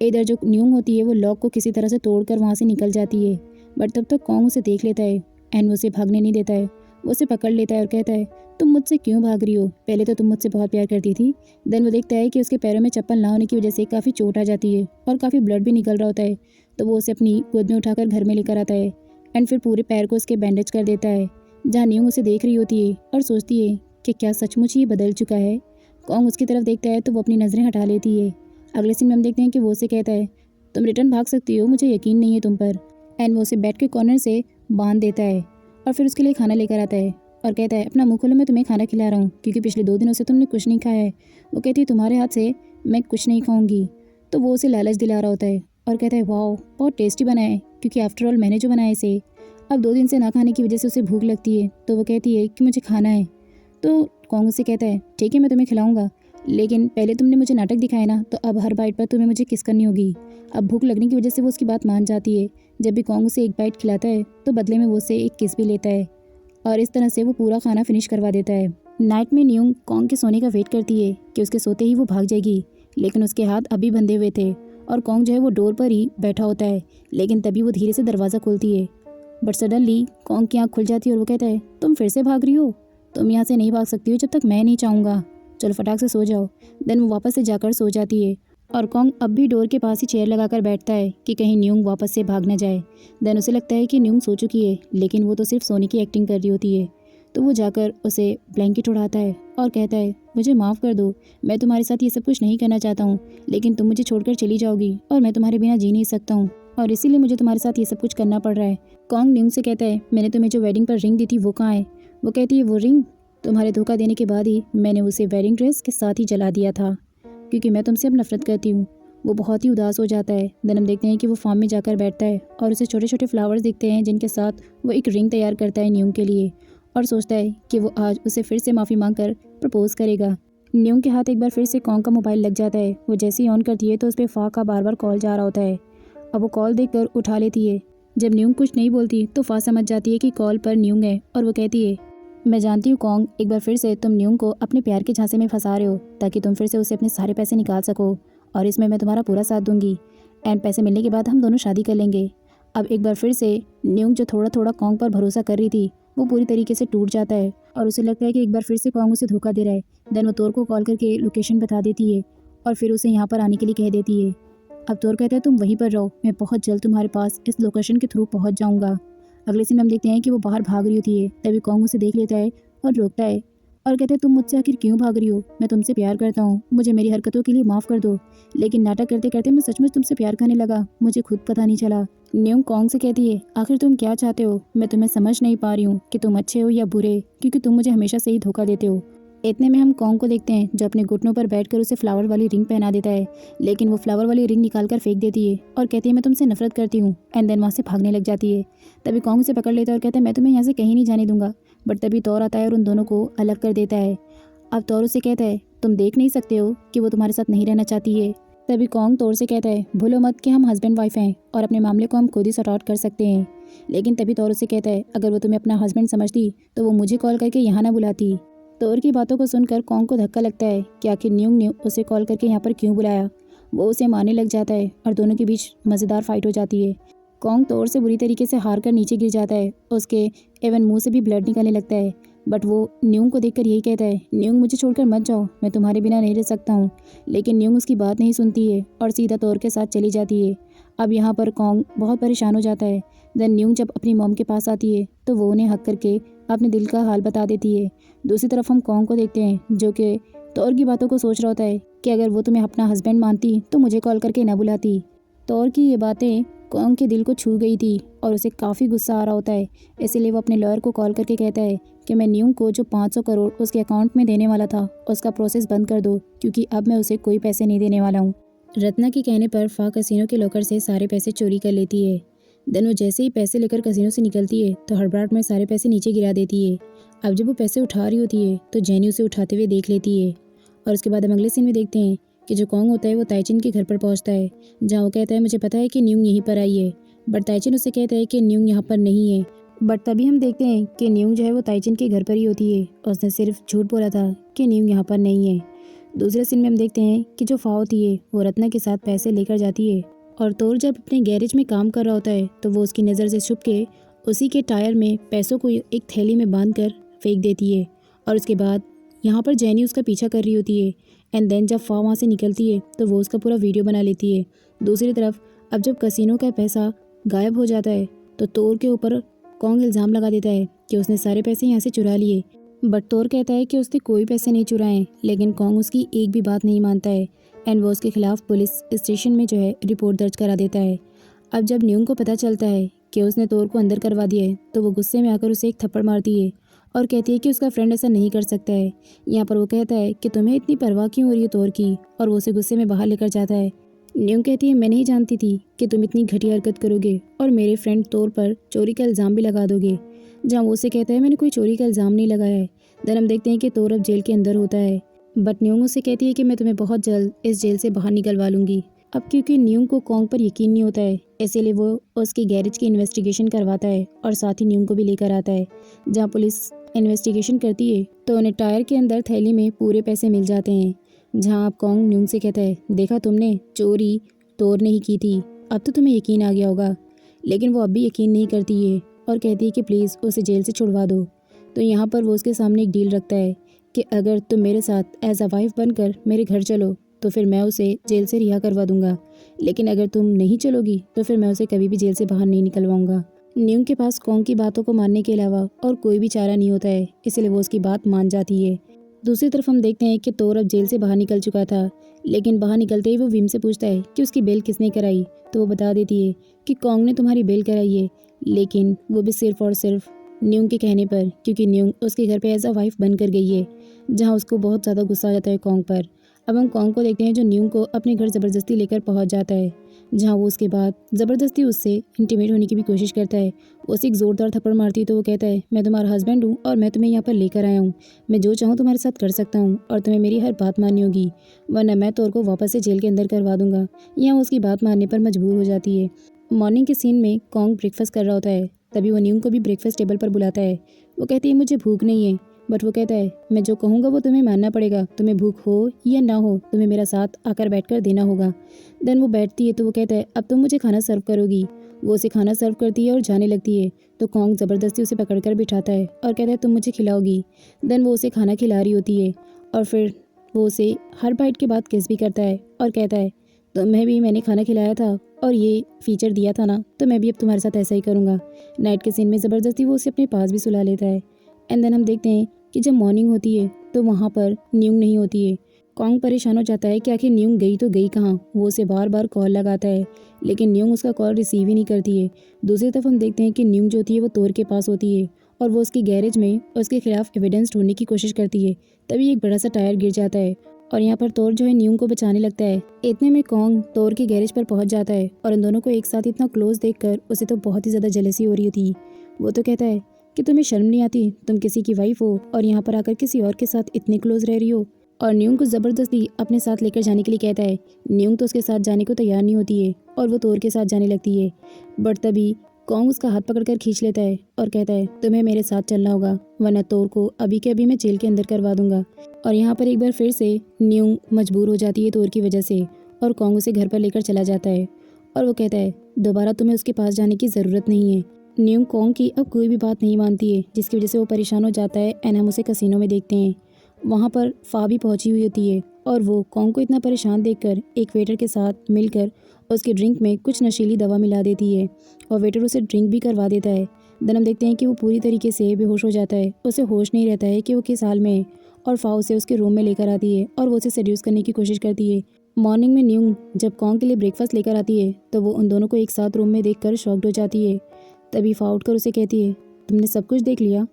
इधर जो न्यूंग होती है वो लॉक को किसी तरह से तोड़कर वहाँ से निकल जाती है, बट तब तक कॉन्ग उसे देख लेता है एंड वो उसे भागने नहीं देता है। वो उसे पकड़ लेता है और कहता है, तुम मुझसे क्यों भाग रही हो, पहले तो तुम मुझसे बहुत प्यार करती थी। देन वो देखता है कि उसके पैरों में चप्पल ना होने की वजह से काफ़ी चोट आ जाती है और काफ़ी ब्लड भी निकल रहा होता है। तो वो उसे अपनी गोद में उठाकर घर में लेकर आता है एंड फिर पूरे पैर को उसके बैंडेज कर देता है। जहाँ न्यूंग उसे देख रही होती है और सोचती है कि क्या सचमुच ये बदल चुका है। कॉन्ग उसकी तरफ देखता है तो वो अपनी नज़रें हटा लेती है। अगले सीन में हम देखते हैं कि वो उसे कहता है, तुम रिटर्न भाग सकती हो, मुझे यकीन नहीं है तुम पर। एंड वो उसे बेड के कॉर्नर से बांध देता है और फिर उसके लिए खाना लेकर आता है और कहता है, अपना मुँह खोलो, मैं तुम्हें खाना खिला रहा हूँ क्योंकि पिछले 2 दिनों से तुमने कुछ नहीं खाया है। वो कहती है, तुम्हारे हाथ से मैं कुछ नहीं खाऊंगी। तो वो उसे लालच दिला रहा होता है और कहता है, वाह बहुत टेस्टी बना है, क्योंकि आफ्टर ऑल मैंने जो बनाया इसे। अब 2 दिन से ना खाने की वजह से उसे भूख लगती है, तो वो कहती है कि मुझे खाना है। तो कॉन्ग उससे कहता है, ठीक है मैं तुम्हें खिलाऊंगा, लेकिन पहले तुमने मुझे नाटक दिखाया ना, तो अब हर बाइट पर तुम्हें मुझे किस करनी होगी। अब भूख लगने की वजह से वो उसकी बात मान जाती है। जब भी कॉन्ग उसे एक बाइट खिलाता है तो बदले में वो उसे एक किस भी लेता है और इस तरह से वो पूरा खाना फिनिश करवा देता है। नाइट में न्यूंग कॉन्ग के सोने का वेट करती है कि उसके सोते ही वो भाग जाएगी, लेकिन उसके हाथ अभी बंधे हुए थे और कॉन्ग जो है वो डोर पर ही बैठा होता है। लेकिन तभी वो धीरे से दरवाज़ा खोलती है बट सडनली कॉन्ग की आँख खुल जाती है और वो कहता है, तुम फिर से भाग रही हो? तुम यहाँ से नहीं भाग सकती हो जब तक मैं नहीं चाहूँगा। चलो फटाक से सो जाओ। देन वो वापस से जाकर सो जाती है और कॉन्ग अब भी डोर के पास ही चेयर लगाकर बैठता है कि कहीं न्यूंग वापस से भाग न जाए। देन उसे लगता है कि न्यूंग सो चुकी है, लेकिन वो तो सिर्फ सोने की एक्टिंग कर रही होती है। तो वो जाकर उसे ब्लैंकेट उड़ाता है और कहता है, मुझे माफ़ कर दो, मैं तुम्हारे साथ ये सब कुछ नहीं करना चाहता हूँ, लेकिन तुम मुझे छोड़कर चली जाओगी और मैं तुम्हारे बिना जी नहीं सकता हूँ और इसीलिए मुझे तुम्हारे साथ ये सब कुछ करना पड़ रहा है। कॉन्ग न्यूंग से कहता है, मैंने तुम्हें जो वेडिंग पर रिंग दी थी वो कहाँ है? वो कहती है, वो रिंग तुम्हारे धोखा देने के बाद ही मैंने उसे वेडिंग ड्रेस के साथ ही जला दिया था, क्योंकि मैं तुमसे अब नफरत करती हूँ। वो बहुत ही उदास हो जाता है। देन हम देखते हैं कि वो फार्म में जाकर बैठता है और उसे छोटे छोटे फ्लावर्स दिखते हैं जिनके साथ वो एक रिंग तैयार करता है न्यूंग के लिए और सोचता है कि वो आज उसे फिर से माफ़ी मांगकर प्रपोज करेगा। न्यूंग के हाथ एक बार फिर से कॉन्ग का मोबाइल लग जाता है। वो जैसे ही ऑन करती है तो उस पर फा का बार बार कॉल जा रहा होता है। अब वो कॉल देखकर उठा लेती है। जब न्यूंग कुछ नहीं बोलती तो फा समझ जाती है कि कॉल पर न्यूंग है और वो कहती है, मैं जानती हूँ कॉन्ग, एक बार फिर से तुम न्यूंग को अपने प्यार के झांसे में फंसा रहे हो ताकि तुम फिर से उसे अपने सारे पैसे निकाल सको और इसमें मैं तुम्हारा पूरा साथ दूंगी एंड पैसे मिलने के बाद हम दोनों शादी कर लेंगे। अब एक बार फिर से न्यूंग जो थोड़ा थोड़ा कॉन्ग पर भरोसा कर रही थी वो पूरी तरीके से टूट जाता है और उसे लगता है कि एक बार फिर से कॉन्ग उसे धोखा दे रहा है। देन वो तोर को कॉल करके लोकेशन बता देती है और फिर उसे यहाँ पर आने के लिए कह देती है। अब तोर कहता है, तुम वहीं पर रहो, मैं बहुत जल्द तुम्हारे पास इस लोकेशन के थ्रू पहुँच जाऊँगा। अगले सीन में हम देखते हैं कि वो बाहर भाग रही होती है। तभी कॉन्ग उसे देख लेता है और रोकता है और कहते हैं, तुम मुझसे आखिर क्यों भाग रही हो? मैं तुमसे प्यार करता हूँ, मुझे मेरी हरकतों के लिए माफ़ कर दो। लेकिन नाटक करते करते मैं सचमुच तुमसे प्यार करने लगा, मुझे खुद पता नहीं चला। न्यूंग कॉन्ग से कहती है, आखिर तुम क्या चाहते हो? मैं तुम्हें समझ नहीं पा रही हूँ कि तुम अच्छे हो या बुरे, क्योंकि तुम मुझे हमेशा से ही धोखा देते हो। इतने में हम कॉन्ग को देखते हैं जो अपने घुटनों पर बैठकर उसे फ्लावर वाली रिंग पहना देता है, लेकिन वो फ्लावर वाली रिंग निकाल कर फेंक देती है और कहती है, मैं तुमसे नफरत करती हूँ एंड देन वहाँ से भागने लग जाती है। तभी कॉन्ग उसे पकड़ लेता है और कहता है, मैं तुम्हें यहाँ से कहीं नहीं जाने दूंगा। बट तभी तौर आता है और उन दोनों को अलग कर देता है। अब तौर उसे कहता है, तुम देख नहीं सकते हो कि वो तुम्हारे साथ नहीं रहना चाहती है? तभी कॉन्ग तौर से कहता है, भूलो मत कि हम हस्बैंड वाइफ हैं और अपने मामले को हम खुद ही सॉर्ट आउट कर सकते हैं। लेकिन तभी तौर उसे कहता है, अगर वो तुम्हें अपना हस्बैंड समझती तो वो मुझे कॉल करके यहाँ ना बुलाती। तौर की बातों को सुनकर कॉन्ग को धक्का लगता है कि आखिर न्यूंग ने उसे कॉल करके यहाँ पर क्यों बुलाया। वो उसे मारने लग जाता है और दोनों के बीच मज़ेदार फाइट हो जाती है। कॉन्ग तौर से बुरी तरीके से हार कर नीचे गिर जाता है, उसके एवन मुंह से भी ब्लड निकलने लगता है। बट वो न्यूंग को देखकर यही कहता है, न्यूंग मुझे छोड़कर मत जाओ, मैं तुम्हारे बिना नहीं रह सकता हूँ। लेकिन न्यूंग उसकी बात नहीं सुनती है और सीधा तौर के साथ चली जाती है। अब यहाँ पर कॉन्ग बहुत परेशान हो जाता है। देन न्यूंग जब अपनी मॉम के पास आती है तो वो उन्हें हक करके अपने दिल का हाल बता देती है। दूसरी तरफ हम कॉन्ग को देखते हैं जो कि तौर की बातों को सोच रहा होता है कि अगर वो तुम्हें अपना हस्बैंड मानती तो मुझे कॉल करके ना बुलाती। तौर की ये बातें कॉन्ग के दिल को छू गई थी और उसे काफ़ी गुस्सा आ रहा होता है। इसीलिए वो अपने लॉयर को कॉल करके कहता है कि मैं न्यूंग को जो 500 करोड़ उसके अकाउंट में देने वाला था उसका प्रोसेस बंद कर दो, क्योंकि अब मैं उसे कोई पैसे नहीं देने वाला हूँ। रत्ना के कहने पर फा कसिनो के लॉकर से सारे पैसे चोरी कर लेती है। देन वो जैसे ही पैसे लेकर कसिनो से निकलती है तो हड़बड़ाहट में सारे पैसे नीचे गिरा देती है। अब जब वो पैसे उठा रही होती है तो जेनी उसे उठाते हुए देख लेती है और उसके बाद हम अगले सीन में देखते हैं कि जो कॉन्ग होता है वो ताइचिन के घर पर पहुंचता है, जहां वो कहता है, मुझे पता है कि न्यूंग यहीं पर आई है। बट ताइचिन उसे कहता है कि न्यूंग यहाँ पर नहीं है। बट तभी हम देखते हैं कि न्यूंग जो है वो ताइचिन के घर पर ही होती है और उसने सिर्फ झूठ बोला था कि न्यूंग यहाँ पर नहीं है। दूसरे सीन में हम देखते हैं कि जो फा होती है वो रत्ना के साथ पैसे लेकर जाती है और तोर जब अपने गैरेज में काम कर रहा होता है तो वो उसकी नज़र से छुप के उसी के टायर में पैसों को एक थैली में बांध कर फेंक देती है। और उसके बाद यहाँ पर जेनी उसका पीछा कर रही होती है एंड देन जब फा वहाँ से निकलती है तो वो उसका पूरा वीडियो बना लेती है। दूसरी तरफ अब जब कसिनो का पैसा गायब हो जाता है तो तोर के ऊपर कॉन्ग इल्ज़ाम लगा देता है कि उसने सारे पैसे यहाँ से चुरा लिए। बट तोर कहता है कि उसने कोई पैसे नहीं चुराए, लेकिन कॉन्ग उसकी एक भी बात नहीं मानता है एंड वो उसके खिलाफ पुलिस स्टेशन में जो है रिपोर्ट दर्ज करा देता है। अब जब न्यूंग को पता चलता है कि उसने तोर को अंदर करवा दिया है तो वो गुस्से में आकर उसे एक थप्पड़ मारती है और कहती है कि उसका फ्रेंड ऐसा नहीं कर सकता है। यहाँ पर वो कहता है कि तुम्हें इतनी परवाह क्यों हो रही है तोर की, और वो उसे गुस्से में बाहर लेकर जाता है। न्यूंग कहती है, मैं नहीं जानती थी कि तुम इतनी घटिया हरकत करोगे और मेरे फ्रेंड तौर पर चोरी का इल्ज़ाम भी लगा दोगे, जहाँ वो उसे कहता है मैंने कोई चोरी का इल्ज़ाम नहीं लगाया है। देन हम देखते हैं कि तौर अब जेल के अंदर होता है। बट न्यूंग उसे कहती है कि मैं तुम्हें बहुत जल्द इस जेल से बाहर निकलवा लूँगी। अब क्योंकि न्यूंग को कॉन्ग पर यकीन नहीं होता है, इसीलिए वो उसके गैरेज की इन्वेस्टिगेशन करवाता है और साथ ही न्यूंग को भी लेकर आता है। जहाँ पुलिस इन्वेस्टिगेशन करती है तो उन्हें टायर के अंदर थैली में पूरे पैसे मिल जाते हैं। जहाँ अब कॉन्ग न्यूंग से कहता है, देखा तुमने, चोरी तोर ने ही की थी, अब तो तुम्हें यकीन आ गया होगा। लेकिन वो अब भी यकीन नहीं करती है और कहती है कि प्लीज़ उसे जेल से छुड़वा दो। तो यहाँ पर वो उसके सामने एक डील रखता है कि अगर तुम मेरे साथ एज अ वाइफ बनकर मेरे घर चलो तो फिर मैं उसे जेल से रिहा करवा दूंगा, लेकिन अगर तुम नहीं चलोगी तो फिर मैं उसे कभी भी जेल से बाहर नहीं निकलवाऊंगा। न्यूंग के पास कॉन्ग की बातों को मानने के अलावा और कोई भी चारा नहीं होता है, इसलिए वो उसकी बात मान जाती है। दूसरी तरफ हम देखते हैं कि तोर अब जेल से बाहर निकल चुका था, लेकिन बाहर निकलते ही वो विम से पूछता है कि उसकी बेल किसने कराई। तो वो बता देती है कि कॉन्ग ने तुम्हारी बेल कराई है, लेकिन वो भी सिर्फ और सिर्फ न्यूंग के कहने पर, क्योंकि न्यूंग उसके घर पे एज अ वाइफ बनकर गई है, जहाँ उसको बहुत ज़्यादा गुस्सा आ जाता है कॉन्ग पर। अब हम कॉन्ग को देखते हैं जो न्यूंग को अपने घर ज़बरदस्ती लेकर पहुँच जाता है, जहाँ वो उसके बाद ज़बरदस्ती उससे इंटीमेट होने की भी कोशिश करता है। वो उसे एक ज़ोरदार थप्पड़ मारती है तो वो कहता है, मैं तुम्हारा हस्बैंड हूँ और मैं तुम्हें यहाँ पर लेकर आया हूँ। मैं जो चाहूँ तुम्हारे साथ कर सकता हूँ और तुम्हें मेरी हर बात माननी होगी, वरना मैं तोर को वापस से जेल के अंदर करवा दूंगा। यहाँ वो उसकी बात मानने पर मजबूर हो जाती है। मॉर्निंग के सीन में कॉन्ग ब्रेकफास्ट कर रहा होता है, तभी वो न्यूंग को भी ब्रेकफास्ट टेबल पर बुलाता है। वो कहती है मुझे भूख नहीं है, बट वो कहता है मैं जो कहूँगा वो तुम्हें मानना पड़ेगा, तुम्हें भूख हो या ना हो तुम्हें मेरा साथ आकर बैठकर देना होगा। देन वो बैठती है तो वो कहता है अब तुम मुझे खाना सर्व करोगी। वो उसे खाना सर्व करती है और जाने लगती है, तो कॉन्ग ज़बरदस्ती उसे पकड़कर बिठाता है और कहता है तुम मुझे खिलाओगी। देन वो उसे खाना खिला रही होती है और फिर वो उसे हर बाइट के बाद किस भी करता है और कहता है तुम्हें भी मैंने खाना खिलाया था और ये फीचर दिया था ना, तो मैं भी अब तुम्हारे साथ ऐसा ही करूँगा। नाइट के सीन में ज़बरदस्ती वो उसे अपने पास भी सुला लेता है। एंड देन हम देखते हैं कि जब मॉर्निंग होती है तो वहाँ पर न्यूंग नहीं होती है। कॉन्ग परेशान हो जाता है कि आखिर न्यूंग गई तो गई कहाँ। वो उसे बार बार कॉल लगाता है, लेकिन न्यूंग उसका कॉल रिसीव ही नहीं करती है। दूसरी तरफ हम देखते हैं कि न्यूंग जो होती है वो तोर के पास होती है और वो उसकी गैरेज में उसके खिलाफ एविडेंस ढूंढने की कोशिश करती है। तभी एक बड़ा सा टायर गिर जाता है और यहाँ पर तोर जो है न्यूंग को बचाने लगता है। इतने में कॉन्ग तोर के गैरेज पर पहुंच जाता है और उन दोनों को एक साथ इतना क्लोज देखकर उसे तो बहुत ही ज़्यादा जेलसी हो रही थी। वो तो कहता है कि तुम्हें शर्म नहीं आती, तुम किसी की वाइफ हो और यहाँ पर आकर किसी और के साथ इतने क्लोज रह रही हो। और न्यूंग को ज़बरदस्ती अपने साथ लेकर जाने के लिए कहता है। न्यूंग तो उसके साथ जाने को तैयार नहीं होती है और वो तोर के साथ जाने लगती है, बट तभी कॉन्ग उसका हाथ पकड़कर खींच लेता है और कहता है तुम्हें मेरे साथ चलना होगा, वरना तोर को अभी के अभी मैं जेल के अंदर करवा दूंगा। और यहाँ पर एक बार फिर से न्यूंग मजबूर हो जाती है तोर की वजह से और कॉन्ग उसे घर पर लेकर चला जाता है और वो कहता है दोबारा तुम्हें उसके पास जाने की ज़रूरत नहीं है। न्यूंग कॉन्ग की अब कोई भी बात नहीं मानती है, जिसकी वजह से वो परेशान हो जाता है। एंड हम उसे कसिनो में देखते हैं, वहाँ पर फा भी पहुँची हुई होती है और वो कॉन्ग को इतना परेशान देखकर एक वेटर के साथ मिलकर उसके ड्रिंक में कुछ नशीली दवा मिला देती है और वेटर उसे ड्रिंक भी करवा देता है। देन हम देखते हैं कि वो पूरी तरीके से बेहोश हो जाता है, उसे होश नहीं रहता है कि वो किस हाल में है और फा उसे उसके रूम में लेकर आती है और वो उसे सेड्यूस करने की कोशिश करती है। मॉर्निंग में न्यूंग जब कॉन्ग के लिए ब्रेकफास्ट लेकर आती है तो वो उन दोनों को एक साथ रूम में देखकर शॉक्ड हो जाती है। तभी फा उठकर उसे कहती है तुमने सब कुछ देख लिया,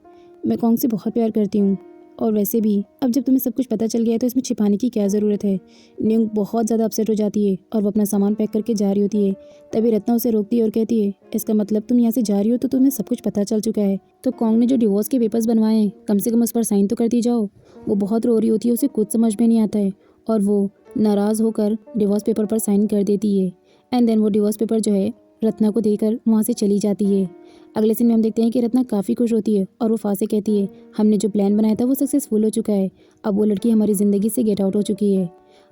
मैं कॉन्ग से बहुत प्यार करती हूँ और वैसे भी अब जब तुम्हें सब कुछ पता चल गया है तो इसमें छिपाने की क्या ज़रूरत है। न्यूंग बहुत ज़्यादा अपसेट हो जाती है और वो अपना सामान पैक करके जा रही होती है। तभी रत्ना उसे रोकती है और कहती है इसका मतलब तुम यहाँ से जा रही हो तो तुम्हें सब कुछ पता चल चुका है, तो कॉन्ग ने जो डिवोर्स के पेपर्स बनवाए हैं कम से कम उस पर साइन तो करती जाओ। वो बहुत रो रही होती है, उसे कुछ समझ में नहीं आता है और वो नाराज़ होकर डिवोर्स पेपर पर साइन कर देती है। एंड देन वो डिवोर्स पेपर जो है रत्ना को देकर वहाँ से चली जाती है। अगले सीन में हम देखते हैं कि रत्ना काफ़ी खुश होती है और वो फा से कहती है हमने जो प्लान बनाया था वो सक्सेसफुल हो चुका है, अब वो लड़की हमारी ज़िंदगी से गेट आउट हो चुकी है।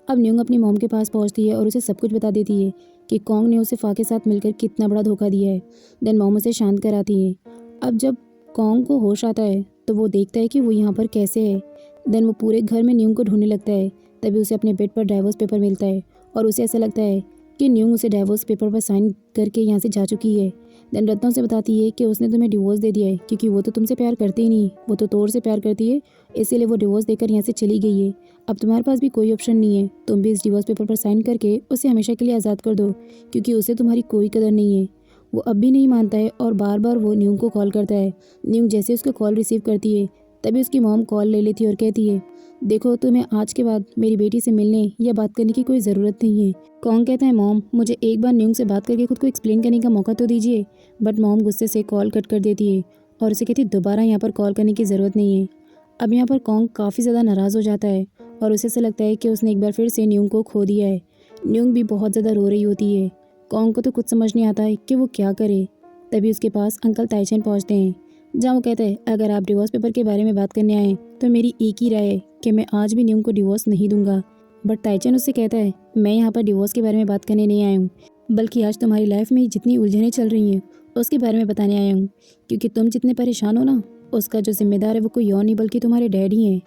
अब न्यूंग अपनी मॉम के पास पहुंचती है और उसे सब कुछ बता देती है कि कॉन्ग ने उसे फा के साथ मिलकर कितना बड़ा धोखा दिया है। देन मॉम उसे शांत कराती है। अब जब कॉन्ग को होश आता है तो वो देखता है कि वो यहाँ पर कैसे है। देन वो पूरे घर में न्यूंग को ढूंढने लगता है। तभी उसे अपने बेड पर डाइवोर्स पेपर मिलता है और उसे ऐसा लगता है कि न्यूंग उसे डाइवोर्स पेपर पर साइन करके यहाँ से जा चुकी है। देन रत्ना उसे बताती है कि उसने तुम्हें डिवोर्स दे दिया है क्योंकि वो तो तुमसे प्यार करती ही नहीं, वो तो तोर से प्यार करती है, इसीलिए वो डिवोर्स देकर यहाँ से चली गई है। अब तुम्हारे पास भी कोई ऑप्शन नहीं है, तुम भी इस डिवोर्स पेपर पर साइन करके उसे हमेशा के लिए आज़ाद कर दो क्योंकि उसे तुम्हारी कोई कदर नहीं है। वो अब भी नहीं मानता है और बार बार वो न्यूंग को कॉल करता है। न्यूंग जैसे उसका कॉल रिसीव करती है तभी उसकी मॉम कॉल ले लेती है और कहती है देखो तुम्हें आज के बाद मेरी बेटी से मिलने या बात करने की कोई ज़रूरत नहीं है। कॉन्ग कहता है मॉम मुझे एक बार न्यूंग से बात करके खुद को एक्सप्लेन करने का मौका तो दीजिए, बट मॉम गुस्से से कॉल कट कर देती है और उसे कहती है दोबारा यहाँ पर कॉल करने की ज़रूरत नहीं है। अब यहाँ पर कॉन्ग काफ़ी ज़्यादा नाराज़ हो जाता है और उसे ऐसा लगता है कि उसने एक बार फिर से न्यूंग को खो दिया है। न्यूंग भी बहुत ज़्यादा रो रही होती है। कॉन्ग को तो कुछ समझ नहीं आता है कि वो क्या करे। तभी उसके पास अंकल ताइचन पहुँचते हैं, जहाँ वो कहते हैं अगर आप डिवोर्स पेपर के बारे में बात करने आए तो मेरी एक ही राय है कि मैं आज भी न्यूंग को डिवोर्स नहीं दूंगा। बट ताइचन उससे कहता है मैं यहाँ पर डिवोर्स के बारे में बात करने नहीं आया हूँ, बल्कि आज तुम्हारी लाइफ में जितनी उलझनें चल रही हैं उसके बारे में बताने आया हूँ। क्योंकि तुम जितने परेशान हो ना, उसका जो जिम्मेदार है वो कोई और नहीं बल्कि तुम्हारे डैड ही हैं।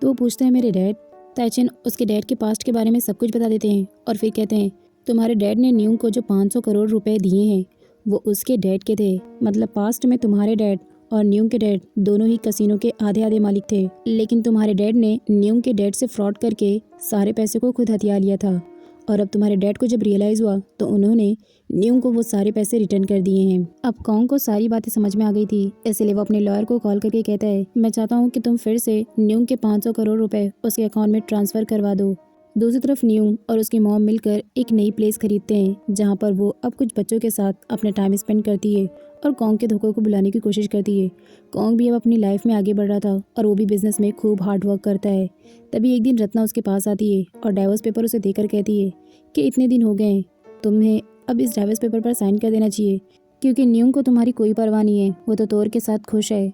तो वो पूछता है मेरे डैड। ताइचिन उसके डैड के पास्ट के बारे में सब कुछ बता देते हैं और फिर कहते हैं तुम्हारे डैड ने न्यूंग को जो 500 करोड़ रुपए दिए हैं वो उसके डैड के थे। मतलब पास्ट में तुम्हारे डैड और न्यूंग के डैड दोनों ही कसिनो के आधे आधे मालिक थे, लेकिन तुम्हारे डैड ने न्यूंग के डैड से फ्रॉड करके सारे पैसे को खुद हथिया लिया था। और अब तुम्हारे डैड को जब रियलाइज़ हुआ तो उन्होंने न्यूंग को वो सारे पैसे रिटर्न कर दिए हैं। अब कॉन्ग को सारी बातें समझ में आ गई थी, इसलिए वो अपने लॉयर को कॉल करके कहता है मैं चाहता हूँ कि तुम फिर से न्यूंग के 500 करोड़ रुपए उसके अकाउंट में ट्रांसफ़र करवा दो। दूसरी तरफ न्यूंग और उसकी मॉम मिलकर एक नई प्लेस खरीदते हैं जहाँ पर वो अब कुछ बच्चों के साथ अपना टाइम स्पेंड करती है और कॉन्ग के धोखे को बुलाने की कोशिश करती है। कॉन्ग भी अब अपनी लाइफ में आगे बढ़ रहा था और वो भी बिजनेस में खूब हार्ड वर्क करता है। तभी एक दिन रत्ना उसके पास आती है और डाइवोर्स पेपर उसे देकर कहती है कि इतने दिन हो गए हैं, तुम्हें अब इस डाइवोर्स पेपर पर साइन कर देना चाहिए क्योंकि न्यूंग को तुम्हारी कोई परवाह नहीं है, वो तो तोर के साथ खुश है।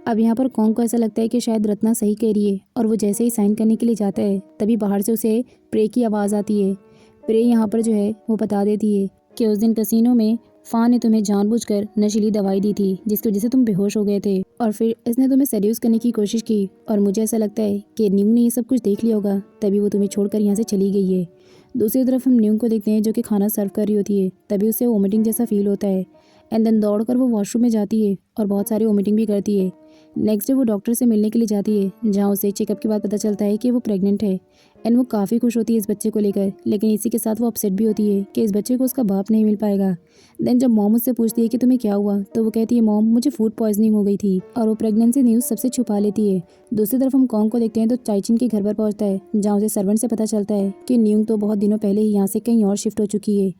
अब यहाँ पर कॉन्ग को ऐसा लगता है कि शायद रत्ना सही कह रही है और वो जैसे ही साइन करने के लिए जाता है तभी बाहर से उसे प्रे की आवाज़ आती है। प्रे यहाँ पर जो है वो बता देती है कि उस दिन कसिनो में फ़ा ने तुम्हें जानबूझकर नशीली दवाई दी थी जिसकी वजह से तुम बेहोश हो गए थे और फिर इसने तुम्हें सेड्यूस करने की कोशिश की और मुझे ऐसा लगता है कि न्यूंग ने ये सब कुछ देख लिया होगा तभी वो तुम्हें छोड़कर यहाँ से चली गई है। दूसरी तरफ हम न्यूंग को देखते हैं जो कि खाना सर्व कर रही होती है, तभी उसे वोमिटिंग जैसा फील होता है एंड देन दौड़कर वो वॉशरूम में जाती है और बहुत सारी वोमिटिंग भी करती है। नेक्स्ट डे वो डॉक्टर से मिलने के लिए जाती है जहाँ उसे चेकअप के बाद पता चलता है कि वो प्रेग्नेंट है एंड वो काफ़ी खुश होती है इस बच्चे को लेकर, लेकिन इसी के साथ वो अपसेट भी होती है कि इस बच्चे को उसका बाप नहीं मिल पाएगा। देन जब मॉम उससे पूछती है कि तुम्हें क्या हुआ तो वो कहती है मॉम मुझे फूड पॉइजनिंग हो गई थी और वो प्रेगनेंसी न्यूज़ सबसे छुपा लेती है। दूसरी तरफ हम कॉन्ग को देखते हैं तो ताइचिन के घर पर पहुंचता है जहाँ उसे सर्वेंट से पता चलता है कि न्यूंग तो बहुत दिनों पहले ही यहाँ से कहीं और शिफ्ट हो चुकी है।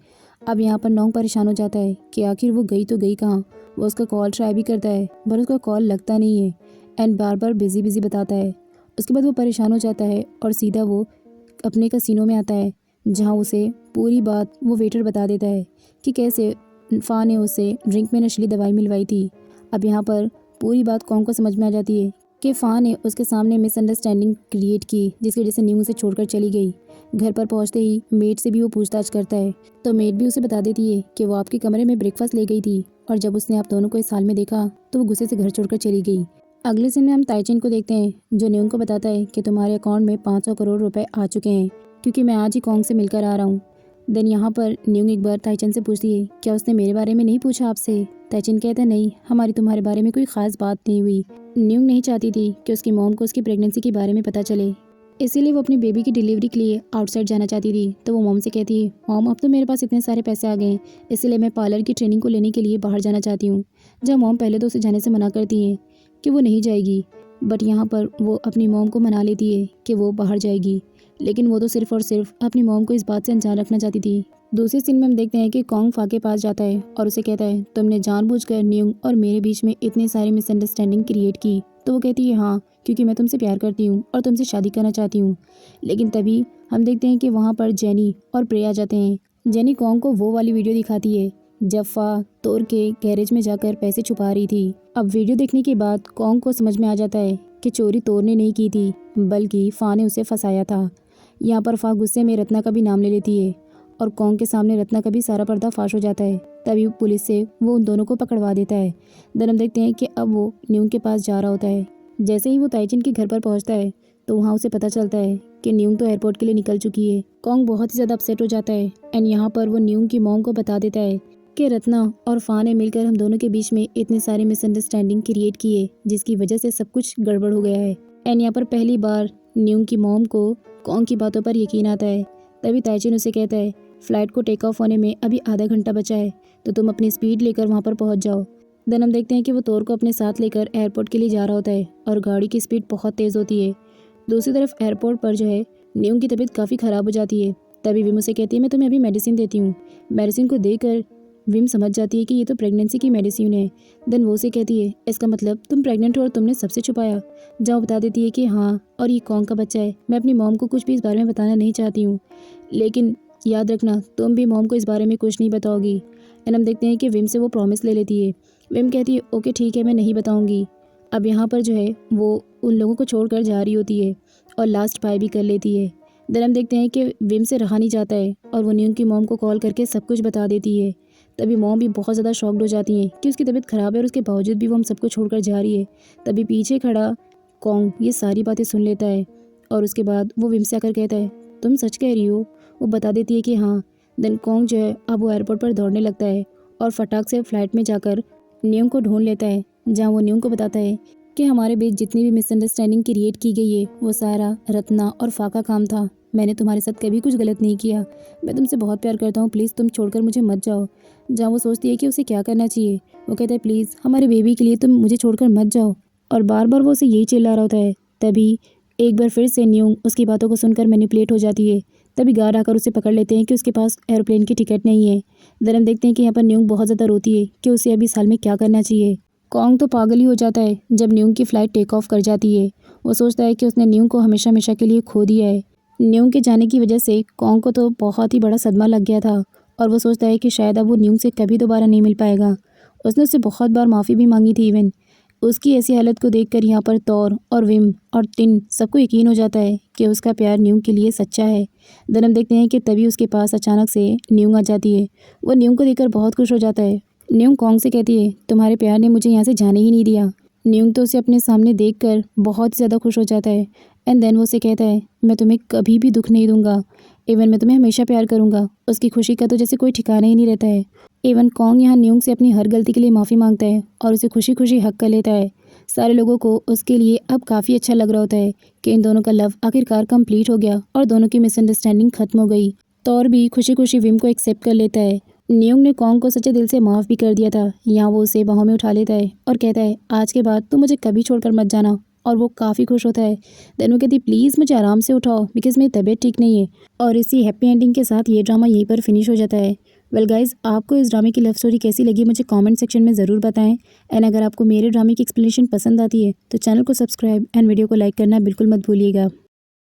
अब यहाँ पर नोंग परेशान हो जाता है कि आखिर वो गई तो गई कहाँ। वो उसका कॉल ट्राई भी करता है पर उसका कॉल लगता नहीं है and bar bar busy busy बताता है। उसके बाद वो परेशान हो जाता है और सीधा वो अपने कसिनो में आता है जहाँ उसे पूरी बात वो वेटर बता देता है कि कैसे फ़ा ने उसे ड्रिंक में नशीली दवाई मिलवाई थी। अब यहाँ पर पूरी बात कॉन्ग को समझ में आ जाती है कि फ़ा ने उसके सामने मिसअंडरस्टैंडिंग क्रिएट की जिसकी वजह से न्यू उसे छोड़कर चली गई। घर पर पहुँचते ही मेड से भी वो पूछताछ करता है तो मेड भी उसे बता देती है कि वो आपके कमरे में ब्रेकफास्ट ले गई थी और जब उसने आप दोनों को इस हाल में देखा तो वो गुस्से से घर छोड़कर चली गई। अगले सीन में हम ताइचिन को देखते हैं जो न्यूंग को बताता है कि तुम्हारे अकाउंट में 500 करोड़ रुपए आ चुके हैं क्योंकि मैं आज ही कॉन्ग से मिलकर आ रहा हूँ। देन यहाँ पर न्यूंग एक बार ताइचिन से पूछती है क्या उसने मेरे बारे में नहीं पूछा आपसे। ताइचिन कहता है नहीं, हमारी तुम्हारे बारे में कोई ख़ास बात नहीं हुई। न्यूंग नहीं चाहती थी कि उसकी मॉम को उसकी प्रेगनेंसी के बारे में पता चले, इसीलिए वो अपनी बेबी की डिलीवरी के लिए आउटसाइड जाना चाहती थी। तो वो मॉम से कहती है मॉम अब तो मेरे पास इतने सारे पैसे आ गए हैं इसलिए मैं पार्लर की ट्रेनिंग को लेने के लिए बाहर जाना चाहती हूँ। जब मॉम पहले तो उसे जाने से मना करती हैं कि वो नहीं जाएगी, बट यहाँ पर वो अपनी मॉम को मना लेती है कि वो बाहर जाएगी, लेकिन वो तो सिर्फ और सिर्फ अपनी मॉम को इस बात से अनजान रखना चाहती थी। दूसरे सीन में हम देखते हैं कि कॉन्ग फ़ा के पास जाता है और उसे कहता है तुमने जानबूझकर न्यूंग और मेरे बीच में इतनी सारी मिसअंडरस्टैंडिंग क्रिएट की। तो वो कहती है हाँ, क्योंकि मैं तुमसे प्यार करती हूँ और तुमसे शादी करना चाहती हूँ। लेकिन तभी हम देखते हैं कि वहाँ पर जेनी और प्रे आ जाते हैं। जेनी कॉन्ग को वो वाली वीडियो दिखाती है जब फ़ा तोर के गैरेज में जाकर पैसे छुपा रही थी। अब वीडियो देखने के बाद कॉन्ग को समझ में आ जाता है कि चोरी तोर ने नहीं की थी बल्कि फ़ा ने उसे फंसाया था। यहाँ पर फ़ा गुस्से में रत्ना का भी नाम ले लेती है और कॉन्ग के सामने रत्ना का भी सारा पर्दा फाश हो जाता है। तभी पुलिस से वो उन दोनों को पकड़वा देता है। देन हम देखते हैं कि अब वो न्यूंग के पास जा रहा होता है। जैसे ही वो ताइचिन के घर पर पहुंचता है तो वहाँ उसे पता चलता है कि न्यूंग तो एयरपोर्ट के लिए निकल चुकी है। कॉन्ग बहुत ही ज़्यादा अपसेट हो जाता है एंड यहाँ पर वो न्यूंग की मॉम को बता देता है कि रत्ना और फ़ा ने मिलकर हम दोनों के बीच में इतनी सारी मिसअंडरस्टैंडिंग क्रिएट की है जिसकी वजह से सब कुछ गड़बड़ हो गया है। एंड यहाँ पर पहली बार न्यूंग की मॉम को कॉन्ग की बातों पर यकीन आता है। तभी ताइचिन उसे कहता है फ़्लाइट को टेक ऑफ होने में अभी आधा घंटा बचा है तो तुम अपनी स्पीड लेकर वहाँ पर पहुँच जाओ। देन हम देखते हैं कि वो तोर को अपने साथ लेकर एयरपोर्ट के लिए जा रहा होता है और गाड़ी की स्पीड बहुत तेज़ होती है। दूसरी तरफ एयरपोर्ट पर जो है न्यूंग की तबीयत काफ़ी ख़राब हो जाती है। तभी विम उसे कहती है मैं तुम्हें अभी मेडिसिन देती हूँ। मेडिसिन को देकर विम समझ जाती है कि ये तो प्रेगनेंसी की मेडिसिन है। देन वो उसे कहती है इसका मतलब तुम प्रेग्नेंट हो और तुमने सबसे छुपाया। जहाँ बता देती है कि हाँ और ये कॉन्ग का बच्चा है। मैं अपनी मॉम को कुछ भी इस बारे में बताना नहीं चाहती हूँ, लेकिन याद रखना तुम भी मॉम को इस बारे में कुछ नहीं बताओगी। एंड हम देखते हैं कि विम से वो प्रॉमिस ले लेती है। विम कहती है ओके ठीक है मैं नहीं बताऊँगी। अब यहाँ पर जो है वो उन लोगों को छोड़कर जा रही होती है और लास्ट बाय भी कर लेती है। देन हम देखते हैं कि विम से रहा नहीं जाता है और वो न्यूंग की मॉम को कॉल करके सब कुछ बता देती है। तभी मॉम भी बहुत ज़्यादा शॉक्ड हो जाती हैं कि उसकी तबीयत ख़राब है और उसके बावजूद भी वो हम सबको छोड़कर जा रही है। तभी पीछे खड़ा कॉन्ग ये सारी बातें सुन लेता है और उसके बाद वो विम से आकर कहता है, तुम सच कह रही हो? वो बता देती है कि हाँ। देन कॉन्ग जो है अब वो एयरपोर्ट पर दौड़ने लगता है और फटाक से फ्लाइट में जाकर न्यूंग को ढूंढ लेता है, जहाँ वो न्यूंग को बताता है कि हमारे बीच जितनी भी मिसअंडरस्टैंडिंग क्रिएट की गई है वो सारा रत्ना और फा का काम था। मैंने तुम्हारे साथ कभी कुछ गलत नहीं किया। मैं तुमसे बहुत प्यार करता हूँ, प्लीज़ तुम छोड़कर मुझे मत जाओ। जहाँ वो सोचती है कि उसे क्या करना चाहिए, वो कहता है प्लीज़ हमारे बेबी के लिए तुम मुझे छोड़कर मत जाओ। और बार बार वो उसे यही चिल्ला रहा होता है। तभी एक बार फिर से न्यूंग उसकी बातों को सुनकर मैनिपुलेट हो जाती है। तभी गार्ड आकर उसे पकड़ लेते हैं कि उसके पास एरोप्लेन की टिकट नहीं है। देन हम देखते हैं कि यहाँ पर न्यूंग बहुत ज़्यादा रोती है कि उसे अभी इस हाल में क्या करना चाहिए। कॉन्ग तो पागल ही हो जाता है जब न्यूंग की फ़्लाइट टेक ऑफ कर जाती है। वो सोचता है कि उसने न्यूंग को हमेशा हमेशा के लिए खो दिया है। न्यूंग के जाने की वजह से कॉन्ग को तो बहुत ही बड़ा सदमा लग गया था और वो सोचता है कि शायद अब वो न्यूंग से कभी दोबारा नहीं मिल पाएगा। उसने उससे बहुत बार माफ़ी भी मांगी थी। इवन उसकी ऐसी हालत को देखकर यहाँ पर तौर और विम और टिन सबको यकीन हो जाता है कि उसका प्यार न्यूंग के लिए सच्चा है। देन हम देखते हैं कि तभी उसके पास अचानक से न्यूंग आ जाती है। वो न्यूंग को देखकर बहुत खुश हो जाता है। न्यूंग कॉन्ग से कहती है, तुम्हारे प्यार ने मुझे यहाँ से जाने ही नहीं दिया। न्यूंग तो उसे अपने सामने देखकर बहुत ज़्यादा खुश हो जाता है। एंड देन वो उसे कहता है, मैं तुम्हें कभी भी दुख नहीं दूंगा। इवन मैं तुम्हें हमेशा प्यार करूंगा। उसकी खुशी का तो जैसे कोई ठिकाना ही नहीं रहता है। इवन कॉन्ग यहाँ न्यूंग से अपनी हर गलती के लिए माफ़ी मांगता है और उसे खुशी खुशी हक कर लेता है। सारे लोगों को उसके लिए अब काफ़ी अच्छा लग रहा होता है कि इन दोनों का लव आखिरकार कंप्लीट हो गया और दोनों की मिसअंडरस्टैंडिंग खत्म हो गई। तौर भी खुशी खुशी विम को एक्सेप्ट कर लेता है। न्यूंग ने कॉन्ग को सच्चे दिल से माफ़ भी कर दिया था। यहाँ वो उसे बाहों में उठा लेता है और कहता है, आज के बाद तुम मुझे कभी छोड़कर मत जाना। और वो काफ़ी खुश होता है। देन वो कहती, प्लीज़ मुझे आराम से उठाओ बिकॉज मेरी तबीयत ठीक नहीं है। और इसी हैप्पी एंडिंग के साथ ये ड्रामा यहीं पर फिनिश हो जाता है। वेल गाइज, आपको इस ड्रामे की लव स्टोरी कैसी लगी मुझे कमेंट सेक्शन में ज़रूर बताएं। एंड अगर आपको मेरे ड्रामे की एक्सप्लेनेशन पसंद आती है तो चैनल को सब्सक्राइब एंड वीडियो को लाइक करना बिल्कुल मत भूलिएगा।